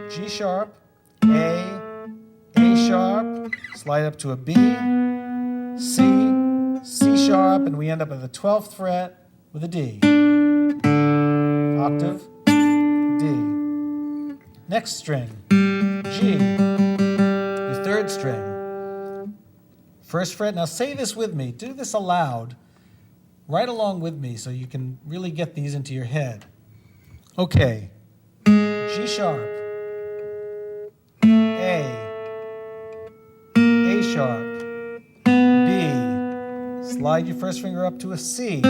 G sharp, A sharp, slide up to a B, C, C sharp, and we end up at the 12th fret with a D. Octave, D. Next string, G, your 3rd string. First fret. Now say this with me. Do this aloud, right along with me, so you can really get these into your head. Okay. G sharp, A sharp, B. Slide your first finger up to a C,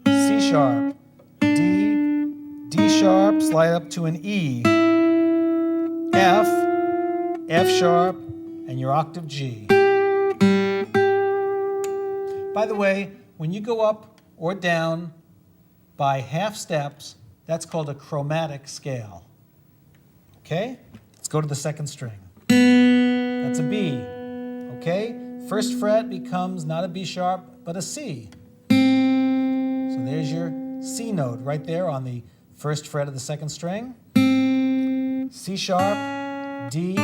C sharp, D, D sharp, slide up to an E, F, F sharp, and your octave G. By the way, when you go up or down by half steps, that's called a chromatic scale. Okay? Let's go to the 2nd string. That's a B. Okay? First fret becomes not a B sharp, but a C. So there's your C note right there on the 1st fret of the 2nd string. C sharp, D,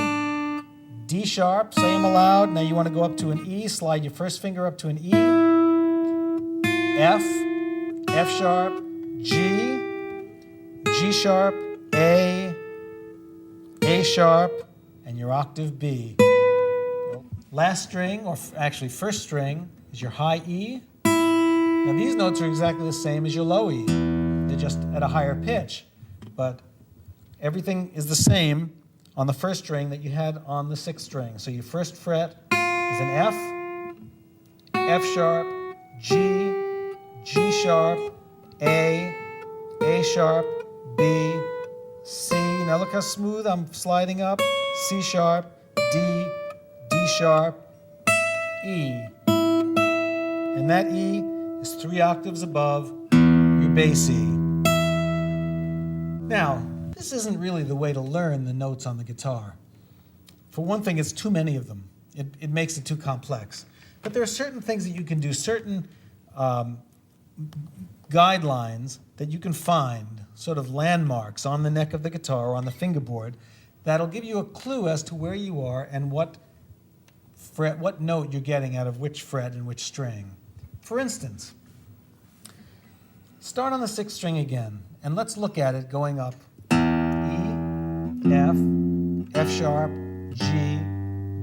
D sharp, say them aloud. Now you want to go up to an E, slide your first finger up to an E, F, F sharp, G, G sharp, A sharp, and your octave B. Last string, or actually first string, is your high E. Now these notes are exactly the same as your low E. They're just at a higher pitch, but everything is the same on the first string that you had on the 6th string. So your first fret is an F, F sharp, G, G sharp, A sharp, B, C. Now look how smooth I'm sliding up. C sharp, D, D sharp, E. And that E is 3 octaves above your bass E. Now, this isn't really the way to learn the notes on the guitar. For one thing, it's too many of them. It makes it too complex. But there are certain things that you can do, certain guidelines that you can find, sort of landmarks on the neck of the guitar or on the fingerboard, that'll give you a clue as to where you are and what note you're getting out of which fret and which string. For instance, start on the 6th string again, and let's look at it going up. E, F, F sharp, G,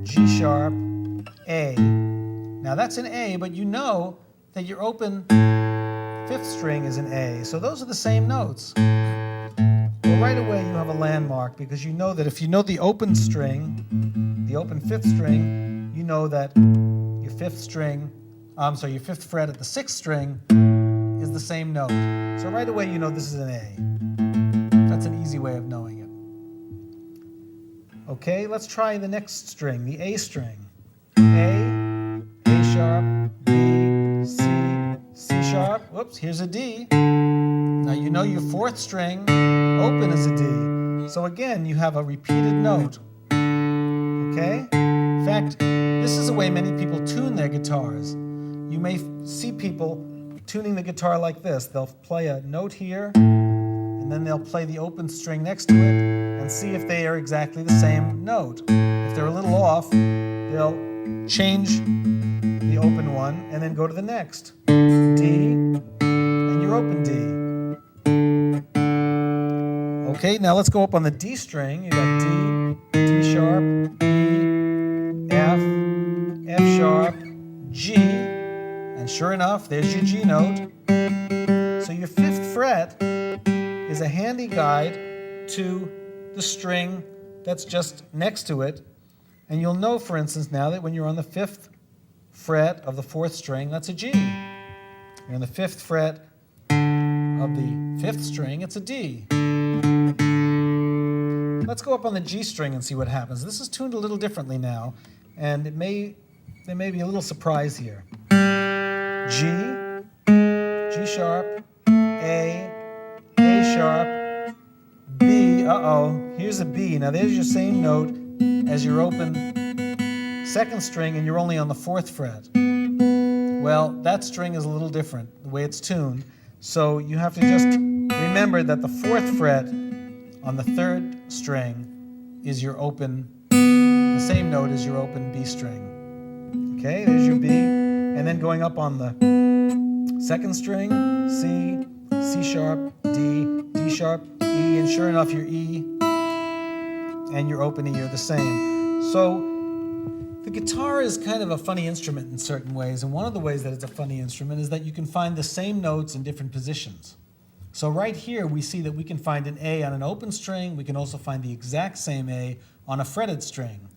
G sharp, A. Now that's an A, but you know that your open 5th string is an A, so those are the same notes. Well, right away you have a landmark, because you know that if you know the open string, the open 5th string, you know that your 5th fret at the 6th string is the same note. So right away you know this is an A. That's an easy way of knowing it. Okay, let's try the next string, the A string. A sharp, B, C, C sharp. Whoops, here's a D. Now you know your 4th string open is a D. So again, you have a repeated note. Okay? In fact, this is the way many people tune their guitars. You may see people tuning the guitar like this. They'll play a note here, and then they'll play the open string next to it and see if they are exactly the same note. If they're a little off, they'll change the the open one, and then go to the next. D, and your open D. Okay, now let's go up on the D string. You got D, D sharp, E, F, F sharp, G, and sure enough, there's your G note. So your 5th fret is a handy guide to the string that's just next to it. And you'll know, for instance, now that when you're on the 5th fret of the 4th string, that's a G. You're on the 5th fret of the 5th string, it's a D. Let's go up on the G string and see what happens. This is tuned a little differently now, and there may be a little surprise here. G, G sharp, A sharp, B, here's a B. Now there's your same note as your open 2nd string, and you're only on the 4th fret. Well, that string is a little different, the way it's tuned. So you have to just remember that the 4th fret on the 3rd string is your open, the same note as your open B string. Okay, there's your B. And then going up on the 2nd string, C, C sharp, D, D sharp, E, and sure enough your E and your open E are the same. So the guitar is kind of a funny instrument in certain ways, and one of the ways that it's a funny instrument is that you can find the same notes in different positions. So right here we see that we can find an A on an open string. We can also find the exact same A on a fretted string.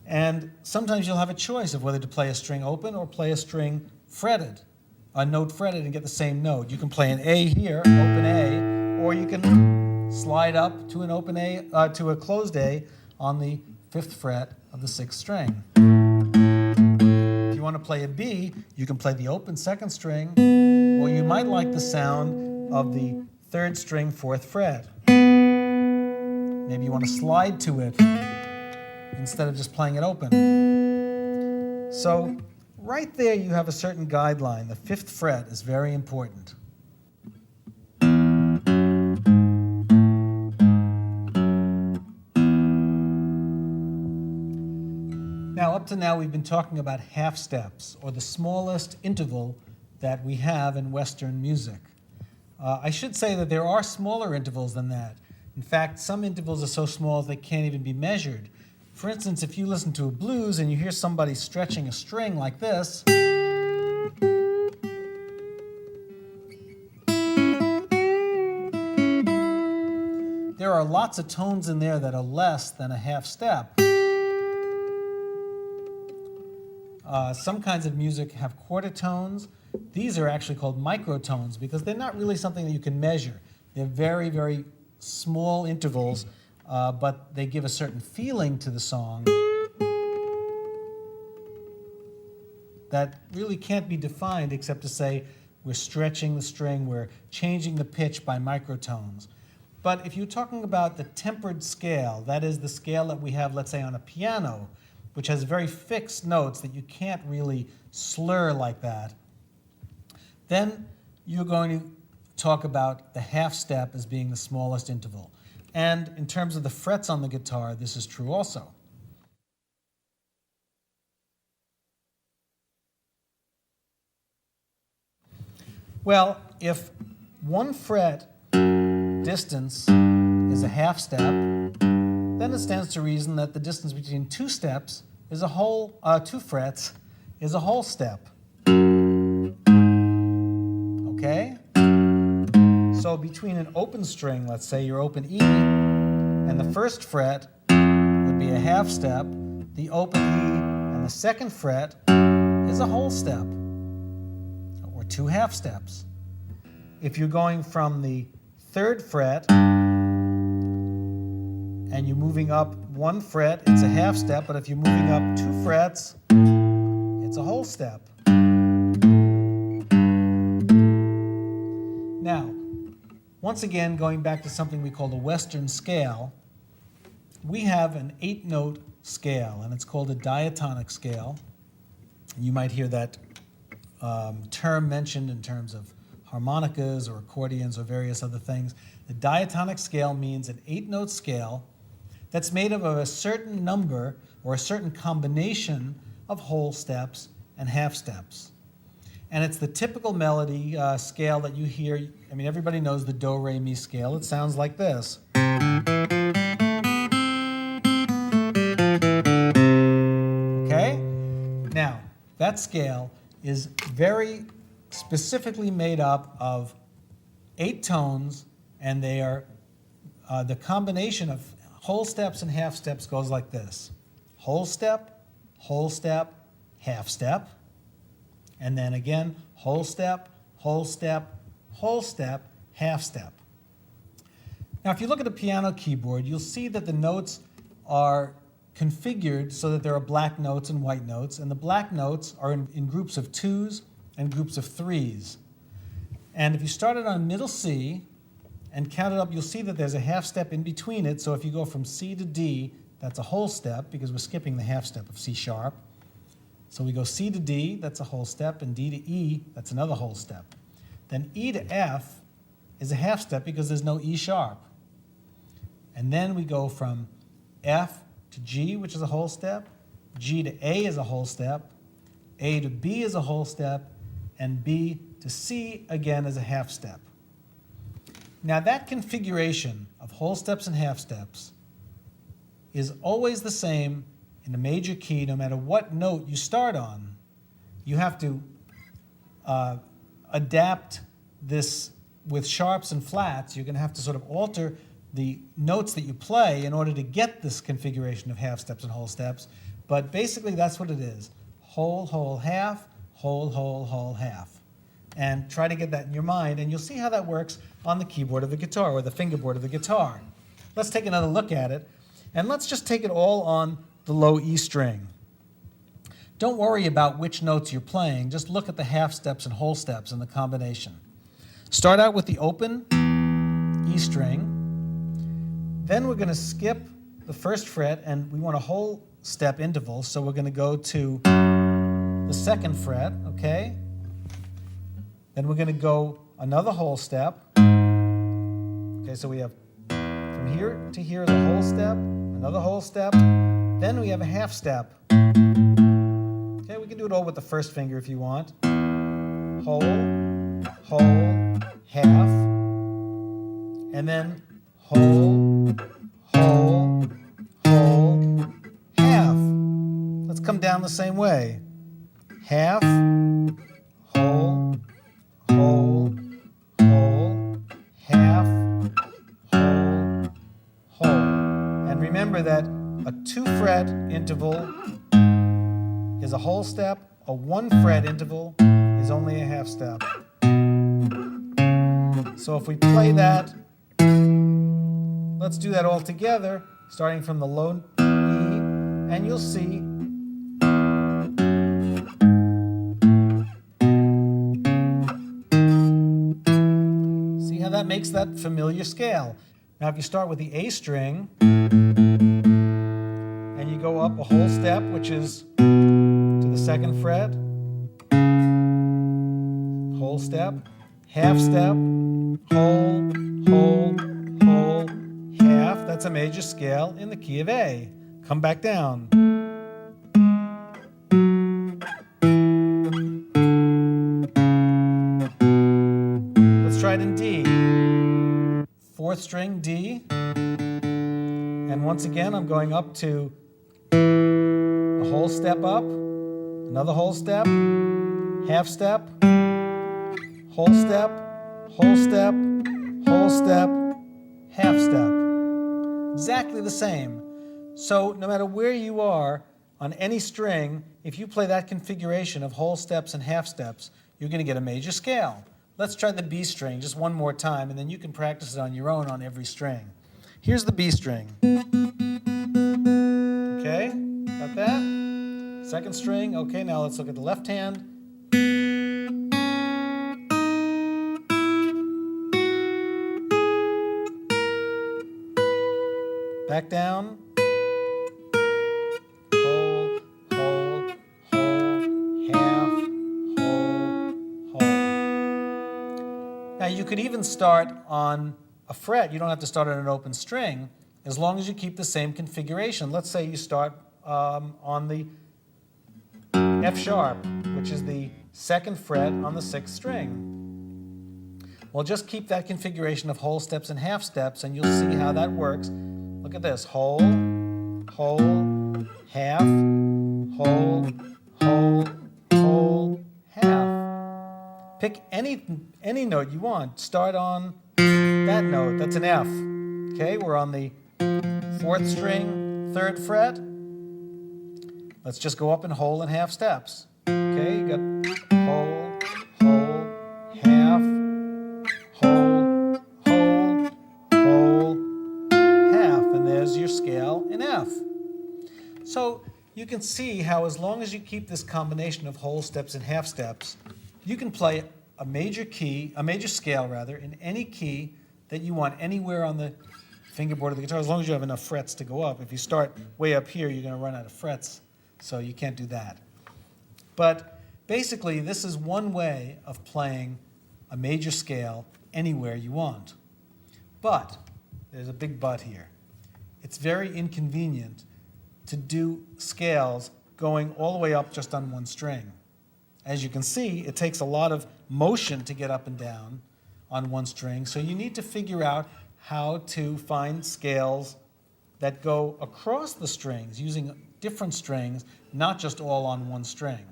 And sometimes you'll have a choice of whether to play a string open or play a string fretted, a note fretted, and get the same note. You can play an A here, open A, or you can slide up to an open A, to a closed A on the 5th fret of the 6th string. If you want to play a B, you can play the open 2nd string, or you might like the sound of the 3rd string, 4th fret. Maybe you want to slide to it instead of just playing it open. So right there you have a certain guideline. The 5th fret is very important. Now, up to now, we've been talking about half steps, or the smallest interval that we have in Western music. I should say that there are smaller intervals than that. In fact, some intervals are so small they can't even be measured. For instance, if you listen to a blues and you hear somebody stretching a string like this, there are lots of tones in there that are less than a half step. Some kinds of music have quarter tones. These are actually called microtones because they're not really something that you can measure. They're very, very small intervals, but they give a certain feeling to the song that really can't be defined except to say we're stretching the string, we're changing the pitch by microtones. But if you're talking about the tempered scale, that is the scale that we have, let's say, on a piano, which has very fixed notes that you can't really slur like that, then you're going to talk about the half step as being the smallest interval. And in terms of the frets on the guitar, this is true also. Well, if 1 fret distance is a half step, then it stands to reason that the distance between 2 steps is a whole, 2 frets is a whole step. Okay? So between an open string, let's say your open E, and the 1st fret would be a half step. The open E and the 2nd fret is a whole step, or 2 half steps. If you're going from the 3rd fret and you're moving up 1 fret, it's a half step, but if you're moving up 2 frets, it's a whole step. Now, once again, going back to something we call the Western scale, we have an 8-note scale, and it's called a diatonic scale. You might hear that term mentioned in terms of harmonicas or accordions or various other things. The diatonic scale means an 8-note scale that's made up of a certain number or a certain combination of whole steps and half steps. And it's the typical melody scale that you hear. I mean, everybody knows the do, re, mi scale. It sounds like this. Okay? Now, that scale is very specifically made up of 8 tones, and they are the combination of whole steps and half steps goes like this. Whole step, half step, and then again, whole step, whole step, whole step, half step. Now, if you look at a piano keyboard, you'll see that the notes are configured so that there are black notes and white notes, and the black notes are in groups of 2s and groups of 3s. And if you started on middle C and count it up, you'll see that there's a half step in between it. So if you go from C to D, that's a whole step because we're skipping the half step of C sharp. So we go C to D, that's a whole step, and D to E, that's another whole step. Then E to F is a half step because there's no E sharp. And then we go from F to G, which is a whole step, G to A is a whole step, A to B is a whole step, and B to C again is a half step. Now that configuration of whole steps and half steps is always the same in a major key no matter what note you start on. You have to adapt this with sharps and flats. You're going to have to sort of alter the notes that you play in order to get this configuration of half steps and whole steps. But basically that's what it is. Whole, whole, half, whole, whole, whole, half. And try to get that in your mind, and you'll see how that works on the keyboard of the guitar or the fingerboard of the guitar. Let's take another look at it, and let's just take it all on the low E string. Don't worry about which notes you're playing, just look at the half steps and whole steps in the combination. Start out with the open E string, then we're going to skip the first fret, and we want a whole step interval, so we're going to go to the second fret, okay? Then we're going to go another whole step. Okay, so we have from here to here the whole step, another whole step, then we have a half step. Okay, we can do it all with the first finger if you want. Whole, whole, half, and then whole, whole, whole, half. Let's come down the same way. Half, whole, whole, whole, half, whole, whole. And remember that a 2-fret interval is a whole step, a 1-fret interval is only a half step. So if we play that, let's do that all together, starting from the low E, and you'll see that makes that familiar scale. Now if you start with the A string and you go up a whole step, which is to the second fret, whole step, half step, whole, whole, whole, half, that's a major scale in the key of A. Come back down. Let's try it in D. 4th string D, and once again I'm going up to a whole step up, another whole step, half step, whole step, whole step, whole step, half step. Exactly the same. So no matter where you are on any string, if you play that configuration of whole steps and half steps, you're going to get a major scale. Let's try the B string just one more time, and then you can practice it on your own on every string. Here's the B string. Okay, got that? Second string. Okay, now let's look at the left hand. Back down. Whole, whole, whole, half, whole, whole. Now you could even start on a fret. You don't have to start on an open string as long as you keep the same configuration. Let's say you start on the F sharp which is the 2nd fret on the 6th string. Well, just keep that configuration of whole steps and half steps, and you'll see how that works. Look at this. Whole, whole, half, whole, whole, whole, half. Pick any note you want. Start on that note. That's an F. Okay, we're on the 4th string, 3rd fret. Let's just go up in whole and half steps. Okay, you got whole, whole, half, whole, whole, whole, half, and there's your scale in F. So you can see how as long as you keep this combination of whole steps and half steps, you can play a major scale rather, in any key that you want anywhere on the fingerboard of the guitar, as long as you have enough frets to go up. If you start way up here, you're going to run out of frets, so you can't do that. But basically, this is one way of playing a major scale anywhere you want. But there's a big but here. It's very inconvenient to do scales going all the way up just on one string. As you can see, it takes a lot of motion to get up and down on one string, so you need to figure out how to find scales that go across the strings using different strings, not just all on one string.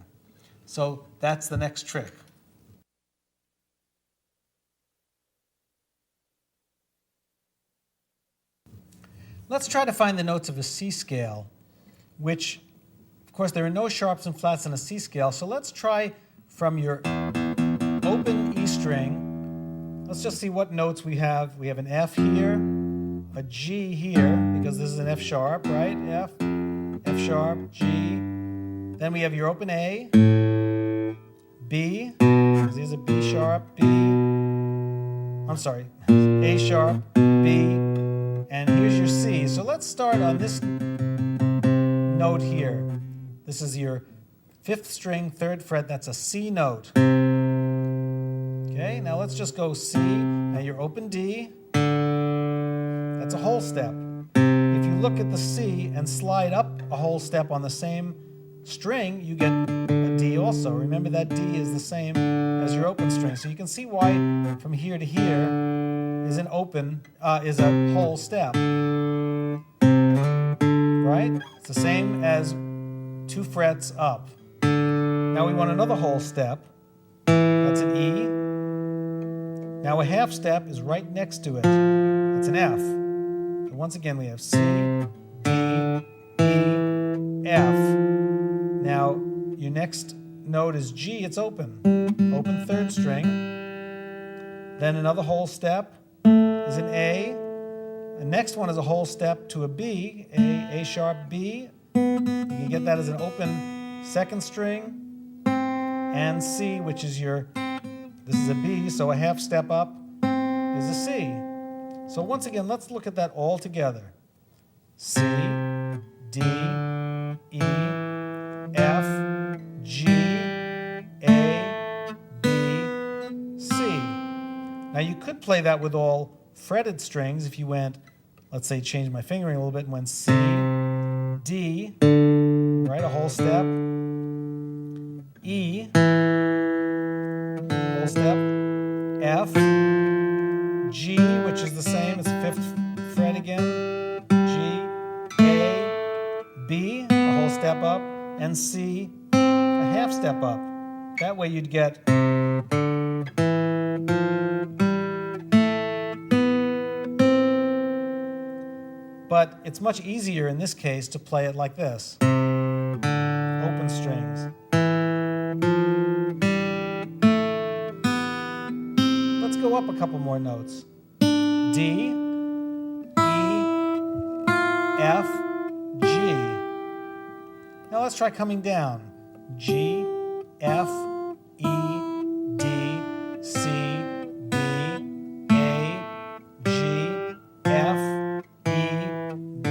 So that's the next trick. Let's try to find the notes of a C scale, which, of course, there are no sharps and flats in a C scale, so let's try from your open E string. Let's just see what notes we have. We have an F here, a G here, because this is an F sharp, right? F, F sharp, G. Then we have your open A, B, because here's a B sharp, B. I'm sorry, A sharp, B, and here's your C. So let's start on this note here. This is your 5th string, 3rd fret. That's a C note. Okay, now let's just go C. Now your open D. That's a whole step. If you look at the C and slide up a whole step on the same string, you get a D also. Remember that D is the same as your open string. So you can see why from here to here is a whole step. Right? It's the same as 2 frets up. Now we want another whole step. That's an E. Now a half step is right next to it. It's an F. So once again we have C, D, E, F. Now your next note is G, it's open. Open 3rd string. Then another whole step is an A. The next one is a whole step to a B, A sharp, B. You can get that as an open 2nd string. And C, which is this is a B, so a half step up is a C. So once again, let's look at that all together. C, D, E, F, G, A, B, C. Now you could play that with all fretted strings if you went, let's say, change my fingering a little bit and went C, D, right, a whole step, E, whole step, F, G, which is the same as 5th fret again, G, A, B, a whole step up, and C, a half step up. That way you'd get but it's much easier in this case to play it like this. Open strings. Let's go up a couple more notes. D, E, F, G. Now let's try coming down. G, F, E, D, C, B, A, G, F, E, D,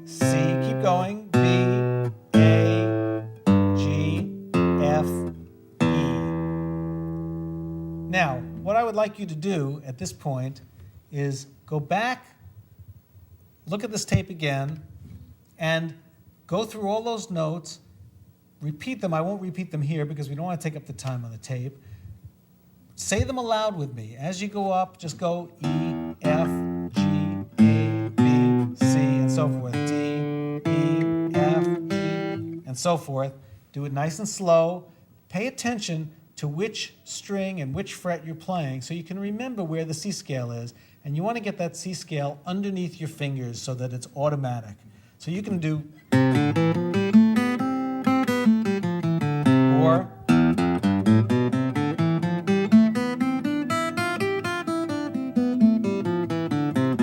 C. Keep going. B, A, G, F, E. Now, what I would like you to do at this point is go back, look at this tape again, and go through all those notes repeat them. I won't repeat them here because we don't want to take up the time on the tape. Say them aloud with me. As you go up, just go E, F, G, A, B, C, and so forth. D, E, F, G, and so forth. Do it nice and slow. Pay attention to which string and which fret you're playing so you can remember where the C scale is. And you want to get that C scale underneath your fingers so that it's automatic. So you can do or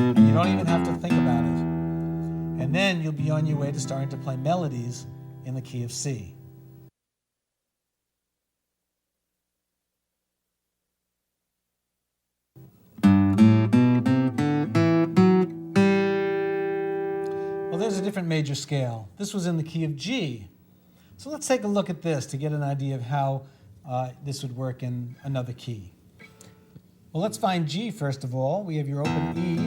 and you don't even have to think about it. And then you'll be on your way to starting to play melodies in the key of C. Well, there's a different major scale. This was in the key of G. So let's take a look at this to get an idea of how this would work in another key. Well, let's find G first of all. We have your open E,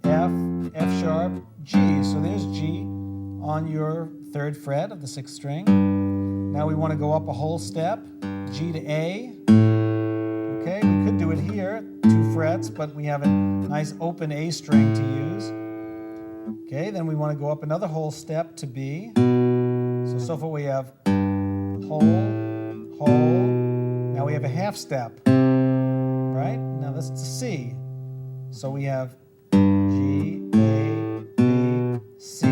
F, F sharp, G. So there's G on your 3rd fret of the 6th string. Now we want to go up a whole step, G to A. Okay, we could do it here, 2 frets, but we have a nice open A string to use. Okay, then we want to go up another whole step to B. So far we have whole, whole. Now we have a half step, right? Now that's to C. So we have G, A, B, C.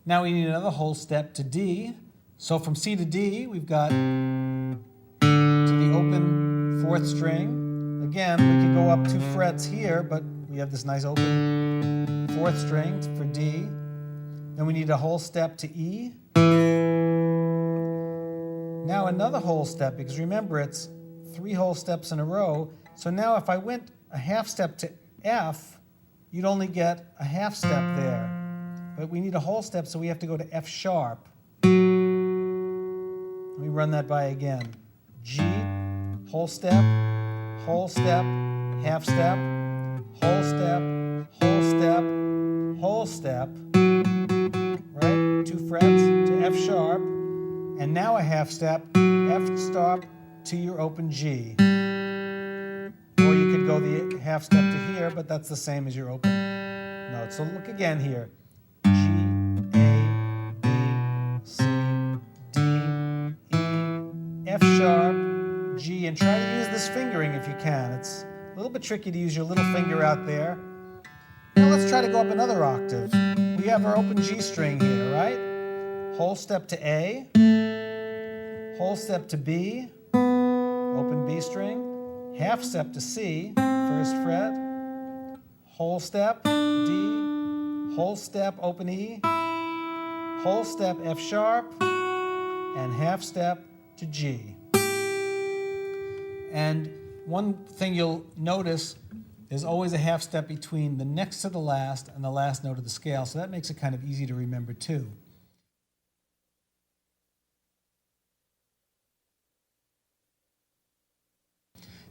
Now we need another whole step to D. So from C to D, we've got to the open 4th string. Again, we could go up 2 frets here, but we have this nice open 4th string for D. Then we need a whole step to E. Now another whole step, because remember it's 3 whole steps in a row. So now if I went a half step to F, you'd only get a half step there. But we need a whole step, so we have to go to F sharp. Let me run that by again. G, whole step, half step, whole step, whole step, whole step. Right? 2 frets to F sharp. And now a half step, F sharp to your open G. Or you could go the half step to here, but that's the same as your open note. So look again here. G, A, B, C, D, E, F sharp, G. And try to use this fingering if you can. It's a little bit tricky to use your little finger out there. Now let's try to go up another octave. We have our open G string here, right? Whole step to A. Whole step to B, open B string, half step to C, 1st fret, whole step, D, whole step, open E, whole step, F sharp, and half step to G. And one thing you'll notice, there's always a half step between the next to the last and the last note of the scale, so that makes it kind of easy to remember too.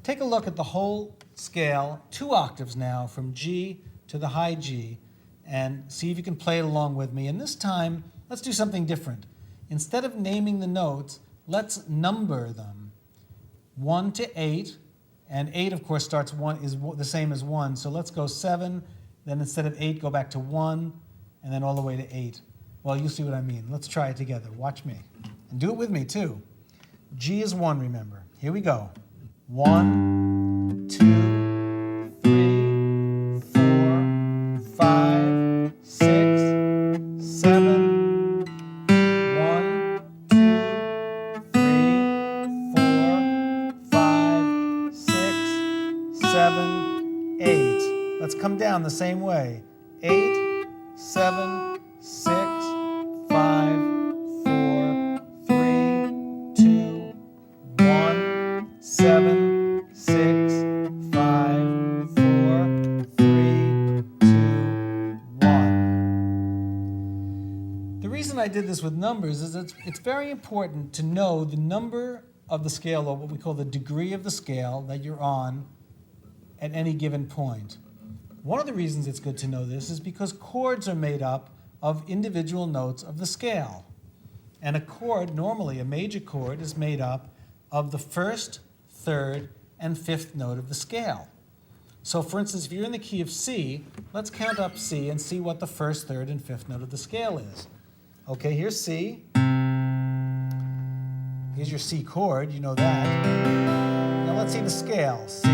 Take a look at the whole scale, 2 octaves now, from G to the high G, and see if you can play it along with me. And this time, let's do something different. Instead of naming the notes, let's number them. 1 to 8, and 8, of course, starts 1 is the same as 1. So let's go 7, then instead of 8, go back to 1, and then all the way to 8. Well, you'll see what I mean. Let's try it together. Watch me. And do it with me, too. G is 1, remember. Here we go. 1, 2, 3, 4, 5, 6, 7. 1, 2, 3, 4, 5, 6, 7, 8. Let's come down the same way. 8, 7, 6, 5, 4, 3, 2, 1, 7. 6, 5, 4, 3, 2, 1. The reason I did this with numbers is it's very important to know the number of the scale, or what we call the degree of the scale that you're on at any given point. One of the reasons it's good to know this is because chords are made up of individual notes of the scale. And a chord, normally a major chord, is made up of the first, third, and fifth note of the scale. So for instance, if you're in the key of C, let's count up C and see what the first, third, and fifth note of the scale is. Okay, here's C. Here's your C chord, you know that. Now let's see the scale. C,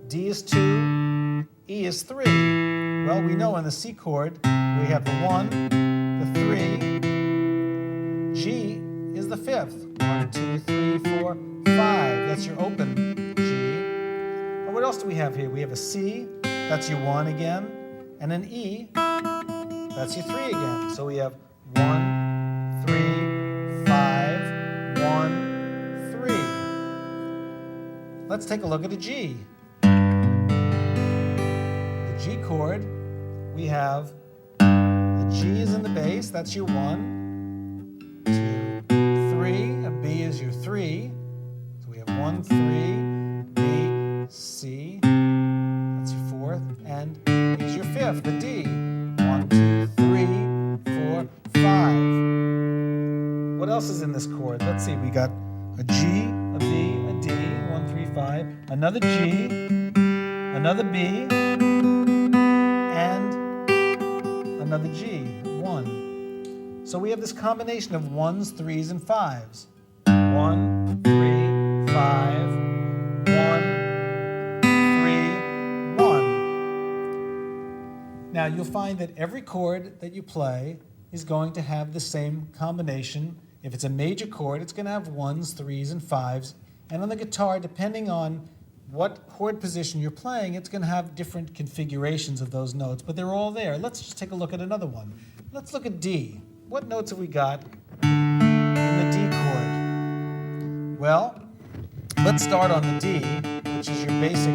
D is 2, E is 3. Well, we know in the C chord, we have the 1, the 3, G is the 5th. 1, 2, 3, 4, 5. That's your open G. And what else do we have here? We have a C, that's your 1 again, and an E, that's your 3 again. So we have 1, 3, 5, 1, 3. Let's take a look at a G. The G chord, we have the G is in the bass, that's your 1, 2, 3. A B is your 3. So we have 1, 3, B, C, that's your 4th, and E is your 5th, the D. 1, 2, 3, 4, 5. What else is in this chord? Let's see, we got a G, a B, a D, 1, 3, 5, another G, another B, and another G, 1. So we have this combination of 1s, 3s, and 5s. 1, 3, 5, 1, 3, 1. Now you'll find that every chord that you play is going to have the same combination. If it's a major chord, it's going to have 1s, 3s, and 5s. And on the guitar, depending on what chord position you're playing, it's going to have different configurations of those notes, but they're all there. Let's just take a look at another one. Let's look at D. What notes have we got in the D chord? Well, let's start on the D, which is your basic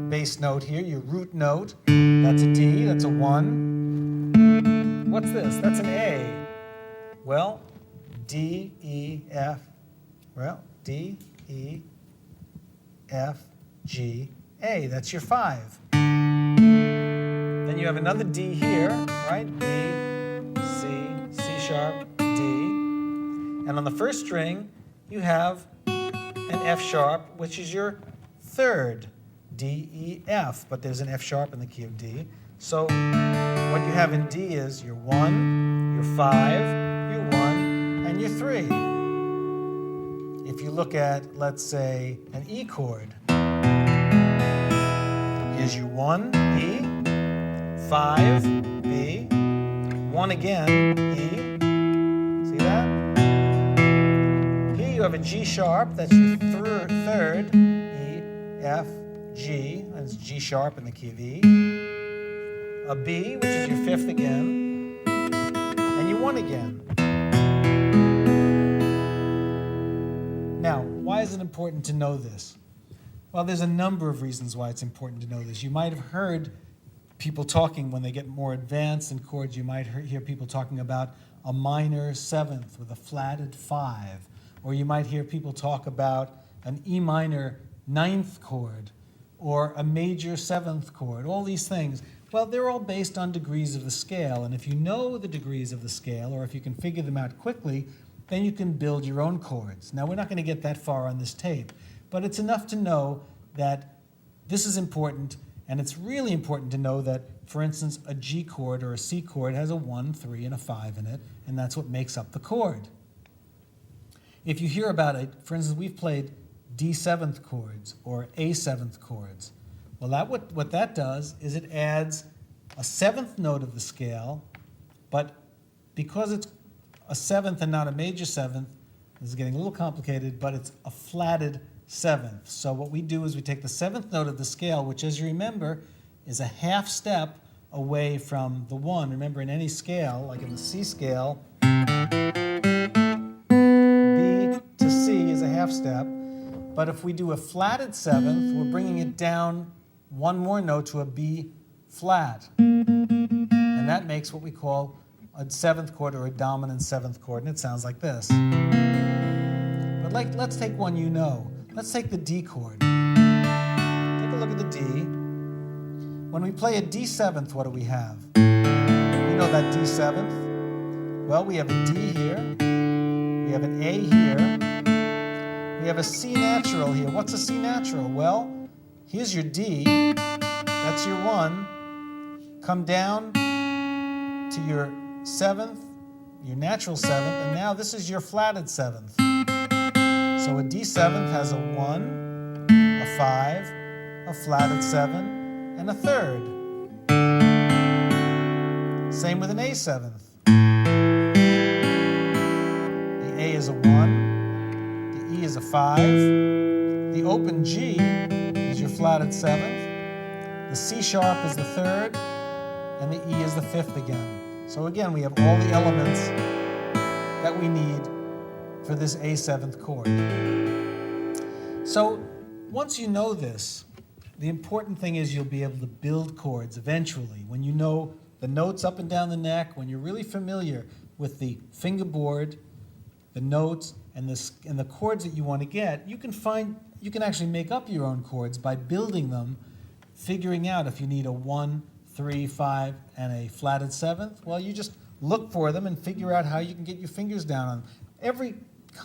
bass note here, your root note. That's a D, that's a 1. What's this? That's an A. Well, D, E, F. Well, D, E, F, G, A. That's your 5. Then you have another D here, right? B, C, C sharp, D. And on the first string, you have an F sharp, which is your 3rd, D, E, F. But there's an F sharp in the key of D. So what you have in D is your 1, your 5, your 1, and your 3. If you look at, let's say, an E chord, here's your 1, E, 5, B, 1 again, E. See that? Here you have a G sharp, that's your 3rd, E, F, G, and it's G sharp in the key of E. A B, which is your 5th again, and your 1 again. Now, why is it important to know this? Well, there's a number of reasons why it's important to know this. You might have heard people talking when they get more advanced in chords. You might hear people talking about a minor 7th with a flatted 5. Or you might hear people talk about an E minor 9th chord or a major 7th chord, all these things. Well, they're all based on degrees of the scale. And if you know the degrees of the scale, or if you can figure them out quickly, then you can build your own chords. Now, we're not going to get that far on this tape, but it's enough to know that this is important, and it's really important to know that, for instance, a G chord or a C chord has a 1, 3, and a 5 in it, and that's what makes up the chord. If you hear about it, for instance, we've played D7th chords or A7th chords. Well, what that does is it adds a 7th note of the scale, but because it's a 7th and not a major 7th, this is getting a little complicated, but it's a flatted 7th. So what we do is we take the 7th note of the scale, which, as you remember, is a half step away from the 1. Remember, in any scale, like in the C scale, B to C is a half step. But if we do a flatted 7th, we're bringing it down one more note to a B flat. And that makes what we call a 7th chord or a dominant 7th chord, and it sounds like this. But let's take one you know. Let's take the D chord. Take a look at the D. When we play a D7th, what do we have? You know that D7th? Well, we have a D here, we have an A here, we have a C natural here. What's a C natural? Well, here's your D, that's your 1. Come down to your 7th, your natural 7th, and now this is your flatted 7th. So a D7th has a 1, a 5, a flatted 7, and a 3rd. Same with an A7th. The A is a 1, the E is a 5, the open G is your flatted 7th, the C sharp is the 3rd, and the E is the 5th again. So again, we have all the elements that we need for this A7th chord. So once you know this, the important thing is you'll be able to build chords eventually. When you know the notes up and down the neck, when you're really familiar with the fingerboard, the notes, and the chords that you want to get, you can actually make up your own chords by building them, figuring out if you need a 1, 3, 5, and a flatted 7th. Well, you just look for them and figure out how you can get your fingers down on them. Every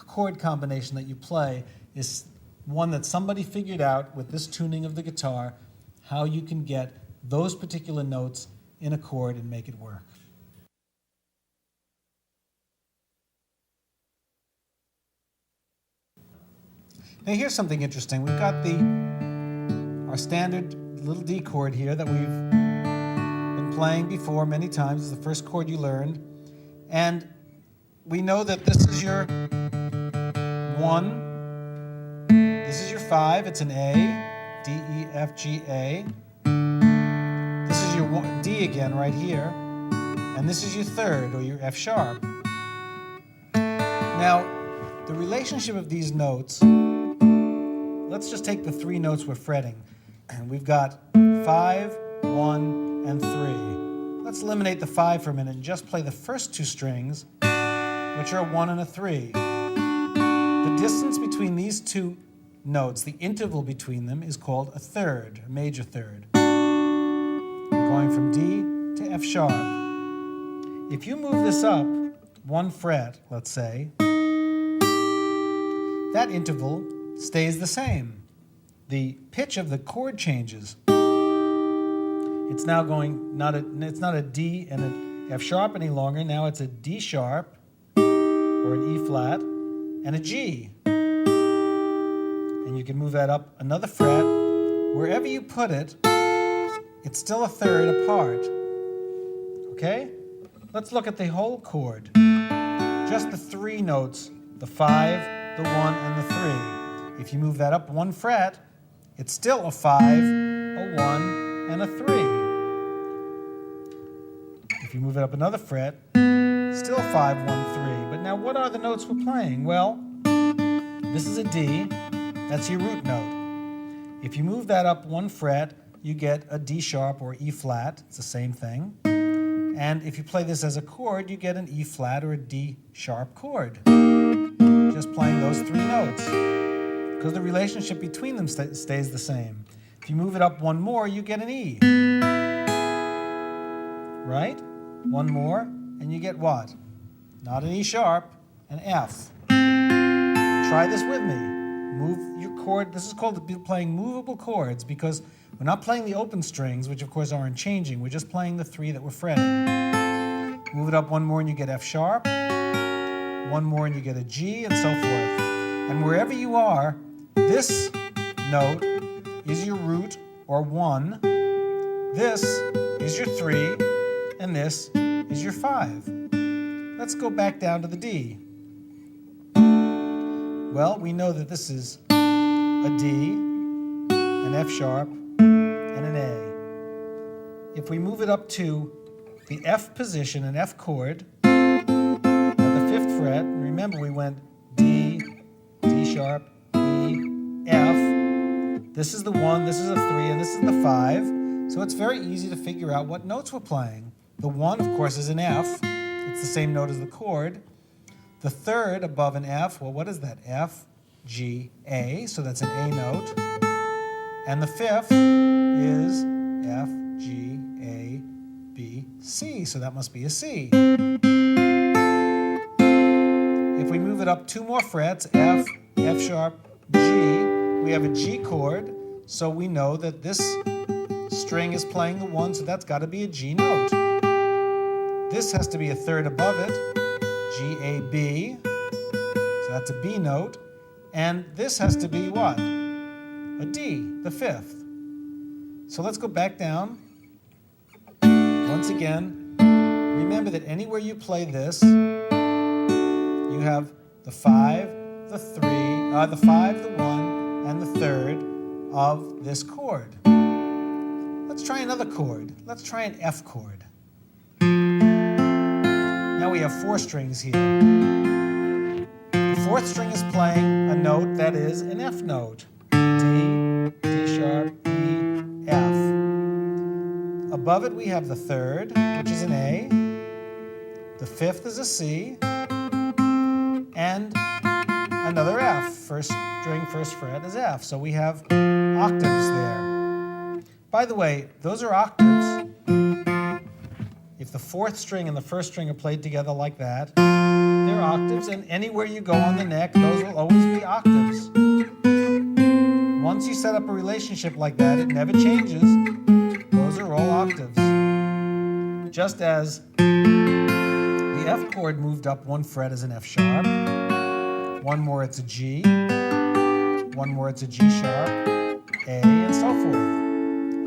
chord combination that you play is one that somebody figured out with this tuning of the guitar, how you can get those particular notes in a chord and make it work. Now here's something interesting. We've got our standard little D chord here that we've been playing before many times. It's the first chord you learned. And we know that this is your 1, this is your 5, it's an A, D, E, F, G, A. This is your D again right here, and this is your 3rd, or your F sharp. Now, the relationship of these notes, let's just take the 3 notes we're fretting. And we've got 5, 1, and 3. Let's eliminate the 5 for a minute and just play the first 2 strings, which are a 1 and a 3. The distance between these 2 notes, the interval between them, is called a 3rd, a major 3rd. We're going from D to F sharp. If you move this up 1 fret, let's say, that interval stays the same. The pitch of the chord changes. It's now going, it's not a D and an F sharp any longer. Now it's a D sharp, or an E flat, and a G. And you can move that up another fret. Wherever you put it, it's still a 3rd apart. Okay? Let's look at the whole chord. Just the 3 notes, the 5, the 1, and the 3. If you move that up 1 fret, it's still a 5, a 1, and a 3. If you move it up another fret, still 5, 1, 3. But now what are the notes we're playing? Well, this is a D. That's your root note. If you move that up 1 fret, you get a D sharp or E flat. It's the same thing. And if you play this as a chord, you get an E flat or a D sharp chord. Just playing those 3 notes. Because the relationship between them stays the same. If you move it up 1 more, you get an E. Right? 1 more, and you get what? Not an E sharp, an F. Try this with me. Move your chord. This is called playing movable chords because we're not playing the open strings, which of course aren't changing. We're just playing the 3 that we're fretting. Move it up 1 more and you get F sharp. 1 more and you get a G, and so forth. And wherever you are, this note is your root, or 1. This is your 3, and this is your 5. Let's go back down to the D. Well, we know that this is a D, an F sharp, and an A. If we move it up to the F position, an F chord, at the 5th fret, and remember we went D, D sharp, E, F. This is the 1, this is a 3, and this is the 5. So it's very easy to figure out what notes we're playing. The 1, of course, is an F. It's the same note as the chord. The 3rd above an F, well, what is that? F, G, A, so that's an A note. And the 5th is F, G, A, B, C, so that must be a C. If we move it up 2 more frets, F, F sharp, G, we have a G chord, so we know that this string is playing the 1, so that's got to be a G note. This has to be a third above it, G, A, B, so that's a B note. And this has to be what? A D, the 5th. So let's go back down. Once again, remember that anywhere you play this, you have the 5, the 3, the 5, the 1, and the 3rd of this chord. Let's try another chord. Let's try an F chord. Now we have 4 strings here. The 4th string is playing a note that is an F note. D, D sharp, E, F. Above it we have the 3rd, which is an A. The 5th is a C. And another F. First string, first fret is F. So we have octaves there. By the way, those are octaves. If the 4th string and the 1st string are played together like that, they're octaves, and anywhere you go on the neck, those will always be octaves. Once you set up a relationship like that, it never changes. Those are all octaves. Just as the F chord moved up 1 fret as an F sharp, 1 more it's a G, 1 more it's a G sharp, A, and so forth.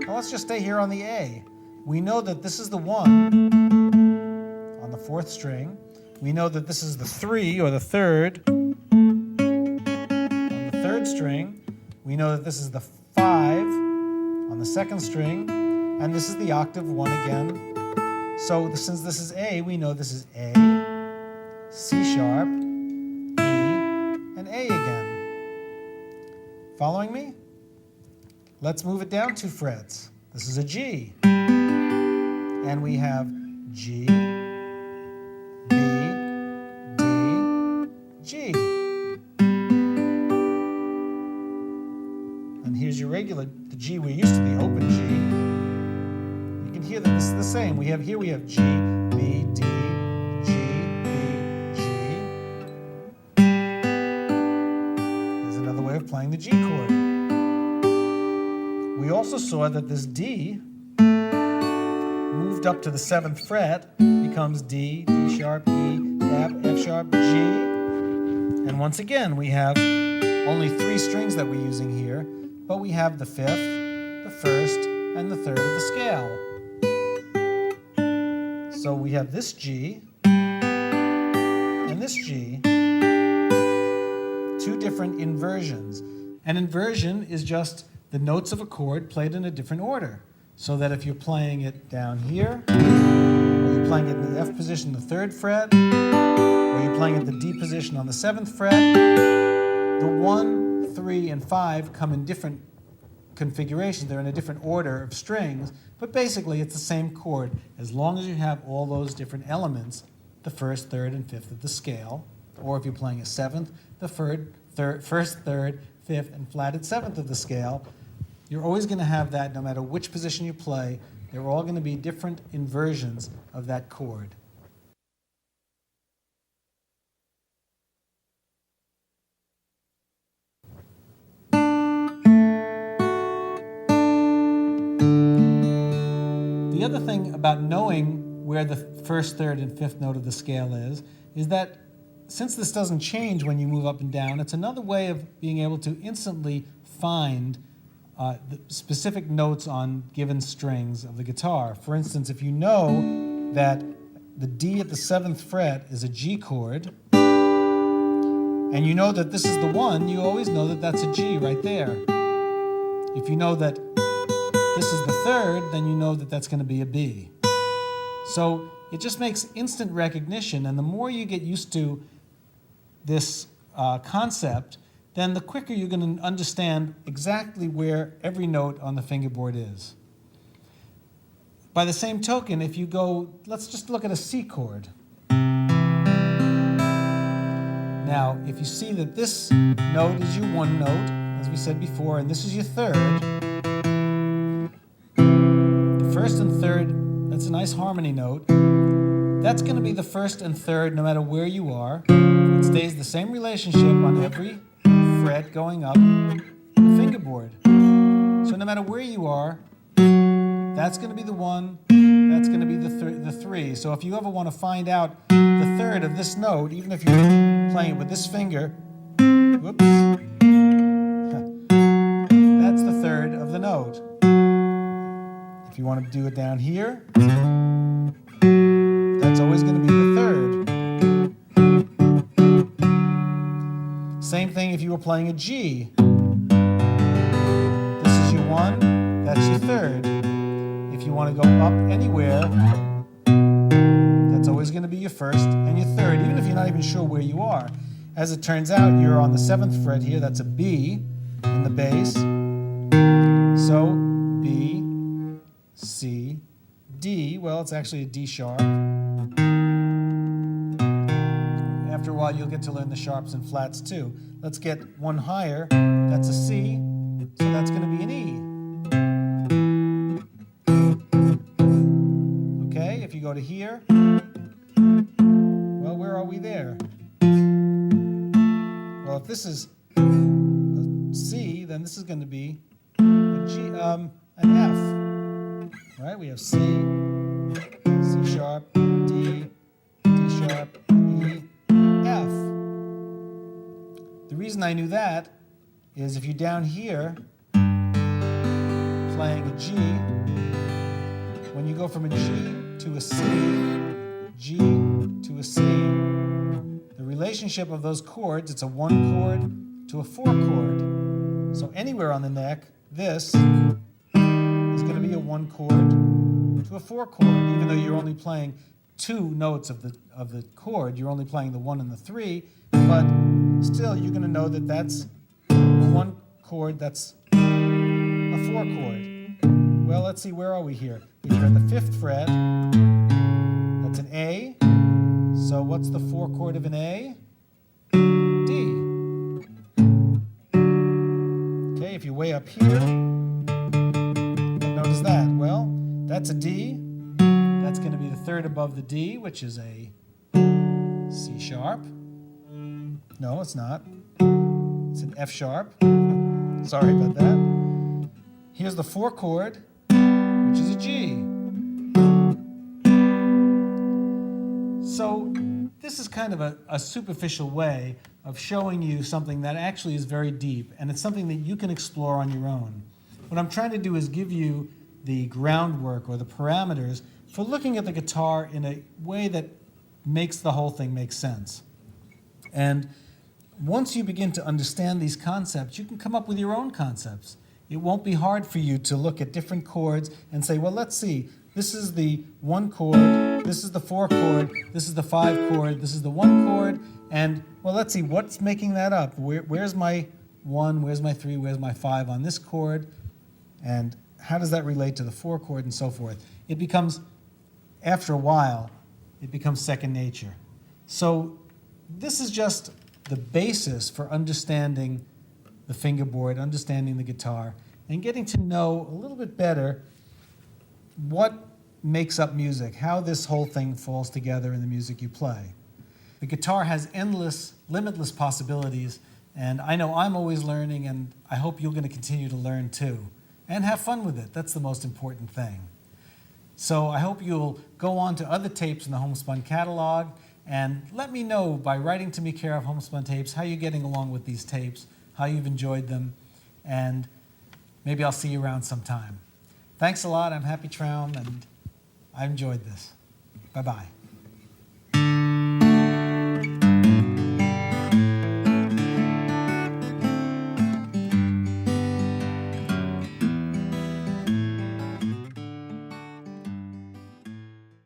Now let's just stay here on the A. We know that this is the 1 on the 4th string. We know that this is the 3 or the 3rd on the 3rd string. We know that this is the 5 on the 2nd string. And this is the octave 1 again. So since this is A, we know this is A, C sharp, E, and A again. Following me? Let's move it down 2 frets. This is a G. And we have G, B, D, G. And here's your regular, the G we're used to, the open G. You can hear that this is the same. Here we have G, B, D, G, B, G. Here's another way of playing the G chord. We also saw that this D moved up to the 7th fret, becomes D, D sharp, E, F, F sharp, G. And once again, we have only 3 strings that we're using here, but we have the 5th, the 1st, and the 3rd of the scale. So we have this G and this G, 2 different inversions. An inversion is just the notes of a chord played in a different order. So that if you're playing it down here, or you're playing it in the F position, the 3rd fret, or you're playing it the D position on the 7th fret, the 1, 3, and 5 come in different configurations. They're in a different order of strings, but basically it's the same chord as long as you have all those different elements, the 1st, 3rd, and 5th of the scale, or if you're playing a 7th, the 1st, 3rd, 5th, and flatted 7th of the scale. You're always going to have that no matter which position you play. They're all going to be different inversions of that chord. The other thing about knowing where the 1st, 3rd, and 5th note of the scale is that since this doesn't change when you move up and down, it's another way of being able to instantly find the specific notes on given strings of the guitar. For instance, if you know that the D at the 7th fret is a G chord, and you know that this is the 1, you always know that that's a G right there. If you know that this is the 3rd, then you know that that's going to be a B. So it just makes instant recognition, and the more you get used to this concept, then the quicker you're going to understand exactly where every note on the fingerboard is. By the same token, if you go, let's just look at a C chord. Now, if you see that this note is your 1 note, as we said before, and this is your 3rd, the 1st and 3rd, that's a nice harmony note. That's going to be the first and third no matter where you are. It stays the same relationship on every fret going up the fingerboard. So no matter where you are, that's going to be the one, that's going to be the three. So if you ever want to find out the third of this note, even if you're playing it with this finger, whoops, that's the third of the note. If you want to do it down here, that's always going to be the third. Same thing if you were playing a G. This is your one, that's your third. If you want to go up anywhere, that's always going to be your first and your third, even if you're not even sure where you are. As it turns out, you're on the 7th fret here, that's a B in the bass. So B, C, D, well, it's actually a D sharp. After a while, you'll get to learn the sharps and flats too. Let's get one higher, that's a C, so that's going to be an E. Okay, if you go to here, well, where are we there? Well, if this is a C, then this is going to be a G, an F. Right? We have C, C sharp, D, D sharp, E, F. The reason I knew that is if you're down here playing a G, when you go from a G to a C, G to a C, the relationship of those chords, it's a 1 chord to a 4 chord. So anywhere on the neck, this is going to be a 1 chord to a 4 chord, even though you're only playing 2 notes of the chord. You're only playing the 1 and the 3, but still you're going to know that that's a 1 chord, that's a 4 chord. Well, let's see, where are we here? If you're at the 5th fret, that's an A. So what's the 4 chord of an A? D. Okay, if you're way up here, notice that. Well, that's a D. That's going to be the third above the D, which is a C sharp. No, it's not. It's an F sharp. Sorry about that. Here's the 4 chord, which is a G. So this is kind of a superficial way of showing you something that actually is very deep, and it's something that you can explore on your own. What I'm trying to do is give you the groundwork or the parameters for looking at the guitar in a way that makes the whole thing make sense. And once you begin to understand these concepts, you can come up with your own concepts. It won't be hard for you to look at different chords and say, well, let's see, this is the 1 chord, this is the 4 chord, this is the 5 chord, this is the 1 chord, and, well, let's see, what's making that up? Where's my 1, where's my 3, where's my 5 on this chord, and how does that relate to the 4 chord, and so forth. It becomes, after a while, it becomes second nature. So this is just the basis for understanding the fingerboard, understanding the guitar, and getting to know a little bit better what makes up music, how this whole thing falls together in the music you play. The guitar has endless, limitless possibilities, and I know I'm always learning, and I hope you're going to continue to learn too. And have fun with it. That's the most important thing. So I hope you'll go on to other tapes in the Homespun catalog, and let me know by writing to me, care of Homespun Tapes, how you're getting along with these tapes, how you've enjoyed them, and maybe I'll see you around sometime. Thanks a lot. I'm Happy Traum, and I enjoyed this. Bye-bye.